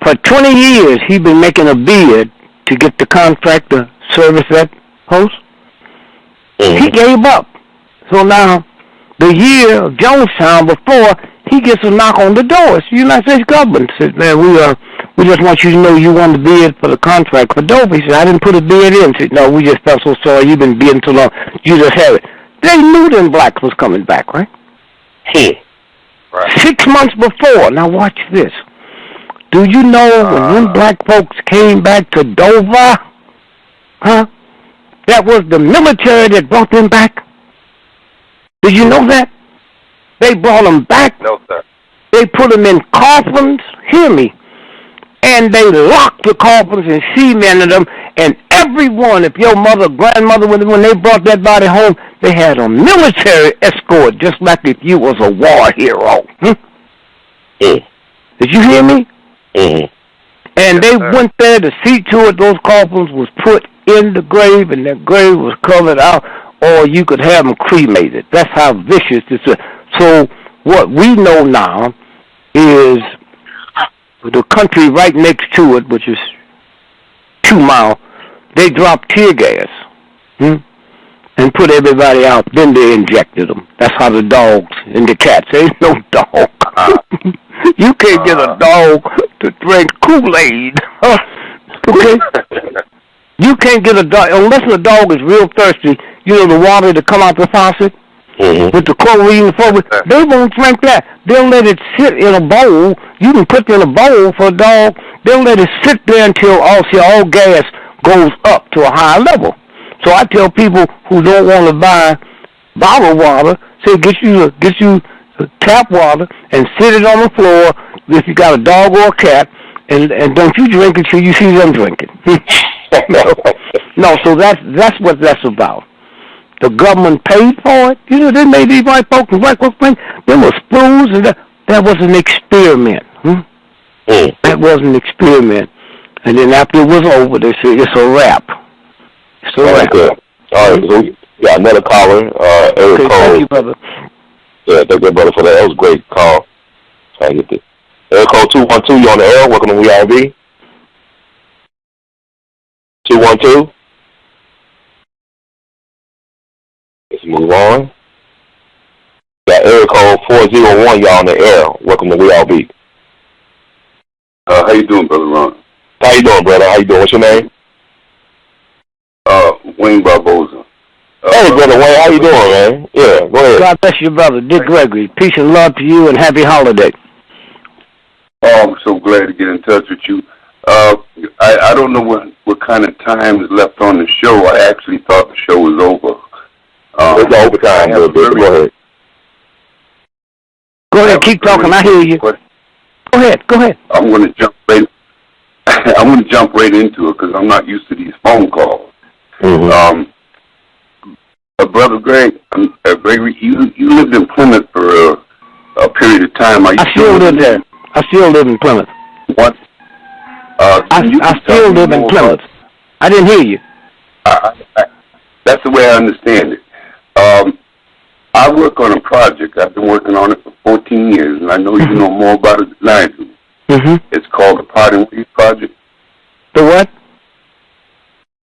[SPEAKER 2] For 20 years, he'd been making a bid to get the contract to service that host. He gave up. So now, the year of Jonestown before, he gets a knock on the door. It's the United States government. Says, man, we just want you to know you won the bid for the contract for Dover. He said, I didn't put a bid in. He said, no, we just felt so sorry. You've been bidding so long. You just have it. They knew them blacks was coming back, right?
[SPEAKER 3] Right.
[SPEAKER 2] 6 months before. Now watch this. Do you know when them black folks came back to Dover, that was the military that brought them back? Did you know that? They brought them back.
[SPEAKER 3] No, sir.
[SPEAKER 2] They put them in coffins. Hear me. And they locked the coffins and cemented them. And everyone, if your mother, grandmother, when they brought that body home, they had a military escort, just like if you was a war hero. Did you hear me? And they went there to see to it those coffins was put in the grave, and that grave was covered out, or you could have them cremated. That's how vicious this is. So what we know now is the country right next to it, which is 2 miles, they dropped tear gas and put everybody out. Then they injected them. That's how the dogs and the cats. There ain't no dog. You can't get a dog to drink Kool-Aid. Okay? You can't get a dog, unless the dog is real thirsty, you know, the water to come out the faucet with the chlorine and fluoride. They won't drink that. They'll let it sit in a bowl. You can put it in a bowl for a dog. They'll let it sit there until all gas goes up to a high level. So I tell people who don't want to buy bottled water, say get you tap water and sit it on the floor if you got a dog or a cat, and don't you drink it till you see them drinking. No, so that's what that's about. The government paid for it. You know, they made these white folks and white folks think there were spoons, and that was an experiment. That was an experiment. And then after it was over, they said it's a wrap. It's a wrap.
[SPEAKER 1] Good. All right, so we got another caller, Eric Cole.
[SPEAKER 2] Thank you, brother.
[SPEAKER 1] Yeah, thank you, brother, for that. That was a great call. Trying to get this. Eric Cole 212, you on the air. Welcome to WeAllBe. 212. Let's move on. Got Eric Cole 401, y'all on the air. Welcome to WeAllBe.
[SPEAKER 4] How you doing, Brother Ron?
[SPEAKER 1] How you doing, brother? How you doing? What's your name?
[SPEAKER 4] Wayne Barboza.
[SPEAKER 1] Hey, brother Wayne, how you doing, man? Yeah, go ahead.
[SPEAKER 2] God bless you, brother. Dick Gregory. Peace and love to you, and happy holiday.
[SPEAKER 4] Oh, I'm so glad to get in touch with you. I don't know what kind of time is left on the show. I actually thought the show was over.
[SPEAKER 1] It's overtime a little bit. Go ahead.
[SPEAKER 2] Go ahead, keep talking. I hear you. Go ahead.
[SPEAKER 4] I'm going to jump right. I'm going to jump right into it because I'm not used to these phone calls. Brother Gregory, you lived in Plymouth for a period of time.
[SPEAKER 2] I still live there. I still live in Plymouth.
[SPEAKER 4] What?
[SPEAKER 2] I still live in Plymouth. I didn't hear you.
[SPEAKER 4] That's the way I understand it. I work on a project. I've been working on it for 14 years, and I know you know more about it than I do. It's called the Parting Ways Project.
[SPEAKER 2] The what?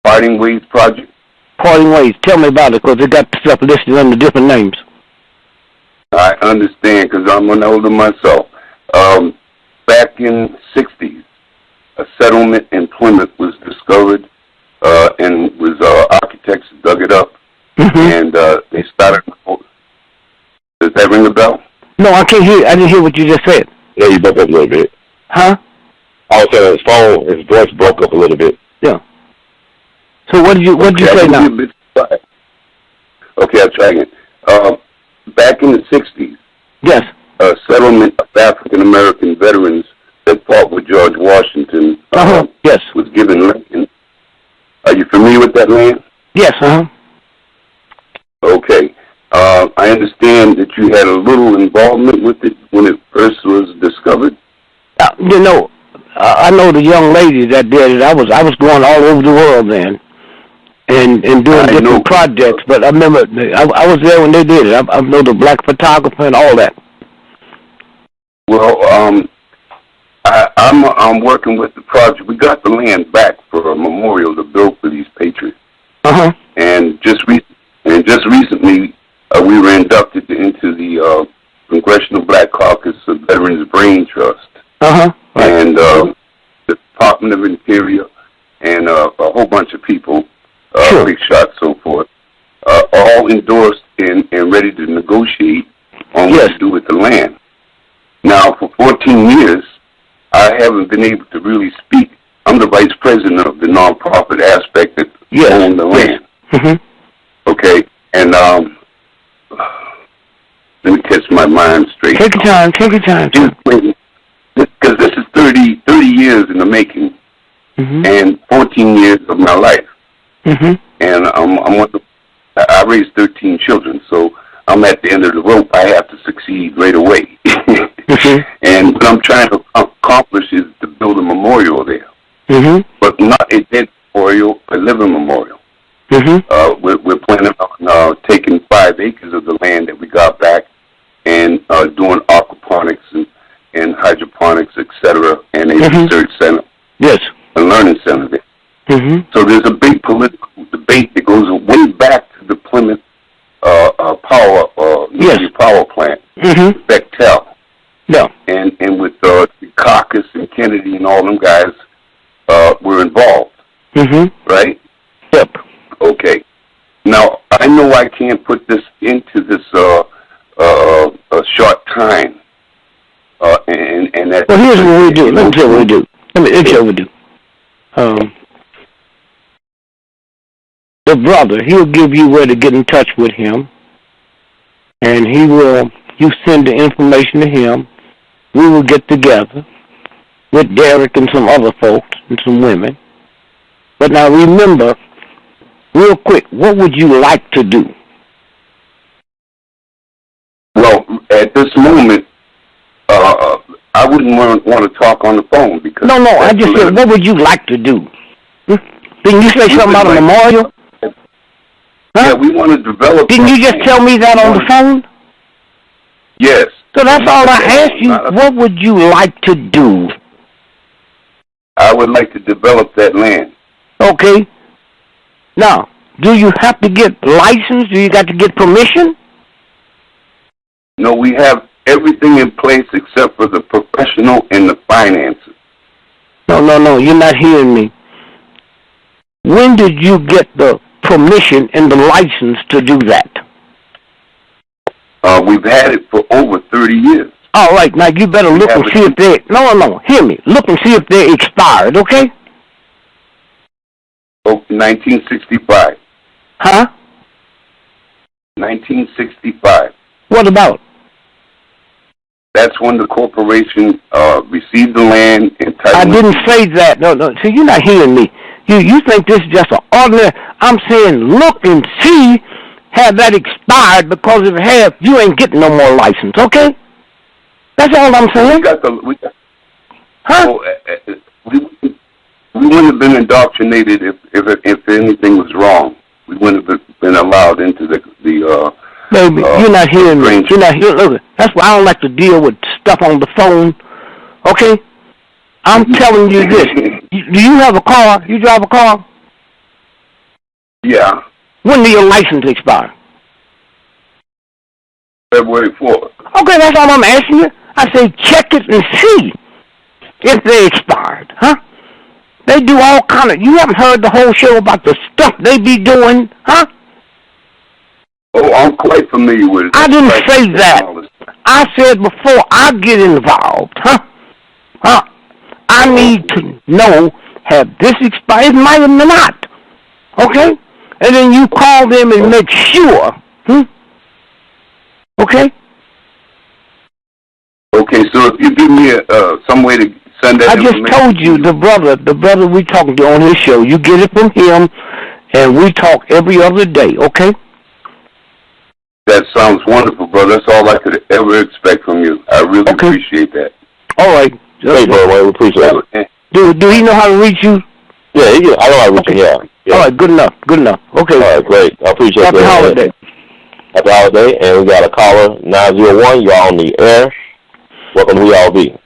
[SPEAKER 4] Parting Ways Project.
[SPEAKER 2] Parting Ways. Tell me about it, because they got stuff listed under different names.
[SPEAKER 4] I understand, because I'm an elder myself. Back in the 60s, a settlement in Plymouth was discovered, and architects dug it up, and they started. Does that ring a bell?
[SPEAKER 2] No, I can't hear. I didn't hear what you just said.
[SPEAKER 1] Yeah, you broke up a little bit.
[SPEAKER 2] Huh?
[SPEAKER 1] I was saying his voice broke up a little bit.
[SPEAKER 2] Yeah. So what did you say now?
[SPEAKER 4] Okay, I'll try again. Back in the 60s,
[SPEAKER 2] yes,
[SPEAKER 4] a settlement of African American veterans that fought with George Washington
[SPEAKER 2] yes,
[SPEAKER 4] was given Lincoln. Are you familiar with that land?
[SPEAKER 2] Yes,
[SPEAKER 4] Okay. I understand that you had a little involvement with it when it first was discovered.
[SPEAKER 2] You know, I know the young lady that did it. I was going all over the world then, and doing different projects. But I remember I was there when they did it. I know the black photographer and all that.
[SPEAKER 4] Well, I'm working with the project. We got the land back for a memorial to build for these patriots. And just recently, we were inducted into the Congressional Black Caucus of Veterans Brain Trust. And the Department of Interior and a whole bunch of people, big shots, so forth, all endorsed and ready to negotiate on what to do with the land. Now, for 14 years, I haven't been able to really speak. I'm the vice president of the nonprofit aspect that own the land. Okay, and let me catch my mind straight.
[SPEAKER 2] Take your time.
[SPEAKER 4] Because this is 30 years in the making, and 14 years of my life. And I raised 13 children, so I'm at the end of the rope. I have to succeed right away. And what I'm trying to accomplish is to build a memorial there. But not a dead memorial, a living memorial. We're planning on taking 5 acres of the land that we got back and doing aquaponics and hydroponics, etc., and a research center.
[SPEAKER 2] Yes.
[SPEAKER 4] A learning center there. So there's a big political debate that goes way back to the Plymouth nuclear power plant, Bechtel.
[SPEAKER 2] Yeah.
[SPEAKER 4] And with Dukakis and Kennedy and all them guys were involved. Right?
[SPEAKER 2] Yep.
[SPEAKER 4] Okay. Now, I know I can't put this into this a short time. And that.
[SPEAKER 2] Well, here's what we do. Let me tell you what we do. The brother, he'll give you where to get in touch with him, and you send the information to him. We will get together with Derek and some other folks and some women. But now remember, real quick, what would you like to do?
[SPEAKER 4] Well, at this moment, I wouldn't want to talk on the phone because...
[SPEAKER 2] No, I just said, what would you like to do? Didn't you say something about a memorial?
[SPEAKER 4] Yeah, we want to develop...
[SPEAKER 2] Didn't you just tell me that on the phone?
[SPEAKER 4] Yes.
[SPEAKER 2] So that's all I asked you. What would you like to do?
[SPEAKER 4] I would like to develop that land.
[SPEAKER 2] Okay. Now, do you have to get licensed? Do you got to get permission?
[SPEAKER 4] No, we have everything in place except for the professional and the finances.
[SPEAKER 2] No, you're not hearing me. When did you get the permission and the license to do that?
[SPEAKER 4] We've had it for over 30 years.
[SPEAKER 2] All right, now you better look and see if they... No, hear me. Look and see if they're expired, okay?
[SPEAKER 4] Oh, 1965.
[SPEAKER 2] Huh?
[SPEAKER 4] 1965.
[SPEAKER 2] What about?
[SPEAKER 4] That's when the corporation received the land and title.
[SPEAKER 2] I didn't say that. No. See, you're not hearing me. You think this is just an ordinary... I'm saying look and see have that expired, because if it has, you ain't getting no more license, okay? That's all I'm saying. We wouldn't have been indoctrinated if anything was wrong. We wouldn't have been allowed into the Baby, you're not hearing me. You're not hearing. Look, that's why I don't like to deal with stuff on the phone. Okay? I'm telling you this. Do you have a car? You drive a car?
[SPEAKER 4] Yeah.
[SPEAKER 2] When do your license expire?
[SPEAKER 4] February 4th.
[SPEAKER 2] Okay, that's all I'm asking you. I say check it and see if they expired, huh? They do all kind of... You haven't heard the whole show about the stuff they be doing, huh?
[SPEAKER 4] Oh, I'm quite familiar with it.
[SPEAKER 2] I didn't say that. I said before I get involved, huh? I need to know, have this expired? It might have not, okay? And then you call them and make sure, okay?
[SPEAKER 4] Okay, so if you give me some way to send that
[SPEAKER 2] I just told you, the brother we talking to on his show, you get it from him, and we talk every other day, okay?
[SPEAKER 4] That sounds wonderful, brother. That's all I could ever expect from you. I really appreciate that.
[SPEAKER 2] All right.
[SPEAKER 1] Hey, brother, we appreciate it.
[SPEAKER 2] Do he know how to reach you?
[SPEAKER 1] Yeah, I know how to reach him, yeah.
[SPEAKER 2] All right, good enough. Okay.
[SPEAKER 1] All right, great. I appreciate that.
[SPEAKER 2] Happy holiday.
[SPEAKER 1] Happy holiday, and we got a caller, 901. You're on the air. Welcome to We All Be.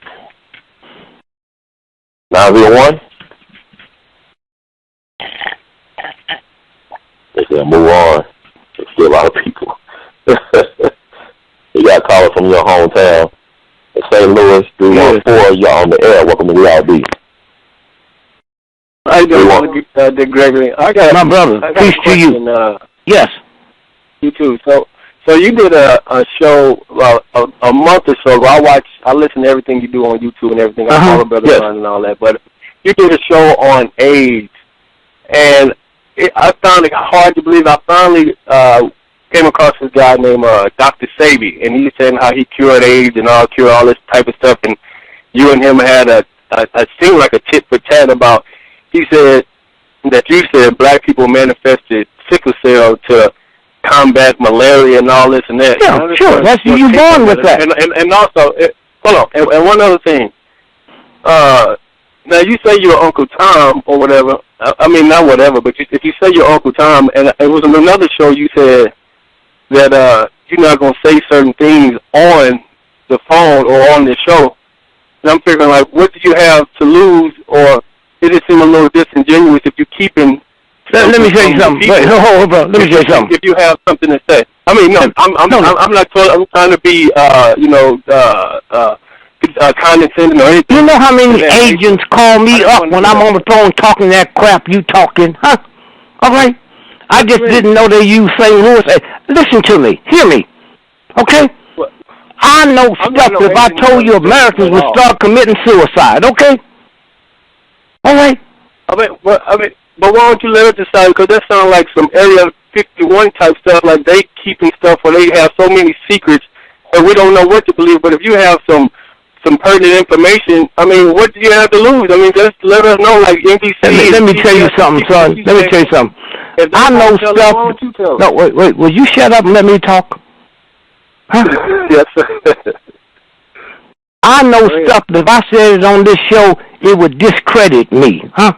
[SPEAKER 1] 901. They said move on. There's still a lot of people. You got a caller from your hometown. St. Louis, 314, you're on the air. Welcome to We All Be.
[SPEAKER 5] How you doing, GREgory? I got
[SPEAKER 2] my brother. Peace to you. Yes.
[SPEAKER 5] You too. So you did a show a month or so ago. I listen to everything you do on YouTube and everything. I follow Brother Son and all that. But you did a show on AIDS, and I found it hard to believe. I finally came across this guy named Dr. Sabi, and he was saying how he cured AIDS and cured all this type of stuff. And you and him had a seemed like a tit for tat about. He said that you said black people manifested sickle cell to combat malaria and all this and that.
[SPEAKER 2] Yeah, sure. That's you born with that.
[SPEAKER 5] And also, hold on. And one other thing. Now you say you're Uncle Tom or whatever. I mean, not whatever, but if you say you're Uncle Tom, and it was in another show you said that you're not gonna say certain things on the phone or on the show. And I'm figuring, like, what do you have to lose, or it just seems a little disingenuous if you're keeping.
[SPEAKER 2] Let me say something. Wait, hold on, bro. Let me say something.
[SPEAKER 5] If you have something to say, I mean, no, I'm not. I'm trying to be, condescending or anything.
[SPEAKER 2] You know how many agents call me up when I'm on the phone talking that crap you talking, huh? All right. I just didn't know they use St. Louis. Listen to me. Hear me. Okay? I know stuff if I told you Americans would start committing suicide. Okay? All right?
[SPEAKER 5] But why don't you let it decide? Because that sounds like some Area 51 type stuff, like they keeping stuff where they have so many secrets and we don't know what to believe. But if you have some pertinent information, I mean, what do you have to lose? I mean, just let us know, like NBC.
[SPEAKER 2] Let me tell you something, son. Let me tell you something. I know stuff. No, wait. Will you shut up and let me talk? Huh?
[SPEAKER 5] Yes, sir.
[SPEAKER 2] I know stuff that if I said it on this show, it would discredit me, huh?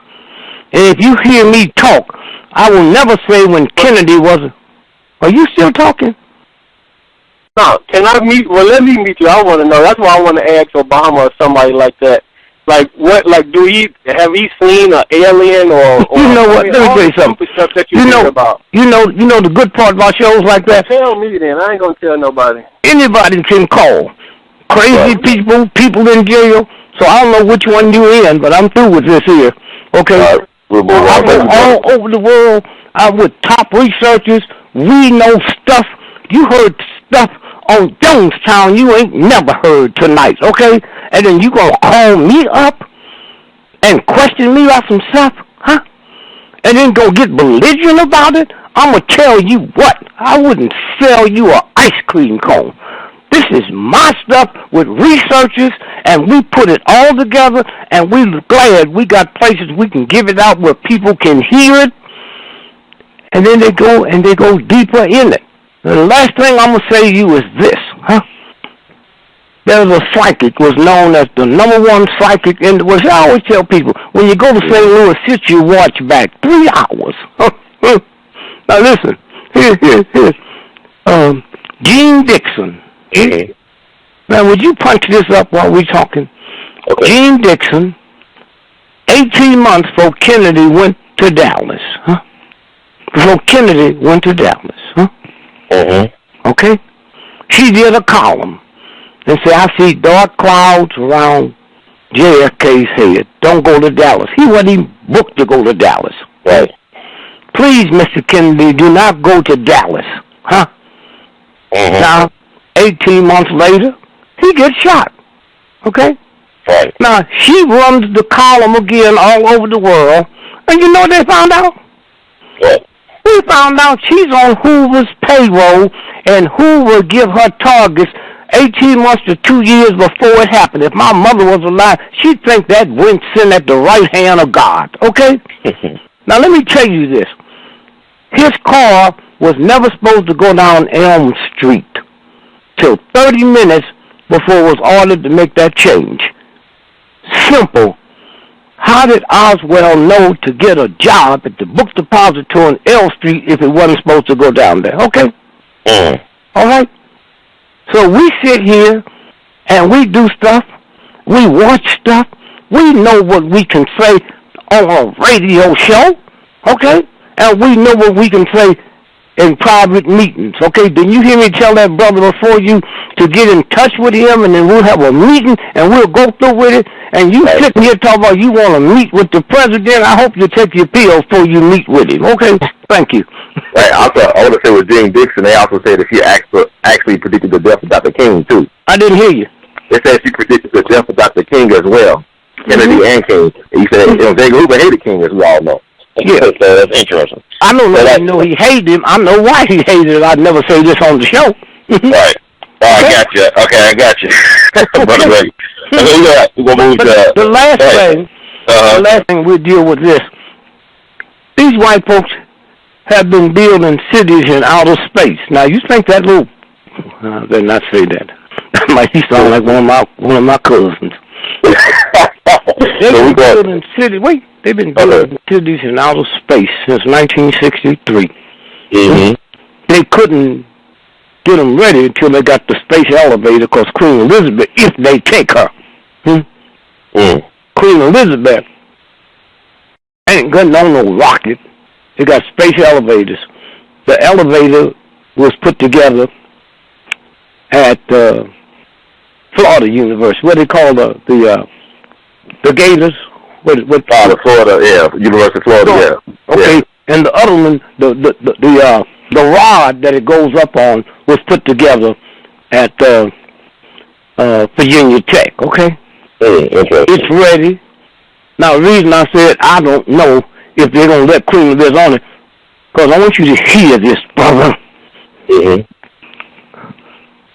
[SPEAKER 2] And if you hear me talk, I will never say when Kennedy was. Are you still talking?
[SPEAKER 5] No, can I meet? Well, let me meet you. I want to know. That's why I want to ask Obama or somebody like that. Like what? Like, have he seen an alien or
[SPEAKER 2] you know what? Let me tell you something.
[SPEAKER 5] Stuff that you know about.
[SPEAKER 2] You know the good part about shows like that.
[SPEAKER 5] Tell me then. I ain't gonna tell nobody.
[SPEAKER 2] Anybody can call. Crazy people in jail. So I don't know which one you're in, but I'm through with this here. Okay. I went all over the world. I'm with top researchers. We know stuff. You heard stuff on Jonestown you ain't never heard tonight, okay? And then you gonna call me up and question me about some stuff, huh? And then go get belligerent about it? I'm gonna tell you what, I wouldn't sell you an ice cream cone. This is my stuff with researchers, and we put it all together, and we're glad we got places we can give it out where people can hear it, and then they go deeper in it. The last thing I'm going to say to you is this, huh? There was a psychic, was known as the #1 psychic in the West. I always tell people, when you go to St. Louis, sit your watch back 3 hours. Now listen, here's Gene Dixon.
[SPEAKER 1] Mm-hmm.
[SPEAKER 2] Now, would you punch this up while we're talking?
[SPEAKER 1] Okay.
[SPEAKER 2] Gene Dixon, 18 months before Kennedy went to Dallas, huh? Before Kennedy went to Dallas, huh?
[SPEAKER 1] Mm-hmm.
[SPEAKER 2] Okay? She did a column and said, I see dark clouds around JFK's head. Don't go to Dallas. He wasn't even booked to go to Dallas.
[SPEAKER 1] Right.
[SPEAKER 2] Please, Mr. Kennedy, do not go to Dallas, huh?
[SPEAKER 1] Mm-hmm.
[SPEAKER 2] Now, 18 months later, he gets shot. Okay?
[SPEAKER 1] Right.
[SPEAKER 2] Now, she runs the column again all over the world. And you know what they found out?
[SPEAKER 1] What?
[SPEAKER 2] We found out she's on Hoover's payroll, and Hoover give her targets 18 months to 2 years before it happened. If my mother was alive, she'd think that went sent at the right hand of God. Okay? Now, let me tell you this. His car was never supposed to go down Elm Street till 30 minutes before it was ordered to make that change. Simple. How did Oswald know to get a job at the book depository on L Street if it wasn't supposed to go down there? Okay? All right? So we sit here and we do stuff. We watch stuff. We know what we can say on a radio show. Okay? And we know what we can say in private meetings. Okay? Didn't you hear me tell that brother before you to get in touch with him, and then we'll have a meeting and we'll go through with it? And you sitting here talking about you want to meet with the president. I hope you take your pills before you meet with him. Okay? Thank you.
[SPEAKER 1] Right. Also, I want to say with Gene Dixon, they also said that she actually predicted the death of Dr. King, too.
[SPEAKER 2] I didn't hear you.
[SPEAKER 1] They said she predicted the death of Dr. King as well. Kennedy and King. And you said J. Hoover hated King, as we all know.
[SPEAKER 2] Yeah.
[SPEAKER 1] So that's interesting.
[SPEAKER 2] I don't know he hated him. I know why he hated it. I'd never say this on the show.
[SPEAKER 1] Right. Oh, I got you. Okay, I got you. Brother Greg. We're gonna move to
[SPEAKER 2] the last thing. The last thing we deal with this. These white folks have been building cities in outer space. Now you think that little? I better not say that. That might sound like one of my cousins. They've been building cities. Wait, they've been building cities in outer space since 1963.
[SPEAKER 1] Mm-hmm.
[SPEAKER 2] They couldn't get them ready until they got the space elevator, because Queen Elizabeth, if they take her, Queen Elizabeth ain't getting on no rocket. They got space elevators. The elevator was put together at Florida University. What they call the Gators? What
[SPEAKER 1] Florida, yeah, University of Florida, yeah.
[SPEAKER 2] Okay,
[SPEAKER 1] yeah.
[SPEAKER 2] And the other one, the rod that it goes up on was put together at Virginia Tech. Okay, it's ready. Now the reason I said I don't know if they're gonna let Queen Elizabeth on it, because I want you to hear this, brother.
[SPEAKER 1] Mm-hmm.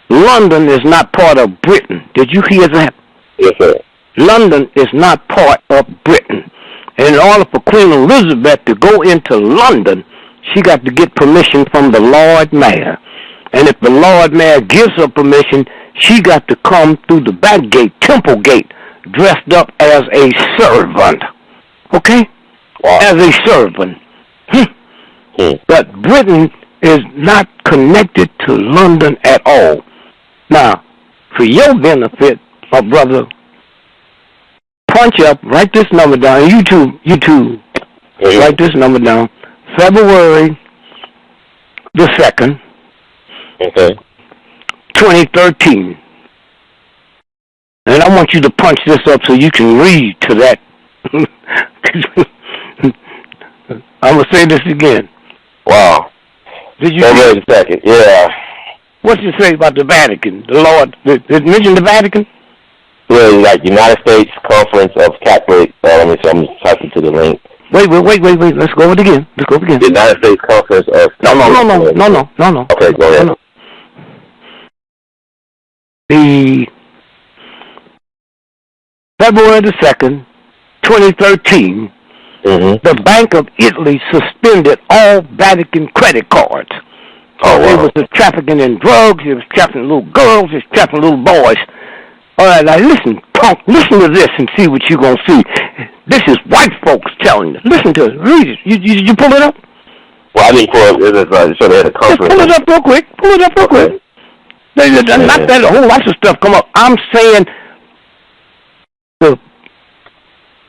[SPEAKER 2] London is not part of Britain. Did you hear that?
[SPEAKER 1] Yes, sir.
[SPEAKER 2] London is not part of Britain. And in order for Queen Elizabeth to go into London, she got to get permission from the Lord Mayor. And if the Lord Mayor gives her permission, she got to come through the back gate, Temple Gate, dressed up as a servant. Okay?
[SPEAKER 1] Wow.
[SPEAKER 2] As a servant. But Britain is not connected to London at all. Now, for your benefit, my brother, punch up, write this number down. You too, write this number down. February the 2nd, 2013. And I want you to punch this up so you can read to that. I'm going to say this again.
[SPEAKER 1] Wow.
[SPEAKER 2] Did you
[SPEAKER 1] February the 2nd, yeah.
[SPEAKER 2] What's it say about the Vatican? The Lord, did it mention the Vatican?
[SPEAKER 1] Yeah, like United States Conference of Catholic, let me see, I'm typing to the link.
[SPEAKER 2] Wait. Let's go over it again.
[SPEAKER 1] The United States Conference of
[SPEAKER 2] No.
[SPEAKER 1] Okay, go ahead.
[SPEAKER 2] No. The February the 2nd, 2013, the Bank of Italy suspended all Vatican credit cards.
[SPEAKER 1] Oh, wow.
[SPEAKER 2] It was trafficking in drugs, it was trafficking little girls, it was trafficking little boys. All right, now listen, punk, listen to this and see what you're going to see. This is white folks telling you. Listen to it. Read it. You pull it up?
[SPEAKER 1] Well, I didn't pull it up. So they had a conference.
[SPEAKER 2] Just pull it up real quick. Not that a whole lot of stuff come up. I'm saying the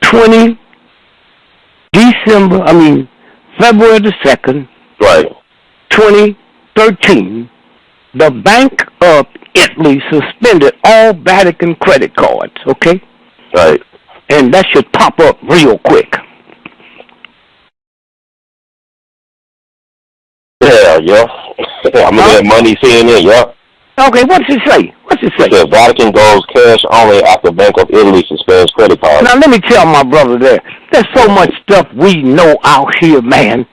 [SPEAKER 2] February the 2nd,
[SPEAKER 1] right,
[SPEAKER 2] 2013, the Bank of Italy suspended all Vatican credit cards, okay?
[SPEAKER 1] Right.
[SPEAKER 2] And that should pop up real quick.
[SPEAKER 1] Yeah. I'm looking at Monday CNN, yeah.
[SPEAKER 2] Okay, what's it say?
[SPEAKER 1] It says Vatican goes cash only after Bank of Italy suspends credit cards.
[SPEAKER 2] Now, let me tell my brother there's so much stuff we know out here, man,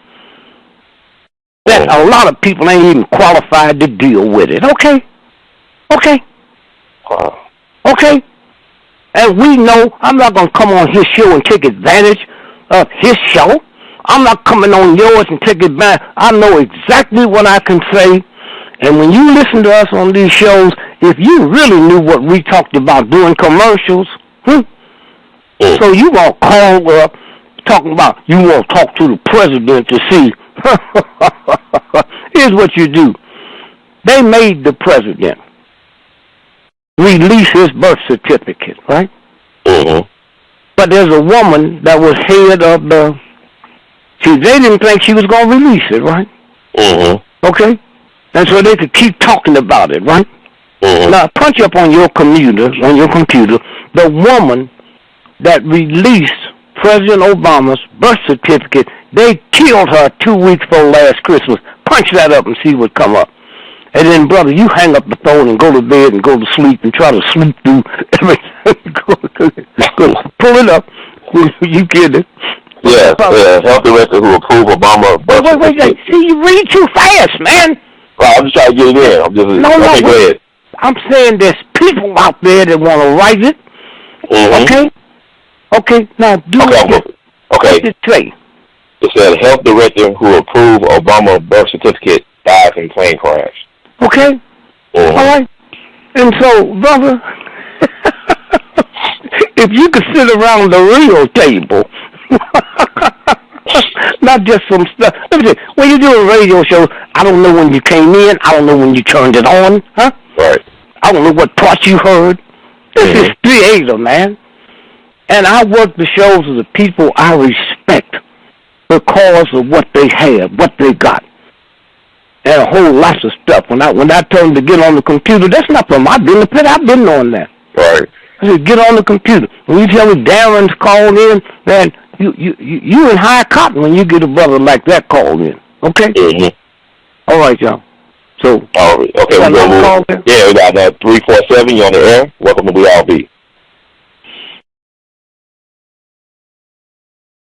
[SPEAKER 2] that a lot of people ain't even qualified to deal with it, okay?
[SPEAKER 1] Wow.
[SPEAKER 2] Okay? And we know I'm not going to come on his show and take advantage of his show. I'm not coming on yours and take advantage. I know exactly what I can say. And when you listen to us on these shows, if you really knew what we talked about doing commercials, so you going to call up talking about you want to talk to the president to see. Here's what you do. They made the president release his birth certificate, right? But there's a woman that was head of they didn't think she was going to release it, right? Okay? And so they could keep talking about it, right? Now, punch up on your computer, the woman that released President Obama's birth certificate. They killed her 2 weeks before last Christmas. Punch that up and see what come up. And then, brother, you hang up the phone and go to bed and go to sleep and try to sleep through everything. Pull it up. You kidding?
[SPEAKER 1] Yes, health director who approved Obama.
[SPEAKER 2] Wait. See, you read too fast, man.
[SPEAKER 1] Well, I'm just trying to get it in. I'm just
[SPEAKER 2] no.
[SPEAKER 1] Go ahead.
[SPEAKER 2] I'm saying there's people out there that want to write it.
[SPEAKER 1] Mm-hmm.
[SPEAKER 2] Okay. Now do it.
[SPEAKER 1] Okay.
[SPEAKER 2] What's it say?
[SPEAKER 1] It said health director who approved Obama birth certificate dies in plane crash.
[SPEAKER 2] Okay.
[SPEAKER 1] Mm-hmm.
[SPEAKER 2] All right. And so, brother, if you could sit around the real table, not just some stuff. Let me tell you, when you do a radio show, I don't know when you came in. I don't know when you turned it on. Huh?
[SPEAKER 1] Right.
[SPEAKER 2] I don't know what parts you heard. This is theater, man. And I work the shows of the people I respect because of what they have, what they got. And a whole lot of stuff. When I tell them to get on the computer, that's not from my benefit. I've been on that.
[SPEAKER 1] Right.
[SPEAKER 2] I said, get on the computer. When you tell me Darren's called in, man, you in high cotton when you get a brother like that called in. Okay?
[SPEAKER 1] Mm-hmm.
[SPEAKER 2] All right, y'all. So,
[SPEAKER 1] okay, we're going to move. Yeah, we got 347. You're on the air. Welcome to We All Be.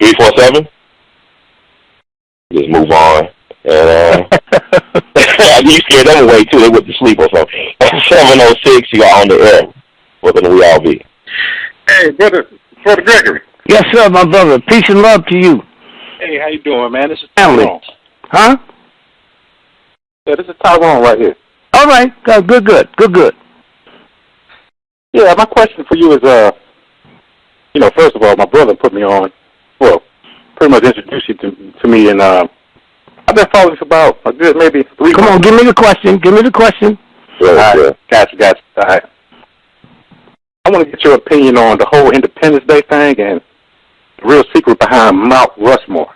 [SPEAKER 1] 347? Just move on. And you scared them away too. They went to sleep or something. 706, you are on the air. Welcome to We All Be.
[SPEAKER 6] Hey, brother Gregory.
[SPEAKER 2] Yes, sir, my brother. Peace and love to you.
[SPEAKER 6] Hey, how you doing, man? This is
[SPEAKER 2] Family.
[SPEAKER 6] Tyrone.
[SPEAKER 2] Huh?
[SPEAKER 6] Yeah, this is Tyrone right here.
[SPEAKER 2] All right. Good.
[SPEAKER 6] Yeah, my question for you is, first of all, my brother put me on. Well, pretty much introduced you to me, and I've been following this about a good maybe 3 months.
[SPEAKER 2] Come on, give me the question.
[SPEAKER 6] Yeah. Gotcha. All right. I want to get your opinion on the whole Independence Day thing and the real secret behind Mount Rushmore.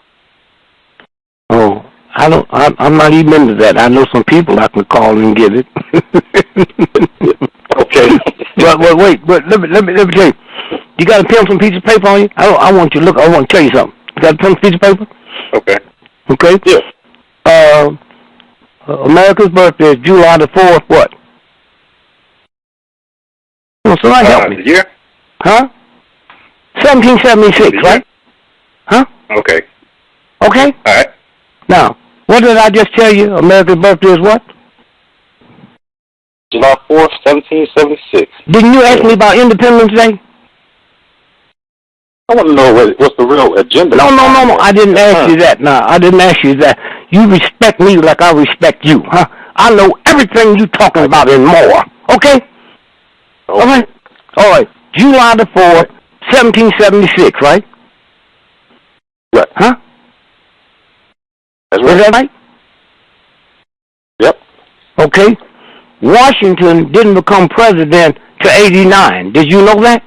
[SPEAKER 2] Oh, I'm not even into that. I know some people I can call and get it.
[SPEAKER 6] Okay.
[SPEAKER 2] But wait, let me tell you. You got a pen and piece of paper on you? I want you to look. I want to tell you something. You got a pen and piece of paper?
[SPEAKER 6] Okay.
[SPEAKER 2] Okay?
[SPEAKER 6] Yeah.
[SPEAKER 2] America's birthday is July the 4th, what? Well, somebody help me.
[SPEAKER 6] The year?
[SPEAKER 2] Huh? 1776, right? Huh?
[SPEAKER 6] Okay.
[SPEAKER 2] Okay?
[SPEAKER 6] All right.
[SPEAKER 2] Now, what did I just tell you? America's birthday is what?
[SPEAKER 6] July 4th, 1776.
[SPEAKER 2] Didn't you ask me about Independence Day?
[SPEAKER 6] I want to know what's the real agenda.
[SPEAKER 2] No. I didn't ask you that. No, I didn't ask you that. You respect me like I respect you, huh? I know everything you talking about and more. Okay? All right. July the 4th, 1776, right?
[SPEAKER 6] Right.
[SPEAKER 2] Huh?
[SPEAKER 6] That's right.
[SPEAKER 2] Is that right?
[SPEAKER 6] Yep.
[SPEAKER 2] Okay. Washington didn't become president till 89. Did you know that?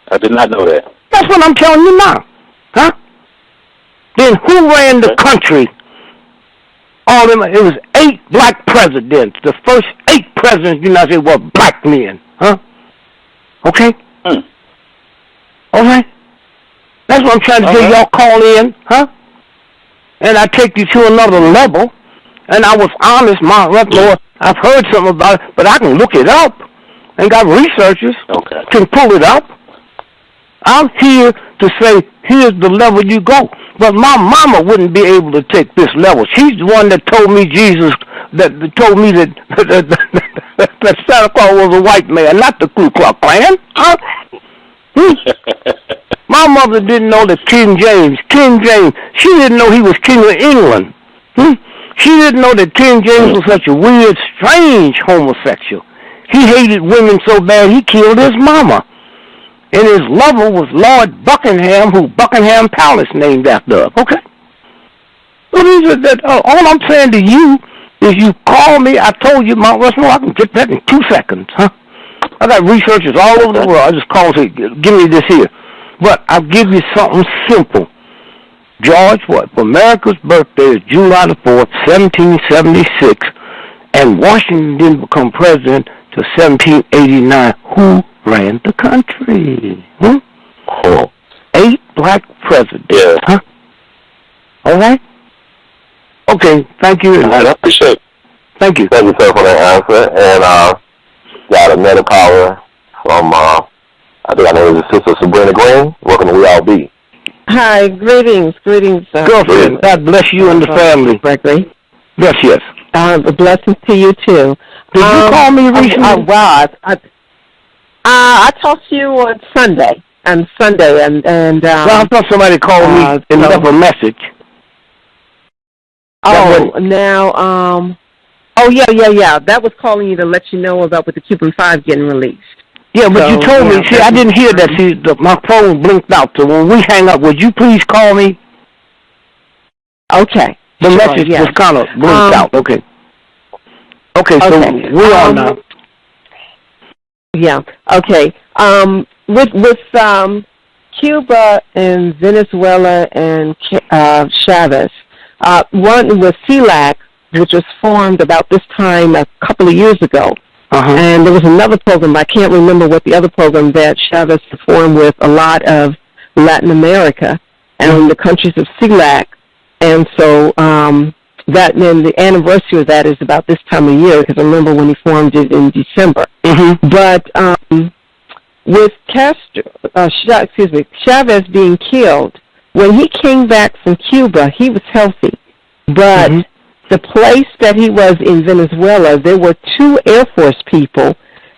[SPEAKER 6] I did not know that.
[SPEAKER 2] That's what I'm telling you now. Huh? Then who ran the country? It was 8 black presidents. The first 8 presidents of the United States were black men. Huh? Okay? All right? That's what I'm trying to tell y'all. Call in. Huh? And I take you to another level. And I was honest, Mount Rushmore. I've heard something about it, but I can look it up. And got researchers can pull it up. I'm here to say, here's the level you go. But my mama wouldn't be able to take this level. She's the one that told me that told me that Santa Claus was a white man, not the Ku Klux Klan. Huh? My mother didn't know that King James, she didn't know he was King of England. She didn't know that King James was such a weird, strange homosexual. He hated women so bad he killed his mama. And his lover was Lord Buckingham, who Buckingham Palace named after. Okay? All I'm saying to you is you call me. I told you, Mount Rushmore, I can get that in 2 seconds. Huh? I got researchers all over the world. I just call and say, give me this here. But I'll give you something simple. George, America's birthday is July the 4th, 1776, and Washington didn't become president till 1789. Who ran the country? 8 black presidents.
[SPEAKER 1] Yeah.
[SPEAKER 2] Huh? All right? Okay, thank you.
[SPEAKER 1] I appreciate it.
[SPEAKER 2] Thank you.
[SPEAKER 1] Thank you, sir, for that answer. And got another caller from, I think I know his sister, Sabrina Green. Welcome to We All Be.
[SPEAKER 7] Hi, greetings.
[SPEAKER 2] Girlfriend, God bless you and the family.
[SPEAKER 7] GREgory.
[SPEAKER 2] Yes.
[SPEAKER 7] A blessing to you, too.
[SPEAKER 2] Did you call me recently?
[SPEAKER 7] I talked to you on Sunday. And
[SPEAKER 2] well, I thought somebody called me and left a message.
[SPEAKER 7] Yeah. That was calling you to let you know about with the Cuban 5 getting released.
[SPEAKER 2] Yeah, but you told me. See, I didn't hear that. See, my phone blinked out. So when we hang up, would you please call me?
[SPEAKER 7] Okay.
[SPEAKER 2] The message was kind of blinked out. Okay. So we're on now.
[SPEAKER 7] Yeah. Okay. With Cuba and Venezuela and Chavez, one was CELAC, which was formed about this time a couple of years ago. And there was another program, I can't remember what the other program that Chavez formed with a lot of Latin America and the countries of CELAC. And so that then the anniversary of that is about this time of year, because I remember when he formed it in December. But with Chavez being killed, when he came back from Cuba, he was healthy. But the place that he was in Venezuela, there were 2 Air Force people.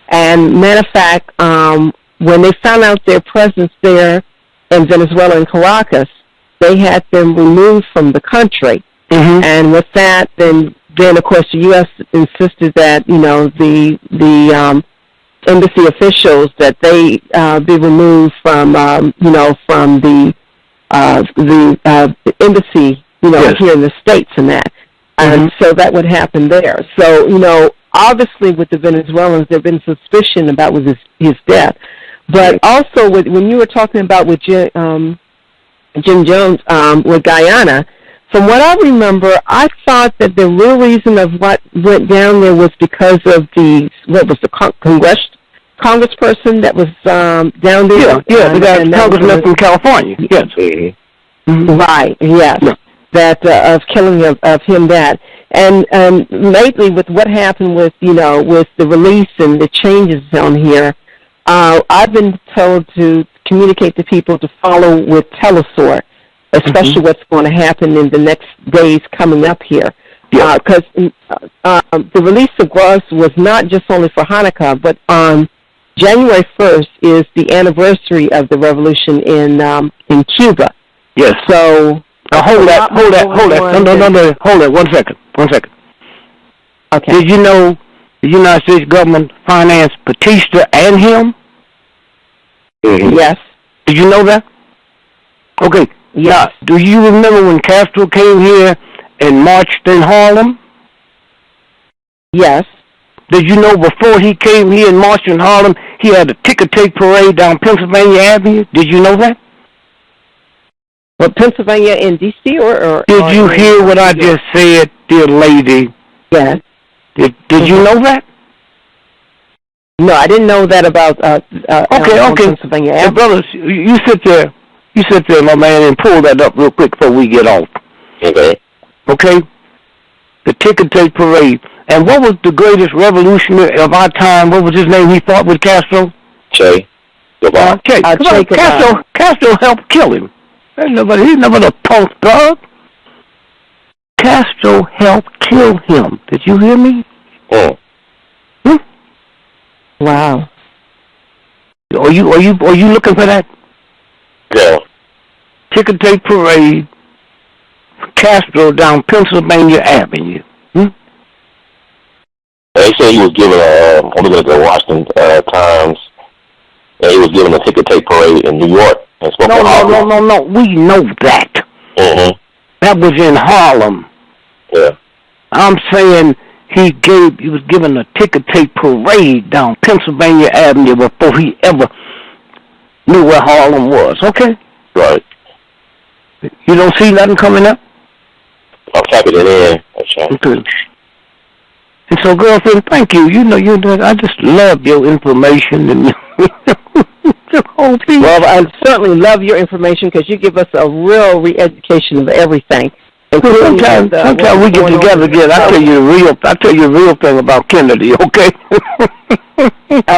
[SPEAKER 7] And matter of fact, when they found out their presence there in Venezuela and Caracas, they had them removed from the country. And with that, then of course the U.S. insisted that the embassy officials that they be removed from from the embassy here in the States and that. And so that would happen there. So obviously with the Venezuelans, there's been suspicion about his death, but also when you were talking about with Jim Jones with Guyana. From what I remember, I thought that the real reason of what went down there was because of the congressperson that was down there.
[SPEAKER 2] The congressman from California. Yes.
[SPEAKER 7] Right. Yes. Yeah. That of killing of him that, and lately with what happened with with the release and the changes on here, I've been told to communicate to people to follow with Telesur. Especially what's going to happen in the next days coming up here. Because the release of Gross was not just only for Hanukkah, but on January 1st is the anniversary of the revolution in Cuba.
[SPEAKER 2] Yes.
[SPEAKER 7] So
[SPEAKER 2] hold that. No. Hold it. One second. Okay. Did you know the United States government financed Batista and him?
[SPEAKER 7] Yes.
[SPEAKER 2] Did you know that? Okay.
[SPEAKER 7] Yes.
[SPEAKER 2] Now, do you remember when Castro came here and marched in Harlem?
[SPEAKER 7] Yes.
[SPEAKER 2] Did you know before he came here and marched in Harlem, he had a ticker-tape parade down Pennsylvania Avenue? Did you know that?
[SPEAKER 7] Well, Pennsylvania in D.C. or
[SPEAKER 2] Did you hear what I just said, dear lady?
[SPEAKER 7] Yes.
[SPEAKER 2] Did you know that?
[SPEAKER 7] No, I didn't know that about
[SPEAKER 2] okay.
[SPEAKER 7] Pennsylvania Avenue.
[SPEAKER 2] Hey, brothers, you sit there. You sit there, my man, and pull that up real quick before we get off. Okay? The ticker-tape parade. And what was the greatest revolutionary of our time? What was his name he fought with Castro?
[SPEAKER 1] Che.
[SPEAKER 2] Castro helped kill him. He's never a punk dog. Castro helped kill him. Did you hear me?
[SPEAKER 7] Wow.
[SPEAKER 2] Are you looking for that?
[SPEAKER 1] Yeah.
[SPEAKER 2] Ticker-tape parade, Castro down Pennsylvania Avenue.
[SPEAKER 1] They say he was given I'm looking at the Washington Times, and he was given a ticker-tape parade in New York.
[SPEAKER 2] No. We know that. That was in Harlem.
[SPEAKER 1] Yeah.
[SPEAKER 2] I'm saying he was given a ticker-tape parade down Pennsylvania Avenue before he ever knew where Harlem was. Okay.
[SPEAKER 1] Right.
[SPEAKER 2] You don't see nothing coming up?
[SPEAKER 1] I'll type it in.
[SPEAKER 2] Okay. And so, girlfriend, thank you. I just love your information and the whole thing.
[SPEAKER 7] Well, I certainly love your information because you give us a real re-education of everything.
[SPEAKER 2] Sometimes we get together again. I tell you the real thing about Kennedy. Okay.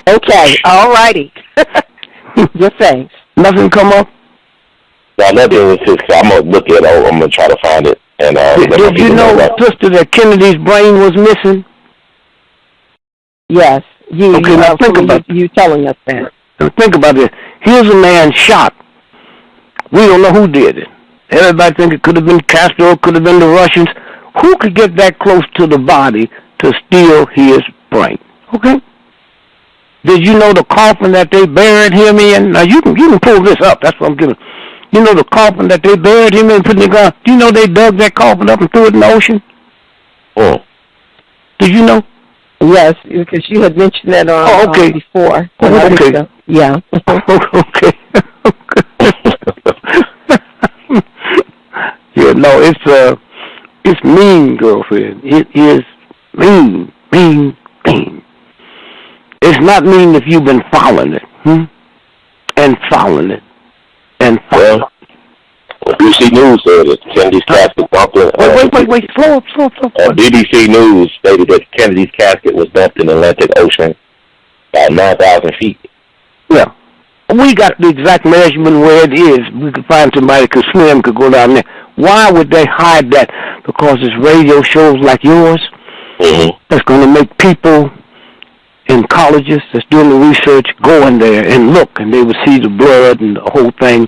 [SPEAKER 7] Okay. All righty. Your thanks.
[SPEAKER 2] Nothing come up?
[SPEAKER 1] Now, nothing was just, I'm going to look at it. I'm going to try to find it. And
[SPEAKER 2] did you know, sister, that Kennedy's brain was missing?
[SPEAKER 7] Yes.
[SPEAKER 2] Okay, now think about
[SPEAKER 7] you telling us that.
[SPEAKER 2] Now think about this. Here's a man shot. We don't know who did it. Everybody think it could have been Castro, could have been the Russians. Who could get that close to the body to steal his brain? Okay? Did you know the coffin that they buried him in? Now, you can pull this up. That's what I'm giving. You know the coffin that they buried him in, put in the ground? Do you know they dug that coffin up and threw it in the ocean?
[SPEAKER 1] Oh.
[SPEAKER 2] Did you know?
[SPEAKER 7] Yes, because you had mentioned that before.
[SPEAKER 2] Okay.
[SPEAKER 7] Yeah.
[SPEAKER 2] Okay. Yeah, no, it's mean, girlfriend. It is mean. It's not mean if you've been following it, and following it, and following it.
[SPEAKER 1] BBC News said that Kennedy's casket dumped in...
[SPEAKER 2] Wait, slow up.
[SPEAKER 1] BBC News stated that Kennedy's casket was dumped in the Atlantic Ocean about 9,000 feet.
[SPEAKER 2] Yeah. We got the exact measurement where it is. We could find somebody who could swim, could go down there. Why would they hide that? Because it's radio shows like yours that's going to make people in colleges that's doing the research go in there and look, and they would see the blood and the whole thing.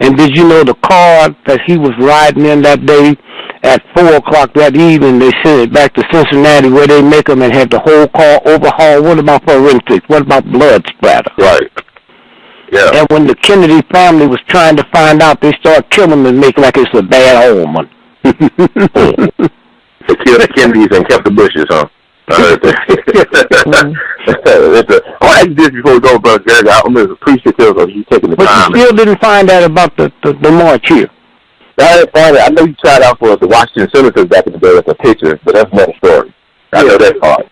[SPEAKER 2] And did you know the car that he was riding in that day at 4 o'clock that evening, they sent it back to Cincinnati where they make them and have the whole car overhauled? What about forensics? What about blood splatter?
[SPEAKER 1] Right. Yeah.
[SPEAKER 2] And when the Kennedy family was trying to find out, they started killing them and making like it's a bad omen.
[SPEAKER 1] They killed the Kennedys and kept the Bushes, huh? I'll ask you this before we go, Brother Greg. I'm appreciative of you taking the time.
[SPEAKER 2] But you still didn't find out about the march here.
[SPEAKER 1] I didn't find it. I know you tried out for the Washington Senators back in the day with a picture, but that's another story. I know that part.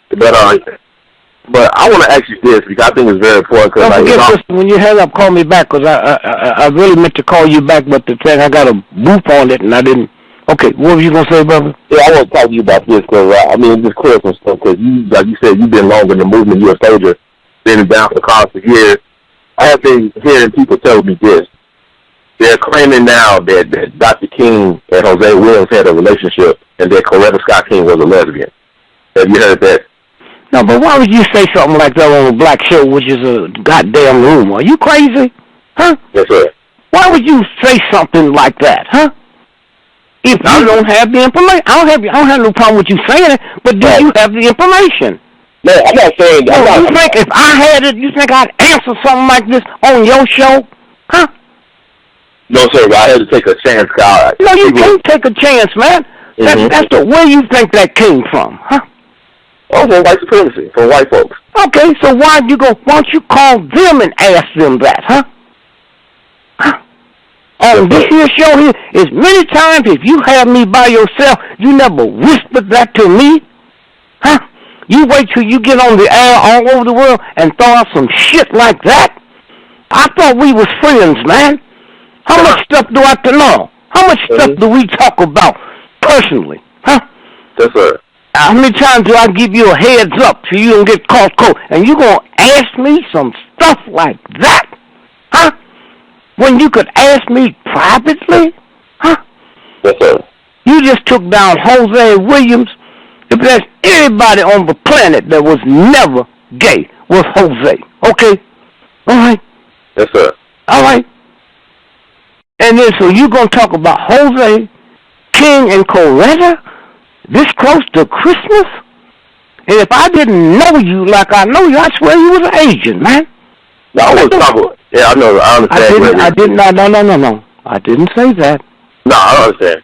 [SPEAKER 1] But I want to ask you this because I think it's very important.
[SPEAKER 2] Don't forget this, when you hang up, call me back because I really meant to call you back, but the thing I got a boop on it and I didn't. Okay, what were you going to say, brother?
[SPEAKER 1] Yeah, I want to talk to you about this because, just clear some stuff because you, like you said, you've been longer in the movement. You're a soldier, been down for the cause for years. I have been hearing people tell me this. They're claiming now that Dr. King and Jose Williams had a relationship and that Coretta Scott King was a lesbian. Have you heard that?
[SPEAKER 2] No, but why would you say something like that on a black show, which is a goddamn rumor? Are you crazy? Huh?
[SPEAKER 1] Yes, sir.
[SPEAKER 2] Why would you say something like that, huh? If you don't have the information, I don't have no problem with you saying it, but do you have the information?
[SPEAKER 1] No, I'm not saying that.
[SPEAKER 2] You think if I had it, you think I'd answer something like this on your show? Huh?
[SPEAKER 1] No, sir, I had to take a chance, God.
[SPEAKER 2] No, you can't take a chance, man. That's the where you think that came from, huh?
[SPEAKER 1] Oh, from white supremacy, from white folks.
[SPEAKER 2] Okay, so why don't you call them and ask them that, huh? On this here show here, as many times if you have me by yourself, you never whispered that to me, huh? You wait till you get on the air all over the world and throw out some shit like that? I thought we was friends, man. How much stuff do I have to know? How much stuff do we talk about personally, huh?
[SPEAKER 1] Yes, sir.
[SPEAKER 2] How many times do I give you a heads up so you don't get caught cold? And you going to ask me some stuff like that, huh? When you could ask me privately, huh?
[SPEAKER 1] Yes, sir.
[SPEAKER 2] You just took down Jose Williams. If there's anybody on the planet that was never gay, was Jose. Okay? All right?
[SPEAKER 1] Yes, sir.
[SPEAKER 2] All right. And then so you going to talk about Jose, King, and Coretta this close to Christmas? And if I didn't know you like I know you, I swear you was an agent, man.
[SPEAKER 1] No, I was talking. Yeah, I know. I understand.
[SPEAKER 2] No. I didn't say that.
[SPEAKER 1] No, I understand.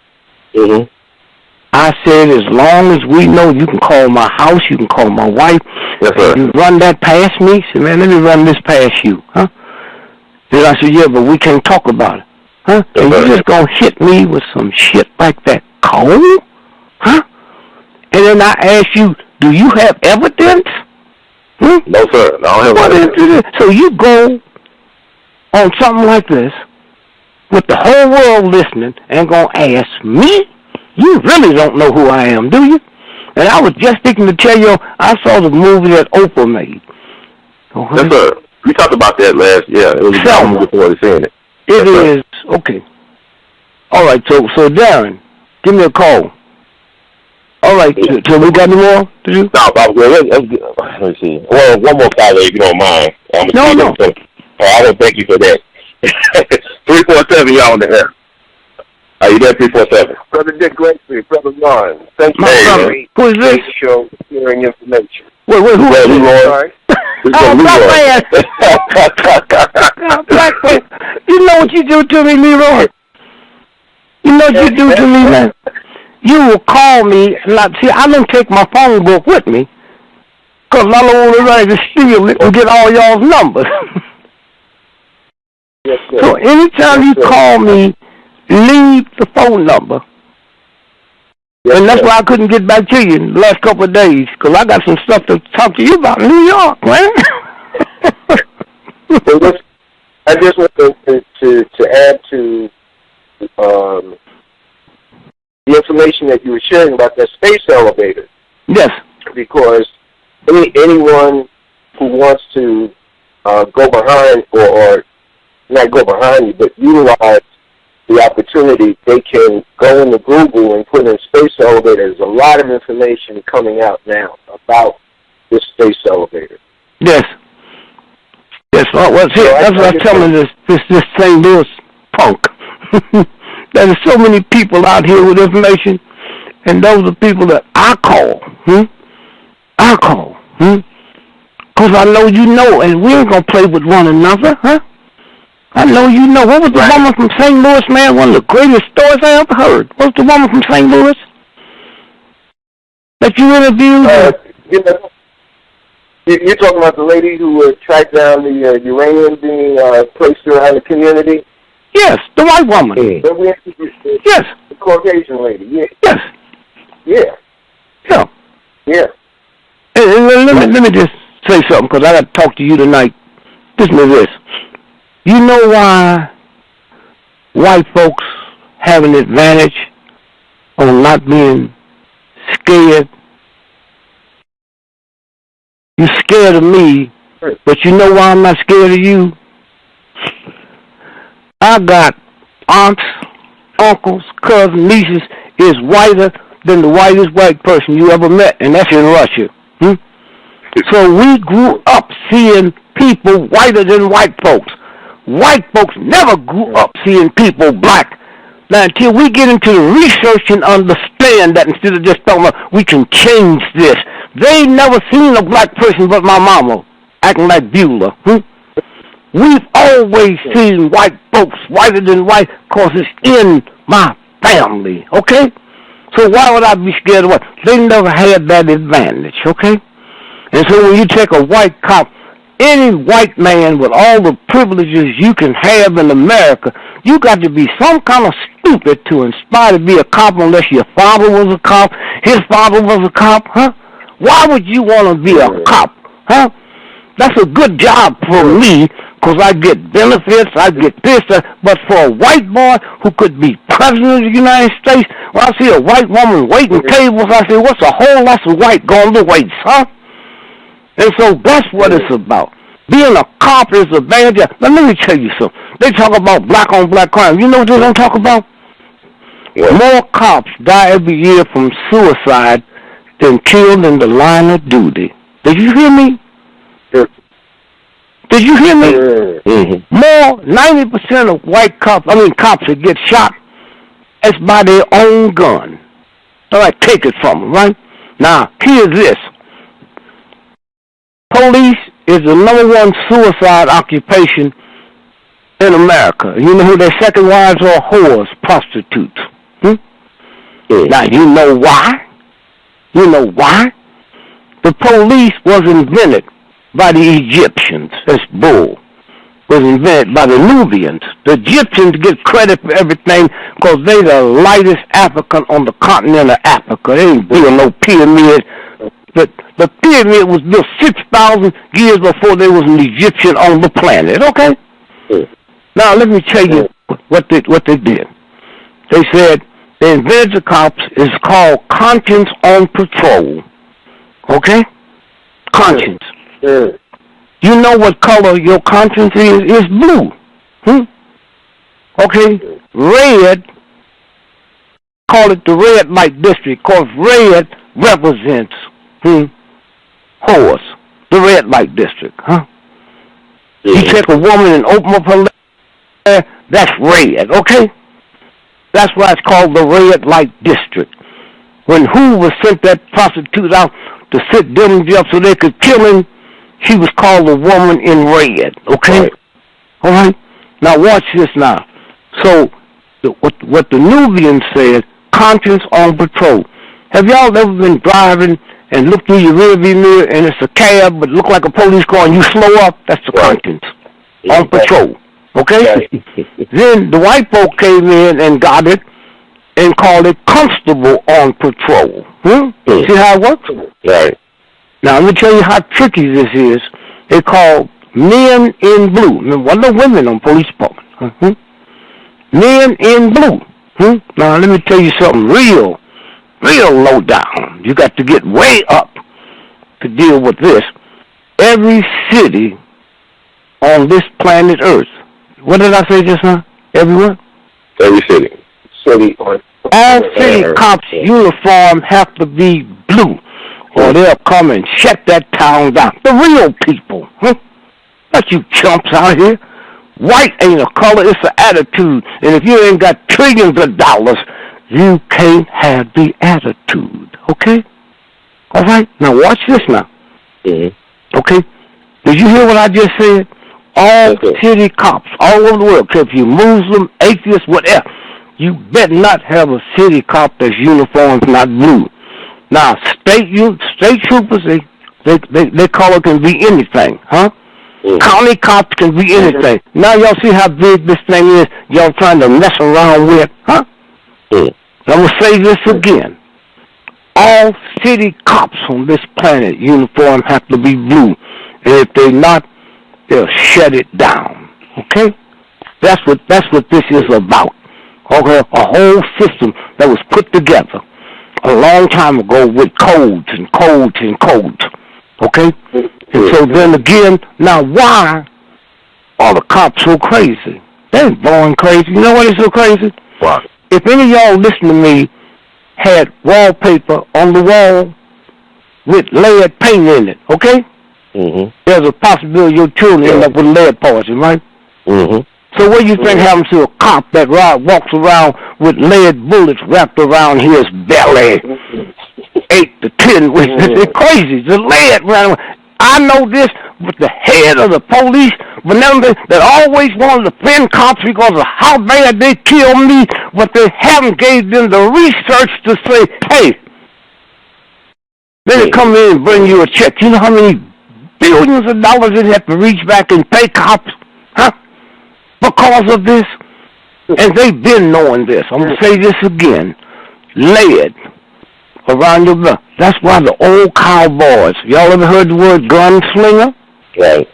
[SPEAKER 2] I said as long as we know, you can call my house, you can call my wife.
[SPEAKER 1] Yes, sir.
[SPEAKER 2] You run that past me. Say, man, let me run this past you, huh? Then I said, yeah, but we can't talk about it, huh?
[SPEAKER 1] Yes,
[SPEAKER 2] and
[SPEAKER 1] sir.
[SPEAKER 2] you just gonna hit me with some shit like that, cold, huh? And then I ask you, do you have evidence?
[SPEAKER 1] No, sir. I don't have evidence.
[SPEAKER 2] So you go on something like this with the whole world listening and gonna ask me? You really don't know who I am, do you? And I was just thinking to tell you, I saw the movie that Oprah made. Okay?
[SPEAKER 1] Yes, sir. We talked about that last. Yeah, it was long before seeing it.
[SPEAKER 2] It is okay. All right, so Darren, give me a call. All right, so we got any more to do?
[SPEAKER 1] No, I'm good. Let me see. Well, one more caller, if you don't mind.
[SPEAKER 2] No.
[SPEAKER 1] I want to thank you for that. 347, y'all on the air. Are you there, 347?
[SPEAKER 3] Brother Dick Gregory, Brother Ron. Thank you
[SPEAKER 2] for
[SPEAKER 3] the
[SPEAKER 2] who is this?
[SPEAKER 3] show, sharing information.
[SPEAKER 2] Wait, who is this?
[SPEAKER 3] Sorry.
[SPEAKER 2] Black man. Black man. You know what you do to me, Leroy? You know what you do to me, man? You will call me. See, I don't take my phone book with me because I don't want to try to steal it and get all y'all's numbers.
[SPEAKER 3] Yes, sir.
[SPEAKER 2] So anytime you call me, leave the phone number. Yes, and that's why I couldn't get back to you in the last couple of days, because I got some stuff to talk to you about in New York, man.
[SPEAKER 3] I just want to add to the information that you were sharing about that space elevator.
[SPEAKER 2] Yes.
[SPEAKER 3] Because anyone who wants to go behind, or not go behind you, but utilize the opportunity, they can go into Google and put in space elevator. There's a lot of information coming out now about this space elevator.
[SPEAKER 2] Yes. Yes, that's what I'm telling this St. Louis punk. There's so many people out here with information, and those are people that I call. I call. Because I know you know, and we ain't going to play with one another, huh? I know you know. What was the woman from St. Louis, man? One of the greatest stories I ever heard. What was the woman from St. Louis that you interviewed?
[SPEAKER 3] You're talking about the lady who tracked down the uranium being placed around the community?
[SPEAKER 2] Yes, the white woman.
[SPEAKER 3] Yes. The Caucasian lady, yeah.
[SPEAKER 2] Yes.
[SPEAKER 3] Yeah.
[SPEAKER 2] Yeah.
[SPEAKER 3] Yeah.
[SPEAKER 2] Let me just say something, because I got to talk to you tonight. Listen to this. You know why white folks have an advantage on not being scared? You're scared of me, but you know why I'm not scared of you? I got aunts, uncles, cousins, nieces is whiter than the whitest white person you ever met, and that's in Russia. So we grew up seeing people whiter than white folks. White folks never grew up seeing people black. Now, until we get into the research and understand that instead of just talking about we can change this, they never seen a black person but my mama acting like Beulah. We've always seen white folks whiter than white because it's in my family, okay? So why would I be scared of what? They never had that advantage, okay? And so when you take a white cop, any white man with all the privileges you can have in America, you got to be some kind of stupid to inspire to be a cop unless your father was a cop, his father was a cop, huh? Why would you want to be a cop, huh? That's a good job for me because I get benefits, I get this, but for a white boy who could be president of the United States, when I see a white woman waiting tables, I say, what's a whole lot of white going to waste, huh? And so that's what it's about. Being a cop is a bad job. Now, let me tell you something. They talk about black-on-black crime. You know what they don't talk about? More cops die every year from suicide than killed in the line of duty. Did you hear me? Did you hear me? More, 90% of cops that get shot, it's by their own gun. All right, take it from them, right? Now, here's this. Police is the #1 suicide occupation in America. You know who their second wives are? Whores, prostitutes. Now, you know why? You know why? The police was invented by the Egyptians. That's bull. Was invented by the Nubians. The Egyptians get credit for everything because they the lightest African on the continent of Africa. They ain't building no pyramid. But the pyramid was built 6,000 years before there was an Egyptian on the planet, okay? Now, let me tell you what they did. They said they invented the cops. It's called conscience on patrol, okay? Conscience. You know what color your conscience is? It's blue. Okay? Red call it the red light district, because red represents horse, the red light district, huh? You take a woman and open up her leg, that's red, okay? That's why it's called the red light district. When Hoover sent that prostitute out to sit Dillinger up so they could kill him, she was called the woman in red, okay? Right. All right? Now watch this now. So what the Nubian said, conscience on patrol. Have y'all ever been driving and look through your rearview mirror and it's a cab but look like a police car and you slow up? That's the conscience on patrol, okay? Then the white folk came in and got it and called it constable on patrol. See how it works?
[SPEAKER 1] Right.
[SPEAKER 2] Now let me tell you how tricky this is. They call men in blue. Well, no women on police department. Men in blue. Now let me tell you something real low down. You got to get way up to deal with this. Every city on this planet Earth. What did I say just now? Everywhere?
[SPEAKER 1] Every city.
[SPEAKER 2] All city cops' uniform have to be blue, or they'll come and shut that town down. The real people, not you chumps out here. White ain't a color, it's an attitude. And if you ain't got trillions of dollars, you can't have the attitude, okay? All right? Now watch this now. Okay? Did you hear what I just said? All city cops all over the world, if you're Muslim, atheist, whatever, you better not have a city cop that's uniformed not blue. Now, state troopers, they color can be anything, huh? County cops can be anything. Now y'all see how big this thing is y'all trying to mess around with, huh? I'm going to say this again. All city cops on this planet uniform have to be blue. And if they're not, they'll shut it down. Okay? That's what this is about. Okay? A whole system that was put together a long time ago with codes and codes and codes. Okay? And so then again, now why are the cops so crazy? They ain't born crazy. You know why they're so crazy?
[SPEAKER 1] Why?
[SPEAKER 2] If any of y'all listen to me had wallpaper on the wall with lead paint in it, okay? There's a possibility your children end up with lead poison, right? So what do you think happens to a cop that walks around with lead bullets wrapped around his belly? 8 to 10 weeks. They're crazy. The lead around. I know this with the head of the police, Benevolent, that always wanted to defend cops because of how bad they killed me, but they haven't gave them the research to say, hey, they come in and bring you a check. You know how many billions of dollars they have to reach back and pay cops, huh? Because of this? And they've been knowing this. I'm going to say this again. Lead around your belt. That's why the old cowboys, y'all ever heard the word gunslinger?
[SPEAKER 1] Right.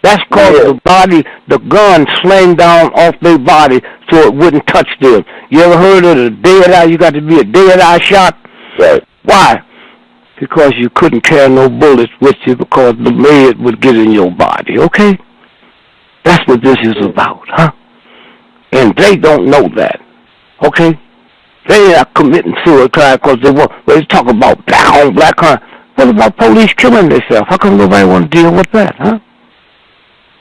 [SPEAKER 2] That's because the gun slang down off their body so it wouldn't touch them. You ever heard of the dead eye? You got to be a dead eye shot?
[SPEAKER 1] Right.
[SPEAKER 2] Why? Because you couldn't carry no bullets with you because the lead would get in your body, okay? That's what this is about, huh? And they don't know that, okay? They are committing suicide because they talk about black crime. What about police killing themselves? How come nobody want to deal with that, huh?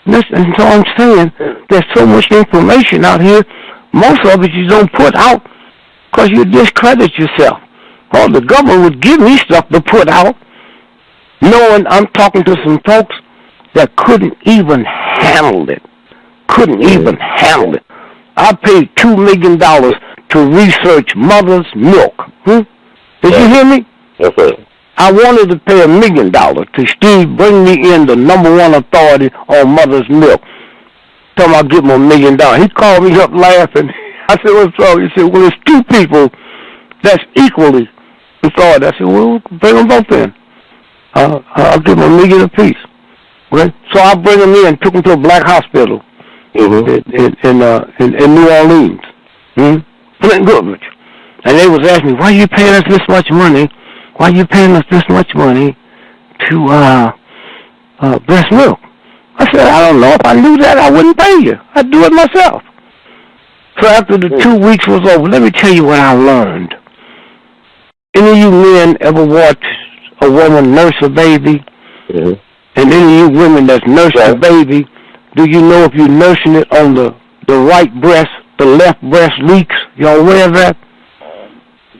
[SPEAKER 2] And so I'm saying there's so much information out here. Most of it you don't put out because you discredit yourself. Oh, the government would give me stuff to put out, knowing I'm talking to some folks that couldn't even handle it. I paid $2 million to research mother's milk. Did you hear me?
[SPEAKER 1] Yes, sir.
[SPEAKER 2] I wanted to pay $1 million to Steve bring me in the #1 authority on mother's milk. Told him I'll give him $1 million. He called me up laughing. I said, what's wrong? He said, well, there's 2 people that's equally authority. I said, well, bring them both in. I'll give them $1 million apiece. Okay? So I bring them in, took them to a black hospital in New Orleans. Flint Goodrich. And they was asking me, why are you paying us this much money? Why are you paying us this much money to breast milk? I said, I don't know. If I knew that, I wouldn't pay you. I'd do it myself. So after the 2 weeks was over, let me tell you what I learned. Any of you men ever watch a woman nurse a baby?
[SPEAKER 1] Mm-hmm.
[SPEAKER 2] And any of you women that's nursing a baby, do you know if you're nursing it on the right breast, the left breast leaks? Y'all aware of that?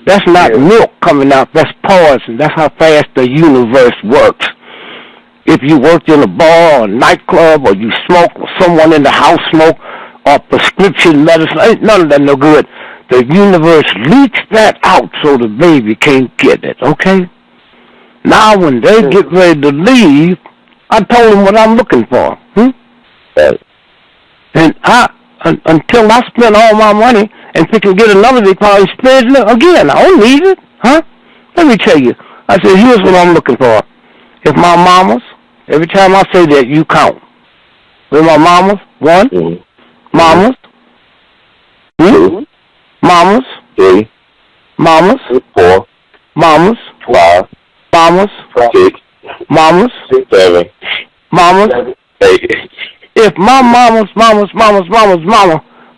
[SPEAKER 2] That's not milk coming out. That's poison. That's how fast the universe works. If you worked in a bar or a nightclub or you smoke or someone in the house smoke or prescription medicine, ain't none of that no good. The universe leaks that out so the baby can't get it, okay? Now when they get ready to leave, I told them what I'm looking for. And until I spend all my money and pick and get another, they probably spend it again. I don't need it, huh? Let me tell you. I said, here's what I'm looking for. If my mamas, every time I say that, you count. With my mamas, 1, mamas, 2, mamas, 3, mamas, 4, mamas, 5, mamas, 6, mamas, 7, mamas, 8. If my mama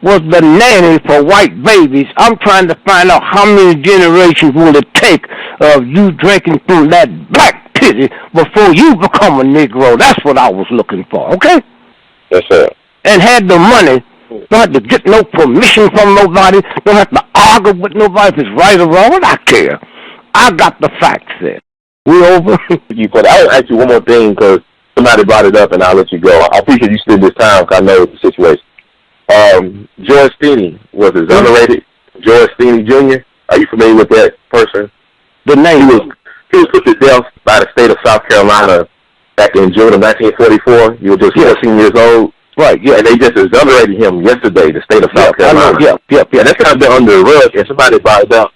[SPEAKER 2] was the nanny for white babies, I'm trying to find out how many generations will it take of you drinking from that black pity before you become a Negro. That's what I was looking for, okay?
[SPEAKER 1] Yes, sir.
[SPEAKER 2] And had the money. Don't have to get no permission from nobody. Don't have to argue with nobody if it's right or wrong. I care. I got the facts there. We over?
[SPEAKER 1] But I'll ask you one more thing because somebody brought it up and I'll let you go. I appreciate you spending this time because I know the situation. George Steeney was exonerated. George Steeney Jr., are you familiar with that person?
[SPEAKER 2] The name?
[SPEAKER 1] He was put to death by the state of South Carolina back in June of 1944. He was just 14 years old.
[SPEAKER 2] Right, yeah.
[SPEAKER 1] And they just exonerated him yesterday, the state of South Carolina.
[SPEAKER 2] Yeah.
[SPEAKER 1] And that's kind of been under the rug, and somebody brought it up.